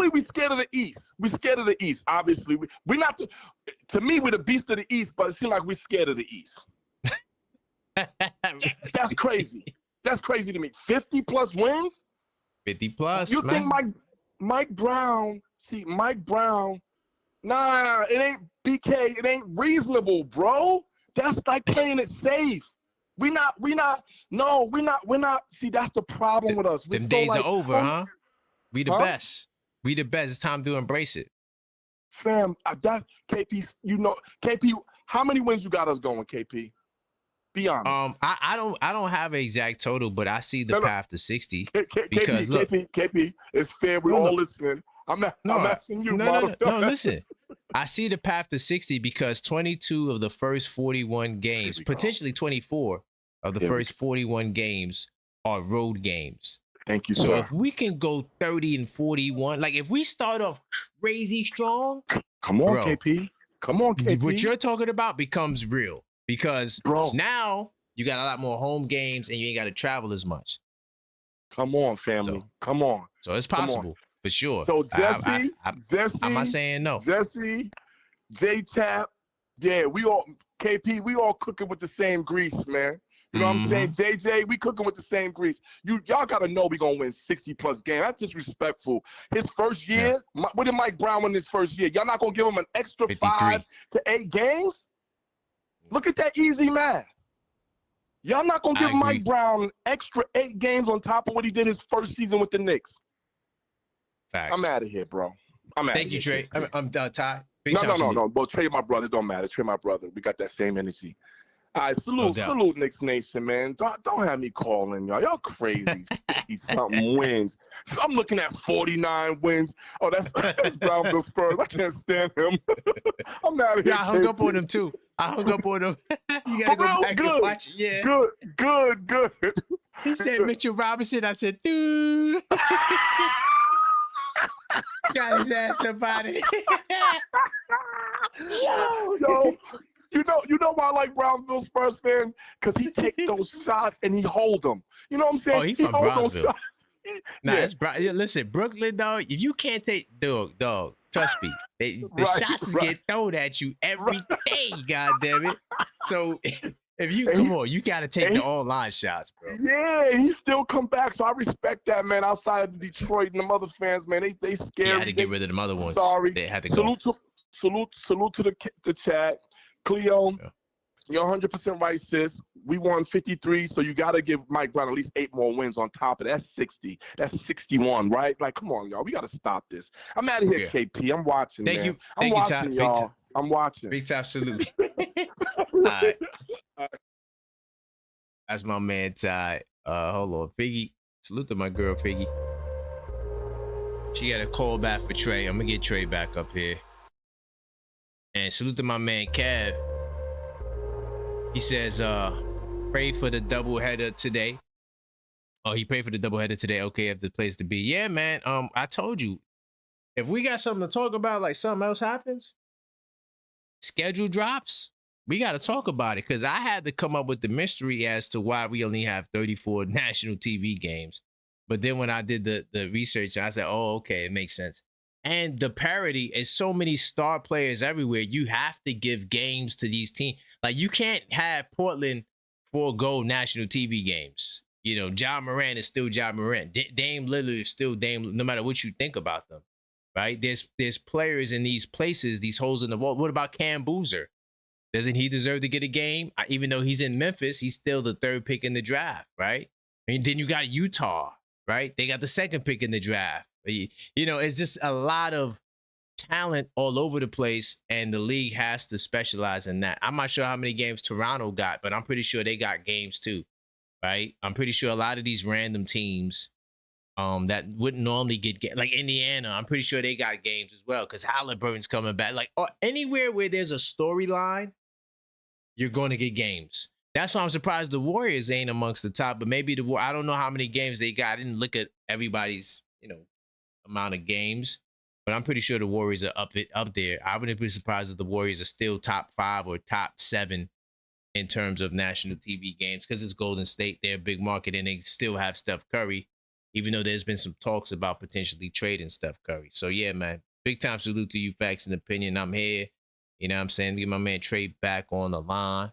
we scared of the East. We scared of the East. Obviously, we're not. To me, we're the beast of the East, but it seems like we're scared of the East. That's crazy. That's crazy to me. 50 plus wins. 50 plus. You man. think Mike Brown? See, Mike Brown. Nah, it ain't BK. It ain't reasonable, bro. That's like playing it safe. We're not. See, that's the problem with us. Them days are over, huh? We the best. We the best. It's time to embrace it. Fam, that KP, KP, how many wins you got us going, KP? Be honest. I don't have an exact total, but I see the path to 60. Because look, KP, it's fair. We're all listening. I'm asking you. No, listen. I see the path to 60 because 22 of the first 41 games, potentially 24 of the first 41 games are road games. Thank you, so sir. If we can go 30 and 41, like if we start off crazy strong, come on, KP. What you're talking about becomes real because now you got a lot more home games and you ain't got to travel as much. Come on, family. Come on. So it's possible for sure. So Jesse, I'm not saying no. Jesse, J-Tap, yeah, we all cooking with the same grease, man. You know what I'm saying? JJ, we cooking with the same grease. Y'all got to know we going to win 60-plus games. That's disrespectful. His first year, what did Mike Brown win his first year? Y'all not going to give him an extra 53. 5 to 8 games? Look at that easy math. Y'all not going to give Mike Brown an extra 8 games on top of what he did his first season with the Knicks. Facts. I'm out of here, bro. Thank you, Trey. I'm Ty. No. But Trey, my brother, it don't matter. Trey, my brother. We got that same energy. All right, salute Knicks Nation, man. Don't have me calling y'all. Y'all crazy. Something wins. I'm looking at 49 wins. Oh, that's Brownsville Spurs. I can't stand him. I'm out of here. Yeah, I hung up on him too. I hung up on him. You gotta For go real? back and watch it. Yeah. Good. He said Mitchell Robinson. I said, dude. Got his ass up out of there. Yo, you know why I like Brownsville Spurs fan? Because he take those shots and he hold them. You know what I'm saying? Oh, he from hold those Brownsville. shots. Nah, Yeah. it's listen, Brooklyn, dog. If you can't take dog, trust me, the shots is get thrown at you every day. God damn it! So if you come on, you gotta take the all line shots, bro. Yeah, he still come back. So I respect that, man. Outside of Detroit and them other fans, man, they scared. You had to get rid of them other ones. Sorry, they had to go. Salute to the chat, Cleo. Yeah. You're 100% right, sis. We won 53, so you got to give Mike Brown at least 8 more wins on top of that. That's 60. That's 61, right? Like, come on, y'all. We got to stop this. I'm out of here, KP. I'm watching, Thank man. you. I'm watching, y'all. I'm watching. Big time salute. All right. That's my man, Ty. Hold on. Figgy. Salute to my girl, Figgy. She got a call back for Trey. I'm going to get Trey back up here. And salute to my man, Kev. He says, pray for the doubleheader today. Oh, he prayed for the doubleheader today. Okay, if the place to be. Yeah, man. I told you, if we got something to talk about, like something else happens, schedule drops, we got to talk about it. Because I had to come up with the mystery as to why we only have 34 national TV games. But then when I did the research, I said, oh, okay, it makes sense. And the parity is so many star players everywhere. You have to give games to these teams. Like, you can't have Portland forego national TV games. You know, John Morant is still John Morant. Dame Lillard is still Dame, no matter what you think about them, right? There's players in these places, these holes in the wall. What about Cam Boozer? Doesn't he deserve to get a game? Even though he's in Memphis, he's still the 3rd pick in the draft, right? And then you got Utah, right? They got the 2nd pick in the draft. You know, it's just a lot of talent all over the place, and the league has to specialize in that. I'm not sure how many games Toronto got, but I'm pretty sure they got games too, right? I'm pretty sure a lot of these random teams that wouldn't normally get like Indiana, I'm pretty sure they got games as well because Halliburton's coming back. Like, anywhere where there's a storyline, you're going to get games. That's why I'm surprised the Warriors ain't amongst the top, but maybe I don't know how many games they got. I didn't look at everybody's, amount of games, but I'm pretty sure the Warriors are up there. I wouldn't be surprised if the Warriors are still top 5 or top 7 in terms of national TV games because it's Golden State. They're a big market, and they still have Steph Curry, even though there's been some talks about potentially trading Steph Curry. So, yeah, man, big time salute to you, Facts and Opinion. I'm here. You know what I'm saying? Get my man Trey back on the line.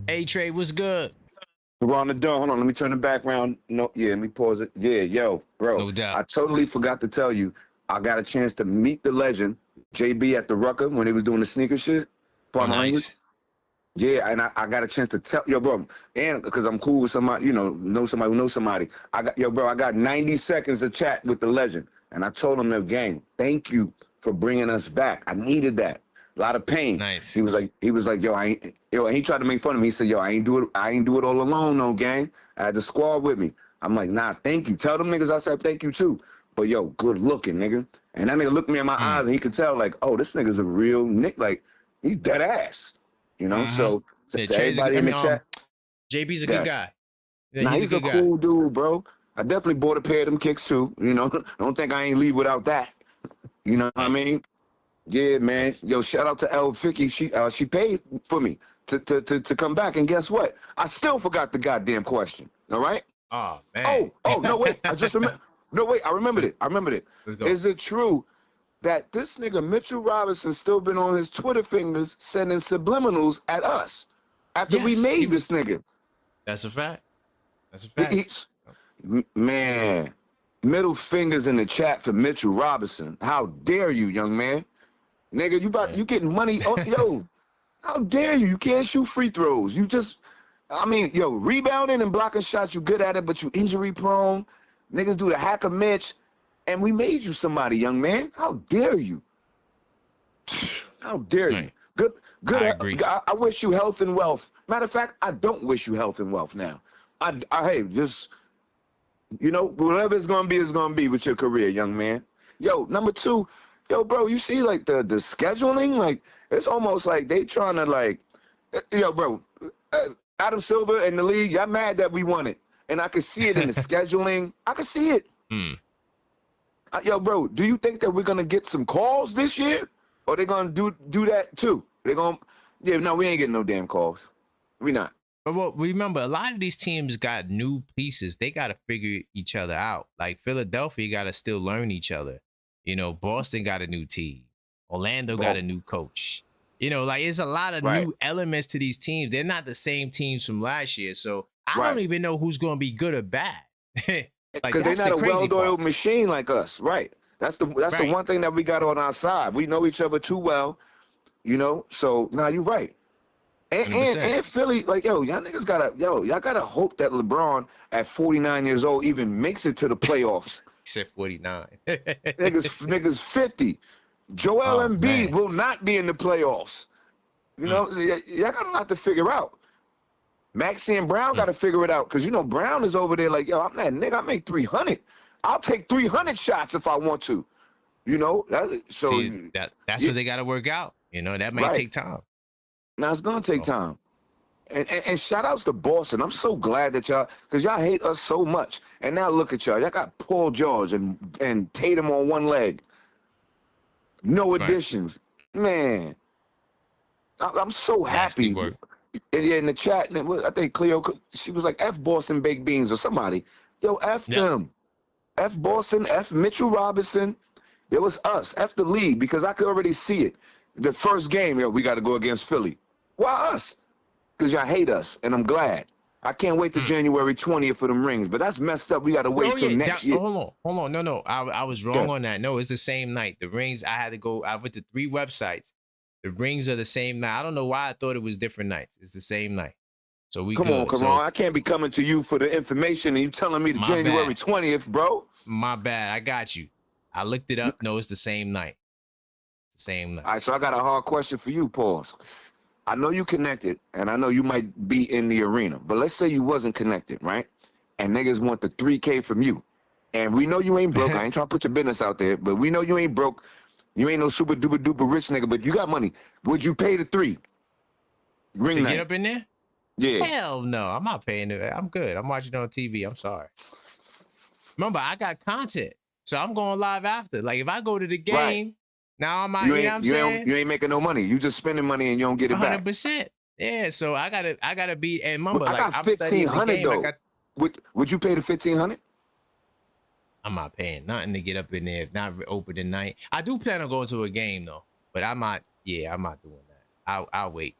Hey, Trey, what's good? We're on the door. Hold on, let me turn the background. No, yeah, let me pause it. Yeah, yo, bro. No doubt. I totally forgot to tell you. I got a chance to meet the legend, JB, at the Rucker when he was doing the sneaker shit. Nice. Yeah, and I got a chance to tell yo, bro, and because I'm cool with somebody, know somebody who knows somebody. I got 90 seconds of chat with the legend, and I told him the game. Thank you for bringing us back. I needed that. A lot of pain. Nice. He was like, yo, and he tried to make fun of me. He said, yo, I ain't do it all alone, no gang. I had the squad with me. I'm like, nah, thank you. Tell them niggas I said thank you too. But yo, good looking, nigga. And that nigga looked me in my eyes, and he could tell, like, oh, this nigga's a real Nick. Like, he's dead ass. So Yeah, to everybody in the chat, JB's a good guy. Yeah, nah, he's a cool dude, bro. I definitely bought a pair of them kicks too. Don't think I ain't leave without that. You know what I mean? Yeah, man. Yo, shout out to El Vicky. She paid for me to come back, and guess what? I still forgot the goddamn question. All right. Oh man. Oh no, wait. I just remember. No, wait. I remembered it. Let's go. Is it true that this nigga Mitchell Robinson still been on his Twitter fingers sending subliminals at us after we made this nigga? That's a fact. Man, middle fingers in the chat for Mitchell Robinson. How dare you, young man? Nigga, you getting money? Oh, yo, how dare you? You can't shoot free throws. Rebounding and blocking shots, you good at it, but you injury prone. Niggas do the hacker Mitch. And we made you somebody, young man. How dare you? How dare you? Good. I agree. I wish you health and wealth. Matter of fact, I don't wish you health and wealth now. Hey, just You know, whatever it's gonna be with your career, young man. Yo, number two, yo, bro, you see like the scheduling, like it's almost like they trying to like, yo, bro, Adam Silver and the league, y'all mad that we won it, and I can see it in the scheduling. I can see it. Yo, bro, do you think that we're gonna get some calls this year, or they gonna do that too? They gonna, yeah, no, we ain't getting no damn calls. We not. But well, remember, a lot of these teams got new pieces. They got to figure each other out. Like Philadelphia got to still learn each other. You know, Boston got a new team. Orlando got a new coach. You know, like it's a lot of new elements to these teams. They're not the same teams from last year. So I don't even know who's going to be good or bad. Because they're not a well-oiled machine like us. Right. That's the one thing that we got on our side. We know each other too well, you know? So, nah, you're right. And Philly, like, yo, y'all niggas y'all gotta hope that LeBron at 49 years old even makes it to the playoffs. He said 49. niggas 50. Joel Embiid will not be in the playoffs. You know, y'all got a lot to figure out. Maxey and Brown got to figure it out because, you know, Brown is over there like, yo, I'm that nigga. I make 300. I'll take 300 shots if I want to. You know, that's what they got to work out. You know, that may take time. Now it's gonna take time, and shout outs to Boston. I'm so glad that because y'all hate us so much, and now look at y'all got Paul George and Tatum on one leg, no additions, man. I'm so happy. In the chat, I think Cleo, she was like F Boston baked beans or somebody. Yo, F them, F Boston, F Mitchell Robinson. It was us, F the league, because I could already see it. The first game, yo, we got to go against Philly. Why us? Because y'all hate us, and I'm glad. I can't wait till January 20th for them rings, but that's messed up. We got to wait till next year. Hold on. No. I was wrong on that. No, it's the same night. The rings, I went to 3 websites. The rings are the same night. I don't know why I thought it was different nights. It's the same night. So we Come on. I can't be coming to you for the information, and you telling me the January 20th, bro. My bad. I got you. I looked it up. No, it's the same night. Same night. All right, so I got a hard question for you, Pauls. I know you connected, and I know you might be in the arena, but let's say you wasn't connected, right? And niggas want the 3K from you. And we know you ain't broke. I ain't trying to put your business out there, but we know you ain't broke. You ain't no super duper duper rich nigga, but you got money. Would you pay the 3? Ring to night. Get up in there? Yeah. Hell no. I'm not paying it. I'm good. I'm watching it on TV. I'm sorry. Remember, I got content, so I'm going live after. Like, if I go to the game, now I'm out, you know what I'm saying? You ain't making no money. You just spending money and you don't get it back. 100%. Yeah, so I gotta be, and remember, I got 1,500 though. Would you pay the 1,500? I'm not paying nothing to get up in there, not open tonight. I do plan on going to a game though, but I'm not doing that. I'll wait.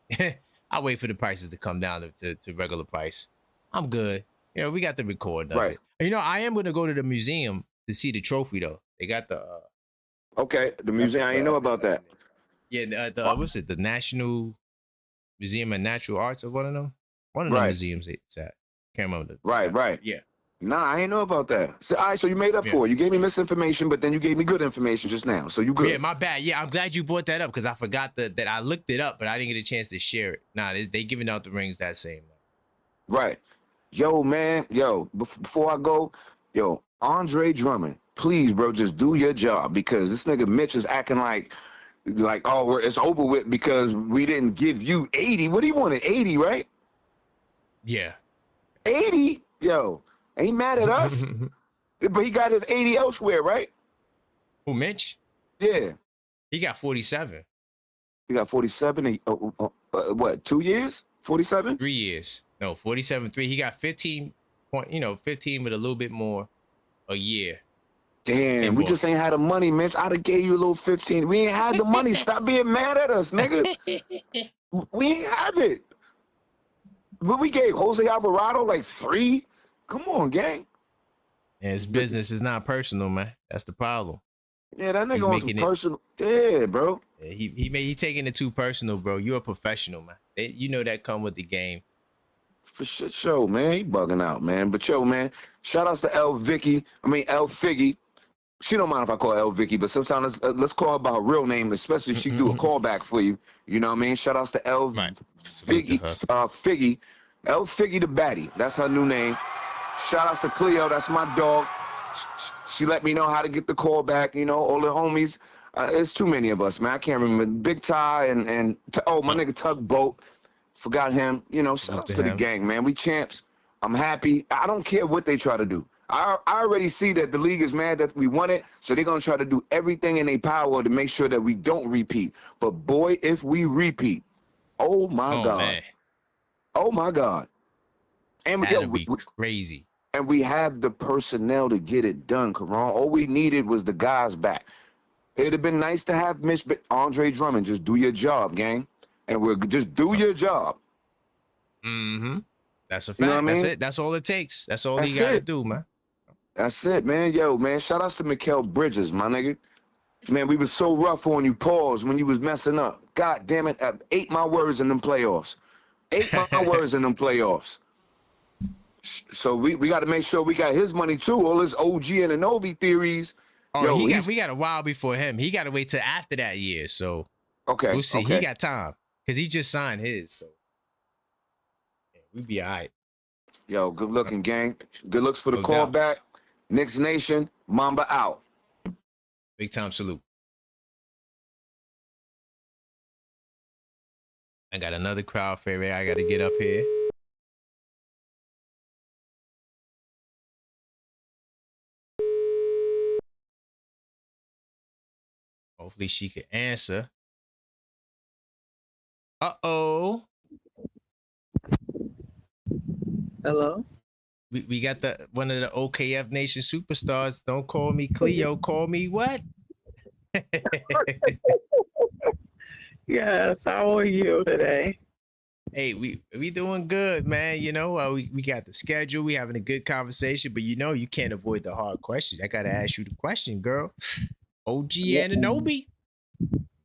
I'll wait for the prices to come down to regular price. I'm good. You know, we got the record of it. You know, I am gonna go to the museum to see the trophy though. They got the okay, the museum. I didn't know about that. Yeah, what's it? The National Museum of Natural Arts, or one of them. One of the museums it's at. Can't remember. Right. Yeah. Nah, I ain't know about that. So, all right, so you made up for it. You gave me misinformation, but then you gave me good information just now. So you good. Yeah, my bad. Yeah, I'm glad you brought that up because I forgot that I looked it up, but I didn't get a chance to share it. Nah, they giving out the rings that same night. Right. Yo, man. Yo, before I go, yo, Andre Drummond, please, bro, just do your job because this nigga Mitch is acting like, oh, it's over with because we didn't give you 80. What do you want, 80, right? Yeah. 80? Yo, ain't mad at us. But he got his 80 elsewhere, right? Who, Mitch? Yeah. He got 47. He got 47? What, 2 years? 47? 3 years. No, 47, 3. He got 15 with a little bit more a year. Damn, we just ain't had the money, Mitch. I'd have gave you a little 15. We ain't had the money. Stop being mad at us, nigga. We ain't have it. But we gave Jose Alvarado like 3. Come on, gang. And his business is not personal, man. That's the problem. Yeah, that nigga wants some personal. Yeah, bro. Yeah, he taking it too personal, bro. You're a professional, man. You know that come with the game. For sure, man. He bugging out, man. But yo, man, shout outs to El Figgy. She don't mind if I call her El Vicky, but sometimes let's call her by her real name, especially if she do a callback for you. You know what I mean? Shout outs to El Figgy. El Figgy the Baddie. That's her new name. Shout outs to Cleo. That's my dog. She let me know how to get the call back. You know, all the homies. It's too many of us, man. I can't remember. Big Ty and my nigga Tugboat. Forgot him. You know, shout outs to the gang, man. We champs. I'm happy. I don't care what they try to do. I already see that the league is mad that we won it, so they're going to try to do everything in their power to make sure that we don't repeat. But, boy, if we repeat, oh, my God. Man. Oh, my God. And that'd be crazy. And we have the personnel to get it done, Karan. All we needed was the guys back. It'd have been nice to have Andre Drummond. Just do your job, gang. And we'll just do your job. Mm-hmm. That's a fact. You know what I mean? That's it. That's all it takes. That's all you got to do, man. That's it, man. Yo, man, shout outs to Mikal Bridges, my nigga. Man, we was so rough on you, pause, when you was messing up. God damn it, I ate my words in them playoffs. Ate my words in them playoffs. So we got to make sure we got his money, too. All his OG and Anobi theories. Oh, we got a while before him. He got to wait till after that year, so okay, we'll see. Okay. He got time because he just signed his, so yeah, we'll be all right. Yo, good looking, gang. Good looks for the callback. Knicks Nation, Mamba out. Big time salute. I got another crowd favorite I got to get up here. Hopefully she can answer. Uh-oh. Hello? We got one of the OKF Nation superstars. Don't call me Cleo. Call me what? Yes. How are you today? Hey, we doing good, man. You know, we got the schedule. We having a good conversation, but you know you can't avoid the hard questions. I gotta ask you the question, girl. OG Anunoby.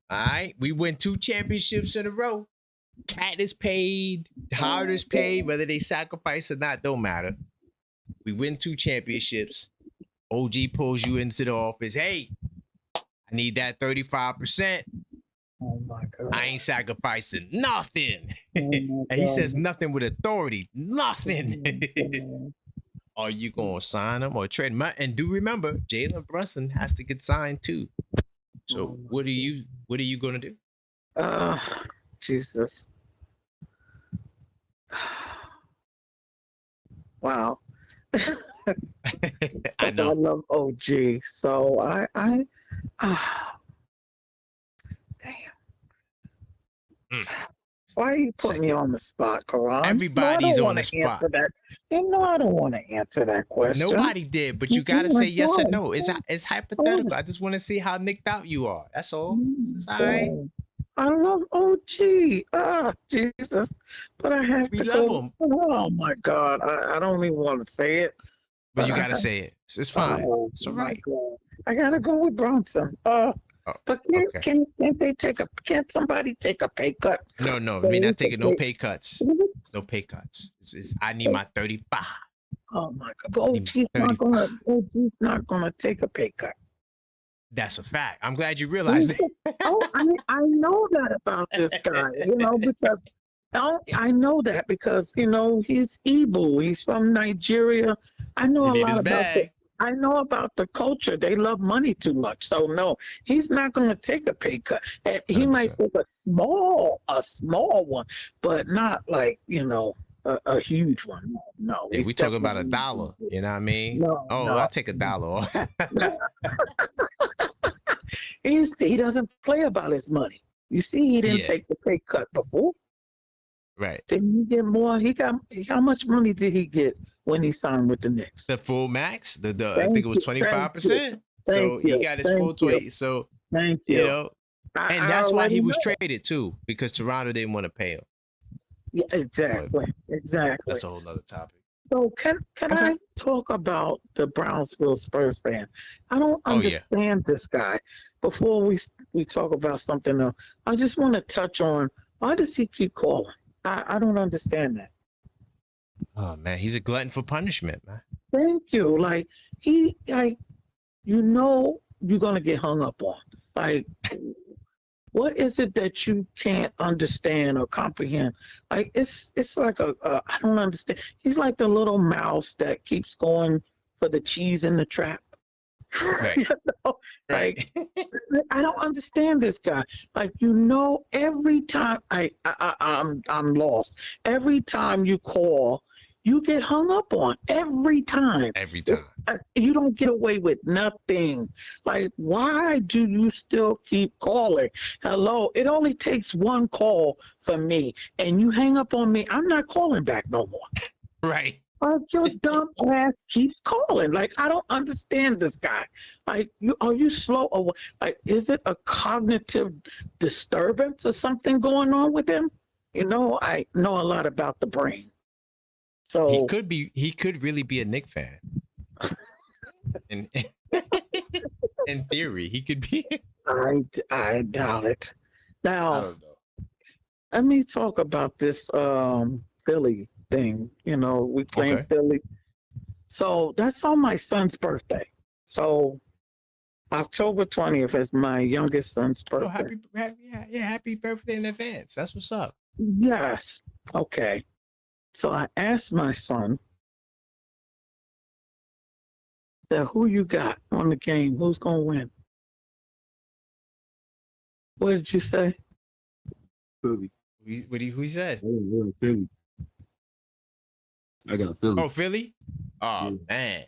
All right, we win 2 championships in a row. Cat is paid. Hard is paid. Whether they sacrifice or not, don't matter. We win 2 championships. OG pulls you into the office. Hey, I need that 35%. Oh my God. I ain't sacrificing nothing. And he says nothing with authority. Nothing. Are you going to sign him or trade him? And do remember, Jalen Brunson has to get signed too. So what are you going to do? Jesus. Wow. I know. I love OG. So I damn. Why are you putting me on the spot, Karan? Everybody's on the spot. You know I don't want to answer that question. Nobody did, but you got to say yes or no. It's hypothetical. I just want to see how nicked out you are. That's all. It's all right. I love OG. Ah, Jesus. But I have we to love go. him. Oh, my God. I don't even want to say it. But you got to say it. It's fine. It's all right. I got to go with Bronson. But can't somebody take a pay cut? No. We're not taking no pay cuts. It's no pay cuts. I need my 35. Oh, my God. But OG's not going to take a pay cut. That's a fact. I'm glad you realized it. I know that about this guy, because I know that because, he's Igbo. He's from Nigeria. I know a lot about it. I know about the culture. They love money too much. So no, he's not going to take a pay cut. And he 100%. Might take a small one, but not like, a huge one. No. Yeah, we talking about $1. You know what I mean? No. I'll take $1. He doesn't play about his money. You see, he didn't take the pay cut before. Right. Didn't he get more? How much money did he get when he signed with the Knicks? The full max. I think it was 25%. So he got his full 20. So thank you. And that's why he was traded too, because Toronto didn't want to pay him. Yeah, exactly. That's a whole other topic. So can I talk about the Brownsville Spurs fan? I don't understand this guy. Before we talk about something else, I just want to touch on, why does he keep calling? I don't understand that. Oh man, he's a glutton for punishment, man. Thank you. You're gonna get hung up on. What is it that you can't understand or comprehend? Like it's like I don't understand. He's like the little mouse that keeps going for the cheese in the trap. Right. You know? Right. Like I don't understand this guy. Like every time I'm lost. Every time you call, you get hung up on. Every time. Every time. You don't get away with nothing. Like, why do you still keep calling? Hello, it only takes one call for me, and you hang up on me. I'm not calling back no more. Right. Like, your dumb ass keeps calling. Like, I don't understand this guy. Like, are you slow or what? Like, is it a cognitive disturbance or something going on with him? I know a lot about the brain. So he could really be a Knicks fan. In theory, he could be. I doubt it. Now, I don't know. let me talk about this Philly thing. We playing Philly. So that's on my son's birthday. So October 20th is my youngest son's birthday. Happy birthday in advance. That's what's up. Yes. Okay. So I asked my son, who you got on the game? Who's going to win? What did you say? Philly. Who he said? Philly. I got Philly. Oh, Philly? Oh, man.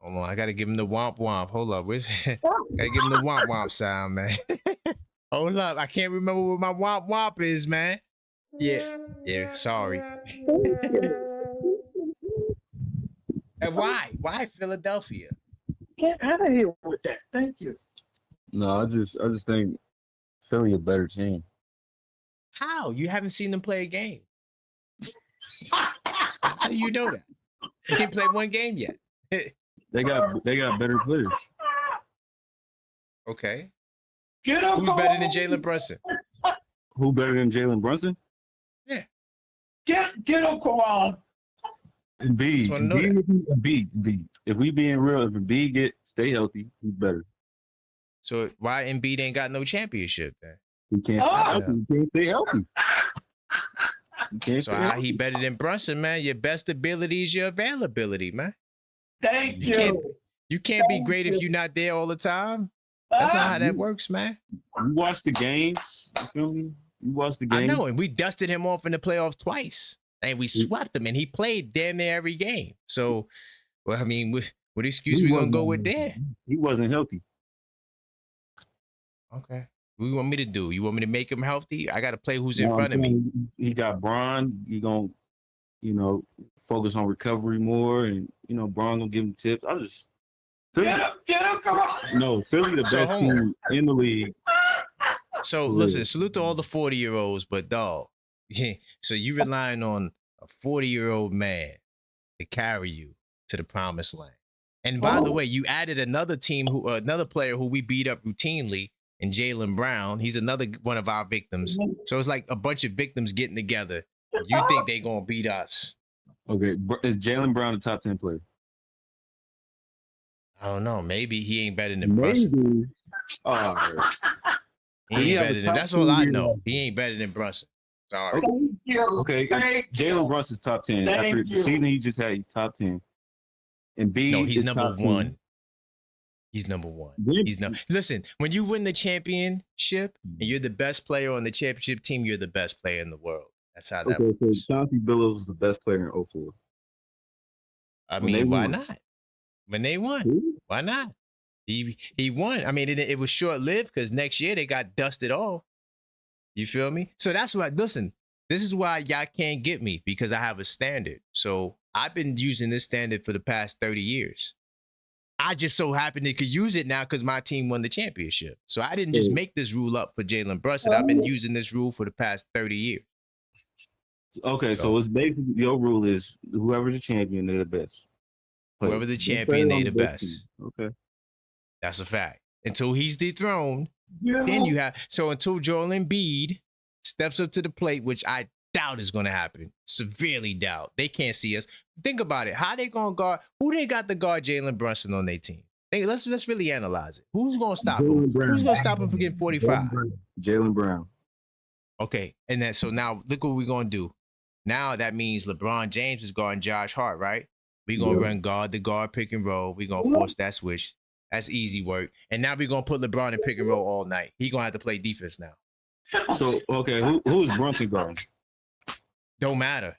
Hold on, I got to give him the womp womp. Hold up. Got to give him the womp womp sound, man. Hold up. I can't remember what my womp womp is, man. Yeah, sorry. And why? Why Philadelphia? Get out of here with that. Thank you. No, I just think Philly a better team. How? You haven't seen them play a game. How do you know that? You didn't play one game yet. They got better players. Okay. Who's better than Jalen Brunson? Who better than Jalen Brunson? Yeah. Get him, Karan. Embiid. If we being real, if Embiid stay healthy, he's better. So why Embiid ain't got no championship then? He can't stay healthy. So how he better than Brunson, man? Your best ability is your availability, man. Thank you. You can't be great if you're not there all the time. That's not how that works, man. You watch the games. You feel me? You watch the games. I know, and we dusted him off in the playoffs twice. And we swept him, and he played damn near every game. So, well, I mean, what excuse we gonna go with there? He wasn't healthy. Okay. What do you want me to do? You want me to make him healthy? I got to play who's in front of me. He got Bron. He gonna, focus on recovery more, and Bron gonna give him tips. I just get him, come on. No, Philly the best team in the league. So listen, salute to all the 40-year-olds, but dog. So you relying on a 40-year-old man to carry you to the promised land. And by the way, you added another player who we beat up routinely, and Jaylen Brown. He's another one of our victims. So it's like a bunch of victims getting together. You think they gonna beat us? Okay, is Jaylen Brown a top 10 player? I don't know. Maybe he ain't better than Brunson. Oh, he ain't better than. That's all I know. He ain't better than Brunson. Sorry. Okay, Jalen Brunson's top 10. After the season he just had, he's top 10. And no, he's number one. He's number one. Listen, when you win the championship and you're the best player on the championship team, you're the best player in the world. That's how that works. So Chauncey Billups was the best player in 04. I mean, why not? When they won, why not? He won. I mean, it was short-lived because next year they got dusted off. You feel me? So that's why, listen, this is why y'all can't get me, because I have a standard. So I've been using this standard for the past 30 years. I just so happen to could use it now because my team won the championship. So I didn't just make this rule up for Jalen Brunson. I've been using this rule for the past 30 years. Okay, so it's basically, your rule is whoever's the champion, they're the best. Whoever the champion, they the best. Okay. That's a fact. Until he's dethroned, then you have, so until Joel Embiid steps up to the plate, which I doubt is going to happen, severely doubt. They can't see us. Think about it. How they going to guard, who they got to guard Jalen Brunson on their team? Let's really analyze it. Who's gonna stop him? Who's gonna stop him from getting 45? Jaylen Brown. Okay, and then so now look what we're gonna do. Now that means LeBron James is guarding Josh Hart, right? We're gonna run guard to guard pick and roll. We're gonna force that switch. That's easy work. And now we're gonna put LeBron in pick and roll all night. He's gonna have to play defense now. So okay, who's Brunson guarding? Don't matter.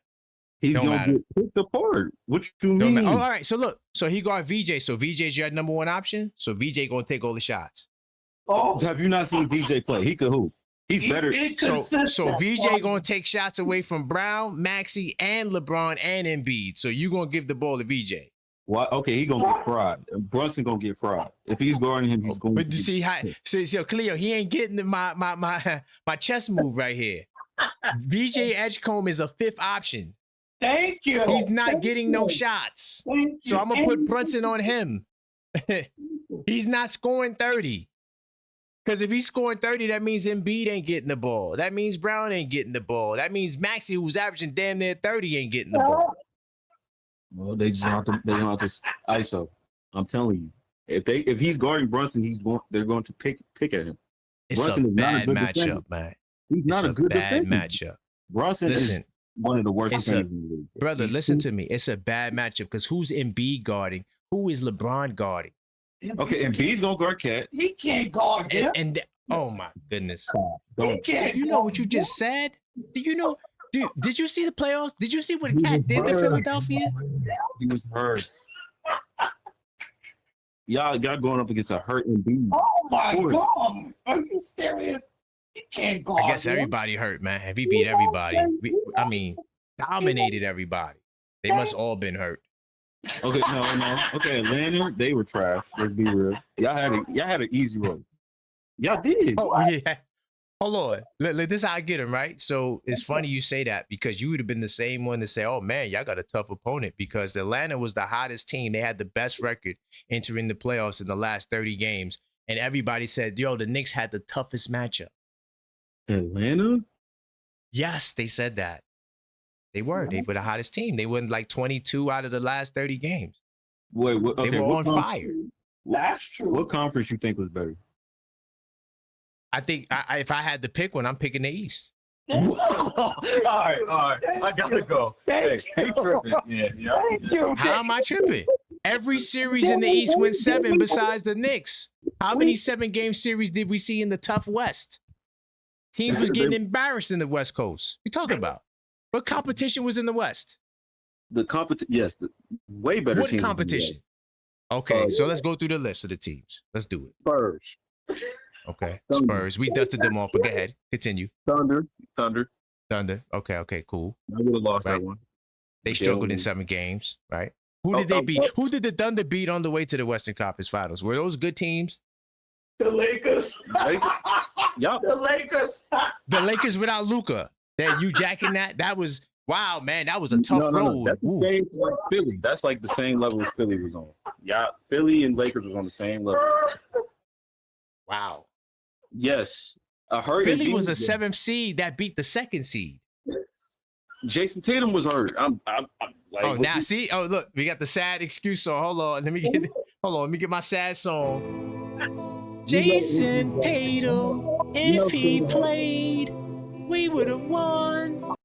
He's Don't gonna matter. get picked apart. What you Don't mean? Oh, all right. So look. So he guard VJ. So VJ's your number one option. So VJ gonna take all the shots. Oh, have you not seen VJ play? He could hoop. He's better. So VJ gonna take shots away from Brown, Maxey, and LeBron and Embiid. So you gonna give the ball to VJ. Why? Okay, he gonna get fried. Brunson gonna get fried. If he's guarding him, he's going. But you see how? So Cleo, he ain't getting my chess move right here. VJ Edgecombe is a fifth option. Thank you. He's not getting no shots. So I'm gonna put Brunson on him. He's not scoring 30. Because if he's scoring 30, that means Embiid ain't getting the ball. That means Brown ain't getting the ball. That means Maxey, who's averaging damn near 30, ain't getting the ball. Well, they don't have to ISO. I'm telling you, if he's guarding Brunson, they're going to pick at him. It's Brunson a bad matchup, defender. Man. He's not a good bad defender. matchup. Brunson is one of the worst defenders in the league. Brother, listen to me. It's a bad matchup because who's Embiid guarding? Who is LeBron guarding? Okay, Embiid's gonna guard Cat. He can't guard him. Oh my goodness! You know what you just said? Do you know? Did you see the playoffs? Did you see what Cat did to Philadelphia? He was hurt. Y'all going up against a hurt Embiid. Oh my God! Are you serious? He can't guard. I guess everybody hurt, man. Have he beat everybody? Dominated everybody. They must all been hurt. Okay, no. Okay, Atlanta, they were trash. Let's be real. Y'all had an easy road. Y'all did. Oh yeah. Hold on. This is how I get him, right? So it's funny you say that because you would have been the same one to say, oh man, y'all got a tough opponent because Atlanta was the hottest team. They had the best record entering the playoffs in the last 30 games. And everybody said, yo, the Knicks had the toughest matchup. Atlanta? Yes, they said that. They were the hottest team. They won like 22 out of the last 30 games. Wait, okay, they were on fire. That's true. What conference you think was better? I think if I had to pick one, I'm picking the East. all right. I gotta go. Thank you. Yeah. Thank you. How am I tripping? Every series in the East went 7 besides the Knicks. How many 7-game series did we see in the tough West? Teams was getting embarrassed in the West Coast. What you talking about? What competition was in the West? The competition, yes, way better. What competition? Okay, so let's go through the list of the teams. Let's do it. Spurs. Okay, Spurs. We dusted them off, but go ahead. Continue. Thunder. Okay, cool. I would have lost that one. They struggled in 7 games, right? Who did they beat? Who did the Thunder beat on the way to the Western Conference Finals? Were those good teams? The Lakers. Yup. The Lakers. The Lakers without Luka. That you jacking that? That was wow, man. That was a tough road. That's the same like Philly. That's like the same level as Philly was on. Yeah, Philly and Lakers was on the same level. Wow. Yes. Philly was a 7th seed that beat the 2nd seed. Jason Tatum was hurt. I'm like, now see? Oh, look, we got the sad excuse song. Hold on. Let me get my sad song. Jason Tatum, if he played, we would have won.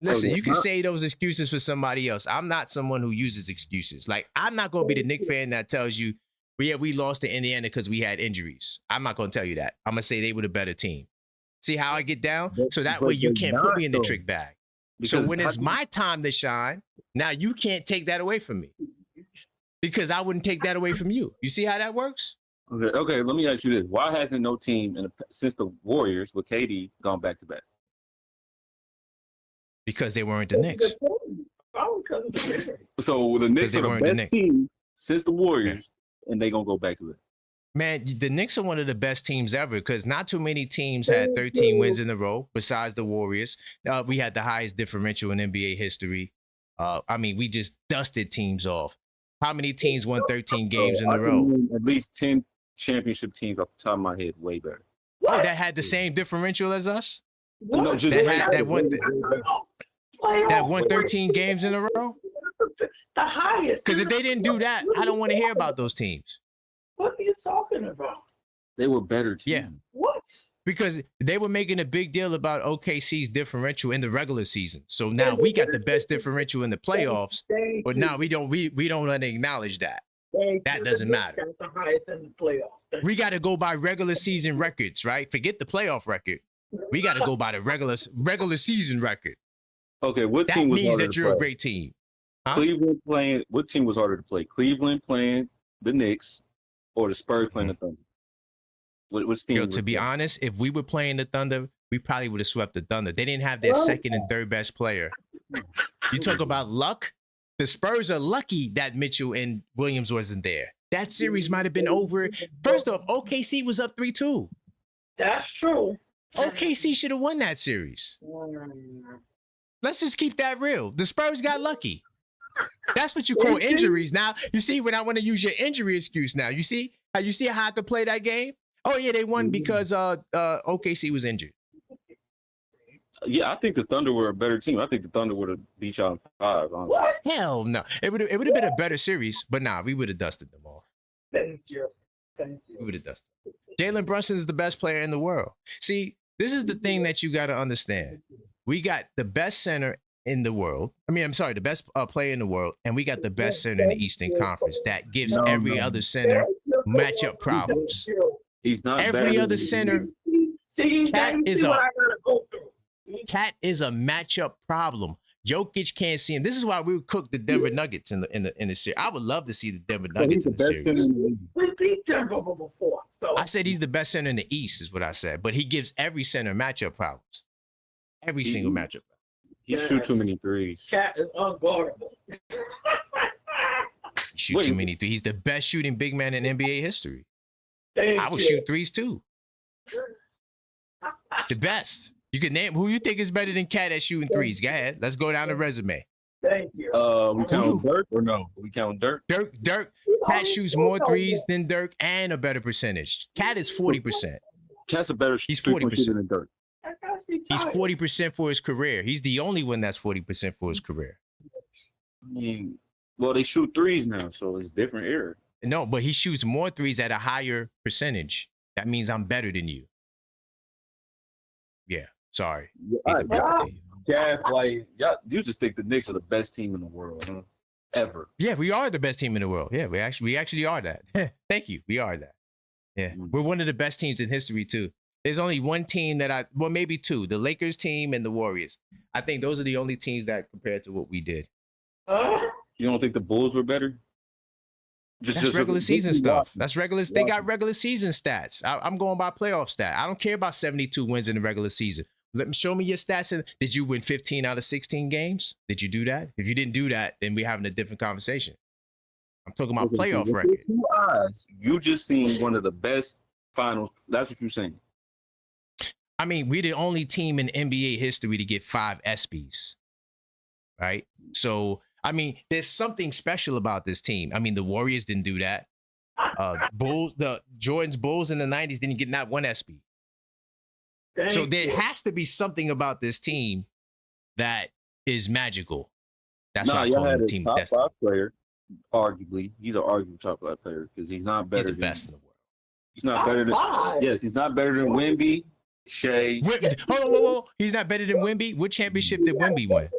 Listen, you can say those excuses for somebody else. I'm not someone who uses excuses. Like, I'm not going to be the Knicks fan that tells you, we lost to Indiana because we had injuries. I'm not going to tell you that. I'm going to say they were the better team. See how I get down? So that way you can't put me in the trick bag. So when it's my time to shine, now you can't take that away from me. Because I wouldn't take that away from you. You see how that works? Okay. Let me ask you this: why hasn't no team since the Warriors with KD gone back to back? Because they weren't the Knicks. So the Knicks are the best team since the Warriors, and they gonna go back to it. Man, the Knicks are one of the best teams ever because not too many teams had 13 wins in a row besides the Warriors. We had the highest differential in NBA history. We just dusted teams off. How many teams won 13 games in a row? At least 10 championship teams off the top of my head, way better. Oh, that had the same differential as us? No, just that won 13 games in a row? The highest. Because if they didn't do that, I don't want to hear about those teams. What are you talking about? They were better team. Yeah. What? Because they were making a big deal about OKC's differential in the regular season. So now we got the best differential in the playoffs, but now we don't want to acknowledge that. That doesn't matter. The highest in the playoffs. We got to go by regular season records, right? Forget the playoff record. We got to go by the regular season record. Okay, what team was means harder that to you're play? a great team. Huh? Cleveland playing. What team was harder to play? Cleveland playing the Knicks, or the Spurs playing the Thunder? Which team? Yo, to be honest, if we were playing the Thunder, we probably would have swept the Thunder. They didn't have their second and third best player. You talk about luck. The Spurs are lucky that Mitchell and Williams wasn't there. That series might have been over. First off, OKC was up 3-2. That's true. OKC should have won that series. Let's just keep that real. The Spurs got lucky. That's what you call injuries. Now, you see when I want to use your injury excuse now. You see how I could play that game? Oh, yeah, they won because OKC was injured. Yeah, I think the Thunder were a better team. I think the Thunder would have beat y'all in 5. Honestly. What? Hell no. It would have been a better series, but nah, we would have dusted them all. Thank you. We would have dusted them. Jalen Brunson is the best player in the world. See, this is the thing that you got to understand. We got the best center in the world. The best player in the world, and we got the best center in the Eastern Conference. That gives every other center matchup problems. He's not every other center. Cat is a matchup problem. Jokic can't see him. This is why we would cook the Denver Nuggets in the series. I would love to see the Denver Nuggets in the series. We beat Denver before. So I said he's the best center in the East, is what I said. But he gives every center matchup problems. Every single matchup. He shoot too many threes. Cat is unguardable. Shoot too many threes. He's the best shooting big man in NBA history. I would shoot threes too. The best. You can name who you think is better than Cat at shooting threes. Go ahead. Let's go down the resume. Thank you. We count Dirk or no? We count Dirk. Dirk. Cat shoots more threes than Dirk and a better percentage. Cat is 40%. Cat's a better. He's 40% than Dirk. He's 40% for his career. He's the only one that's 40% for his career. I mean, well, they shoot threes now, so it's a different era. No, but he shoots more threes at a higher percentage. That means I'm better than you. Yeah, sorry. Gas, like, you just think the Knicks are the best team in the world, huh? Ever. Yeah, we are the best team in the world. Yeah, we actually are that. Thank you. We are that. Yeah, we're one of the best teams in history too. There's only one team maybe two, the Lakers team and the Warriors. I think those are the only teams that compare to what we did. You don't think the Bulls were better? That's regular season stuff. That's regular. They got regular season stats. I'm going by playoff stat. I don't care about 72 wins in the regular season. Show me your stats. Did you win 15 out of 16 games? Did you do that? If you didn't do that, then we're having a different conversation. I'm talking about playoff record. You just seen one of the best finals. That's what you're saying. I mean, we're the only team in NBA history to get 5 ESPYs, right? So, I mean, there's something special about this team. I mean, the Warriors didn't do that. Jordan's Bulls in the 90s didn't get not one ESPY. So there has to be something about this team that is magical. That's why I call him the team. Top 5 player, arguably. He's an arguable top 5 player because he's not better. He's the best in the world. He's not better than. Yes, he's not better than Wemby, Shea. Hold on. He's not better than Wemby. What championship did Wemby win?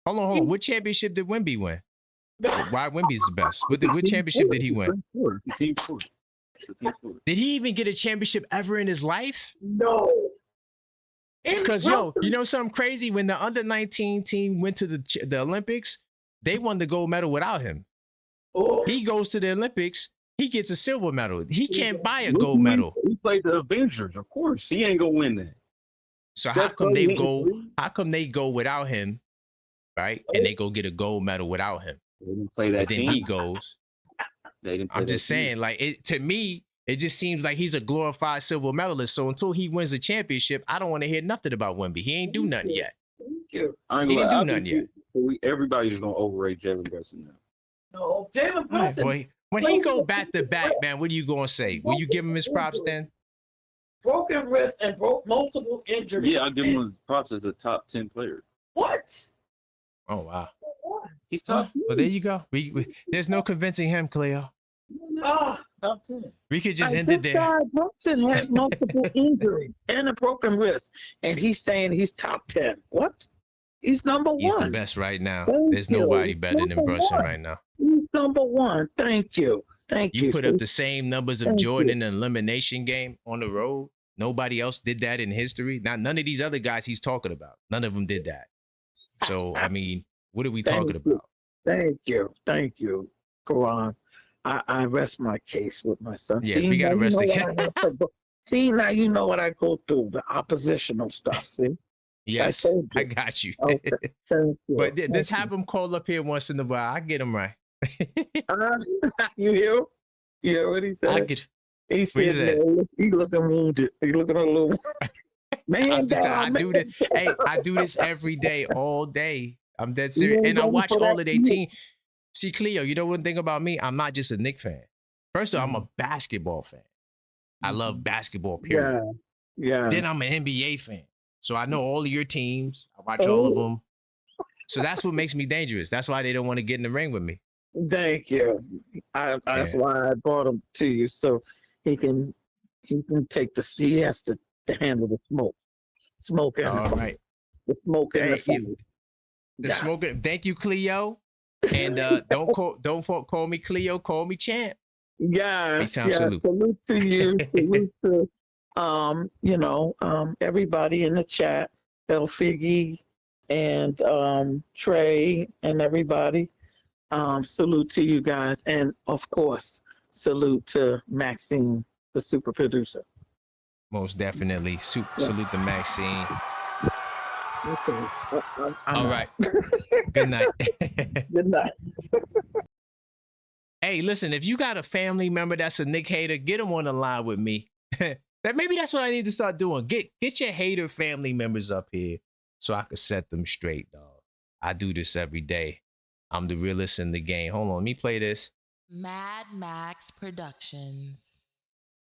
Hold on. What championship did Wemby win? Why Wemby's the best? What championship did he win? Team sport. Did he even get a championship ever in his life? No. Because, you know something crazy? When the under-19 team went to the Olympics, they won the gold medal without him. He goes to the Olympics, he gets a silver medal. He can't buy a gold medal. He played the Avengers, of course. He ain't gonna win that. So how come they go without him, right? And they go get a gold medal without him. They didn't play that then team. He goes. I'm just saying, like, to me, it just seems like he's a glorified silver medalist. So until he wins a championship, I don't want to hear nothing about Wemby. He ain't do nothing yet. He ain't do nothing yet. Everybody's gonna overrate Jalen Brunson now. No, Jalen Brunson. Boy, when he go back to back, man, what are you gonna say? Will you give him his props then? Broken wrist and multiple injuries. Yeah, I give him his props as a top 10 player. What? Oh wow. He's top. Well, there you go. There's no convincing him, Cleo. Oh, that's it. We could just end this it there. guy Brunson has multiple injuries and a broken wrist, and he's saying he's top 10. What? He's number one. He's the best right now. Thank There's you. nobody better than Number Brunson one. right now. He's number one. Thank you. Thank you. You put up Steve. the same numbers of Thank Jordan you. in an elimination game on the road. Nobody else did that in history. Now, none of these other guys he's talking about, none of them did that. So, I mean, what are we talking about? Thank you. Thank you, Karan. I rest my case with my son. Yeah, we got to rest the case. See, now you know what I go through, the oppositional stuff, see? Yes, I got you. Okay, thank you. But just have him call up here once in a while. I get him right. You hear? You hear what he said? I get. He said, man, he looking wounded. He looking a little. Man, I do this. Hey, I do this every day, all day. I'm dead serious, and I watch all of their team. See, Cleo, you know one thing about me? I'm not just a Knicks fan. First of all, I'm a basketball fan. I love basketball, period. Yeah. Then I'm an NBA fan. So I know all of your teams. I watch all of them. So that's what makes me dangerous. That's why they don't want to get in the ring with me. Thank you. That's why I brought him to you, so he can take the. He has to handle the smoke. Smoke and all the right. The smoke and the fire. The smoking. Thank you, Cleo. And don't call me Cleo. Call me Champ. Yes. Salute. Salute to you. Salute to everybody in the chat, El Figgy and Trey and everybody. Salute to you guys, and of course, salute to Maxine, the super producer. Most definitely. Salute to Maxine. Okay. All right. Good night. Good night. Hey, listen, if you got a family member that's a Knick hater, get them on the line with me. Maybe that's what I need to start doing. Get your hater family members up here so I can set them straight, dog. I do this every day. I'm the realest in the game. Hold on, let me play this. Mad Max Productions.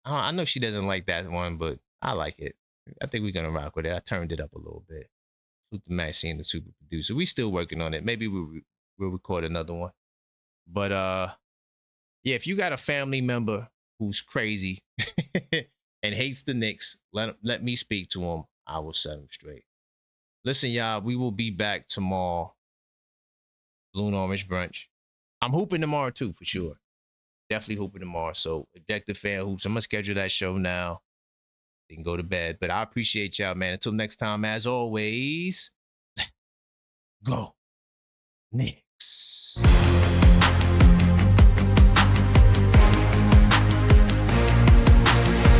I know she doesn't like that one, but I like it. I think we're gonna rock with it. I turned it up a little bit. Salute to Maxine, the super producer. We still working on it. Maybe we'll record another one. But yeah, if you got a family member who's crazy and hates the Knicks, let me speak to him. I will set him straight. Listen, y'all, we will be back tomorrow. Blue and Orange Brunch. I'm hooping tomorrow too, for sure. Definitely hooping tomorrow. So Objective Fan Hoops. I'm gonna schedule that show now. They can go to bed. But I appreciate y'all, man. Until next time, as always, go Knicks.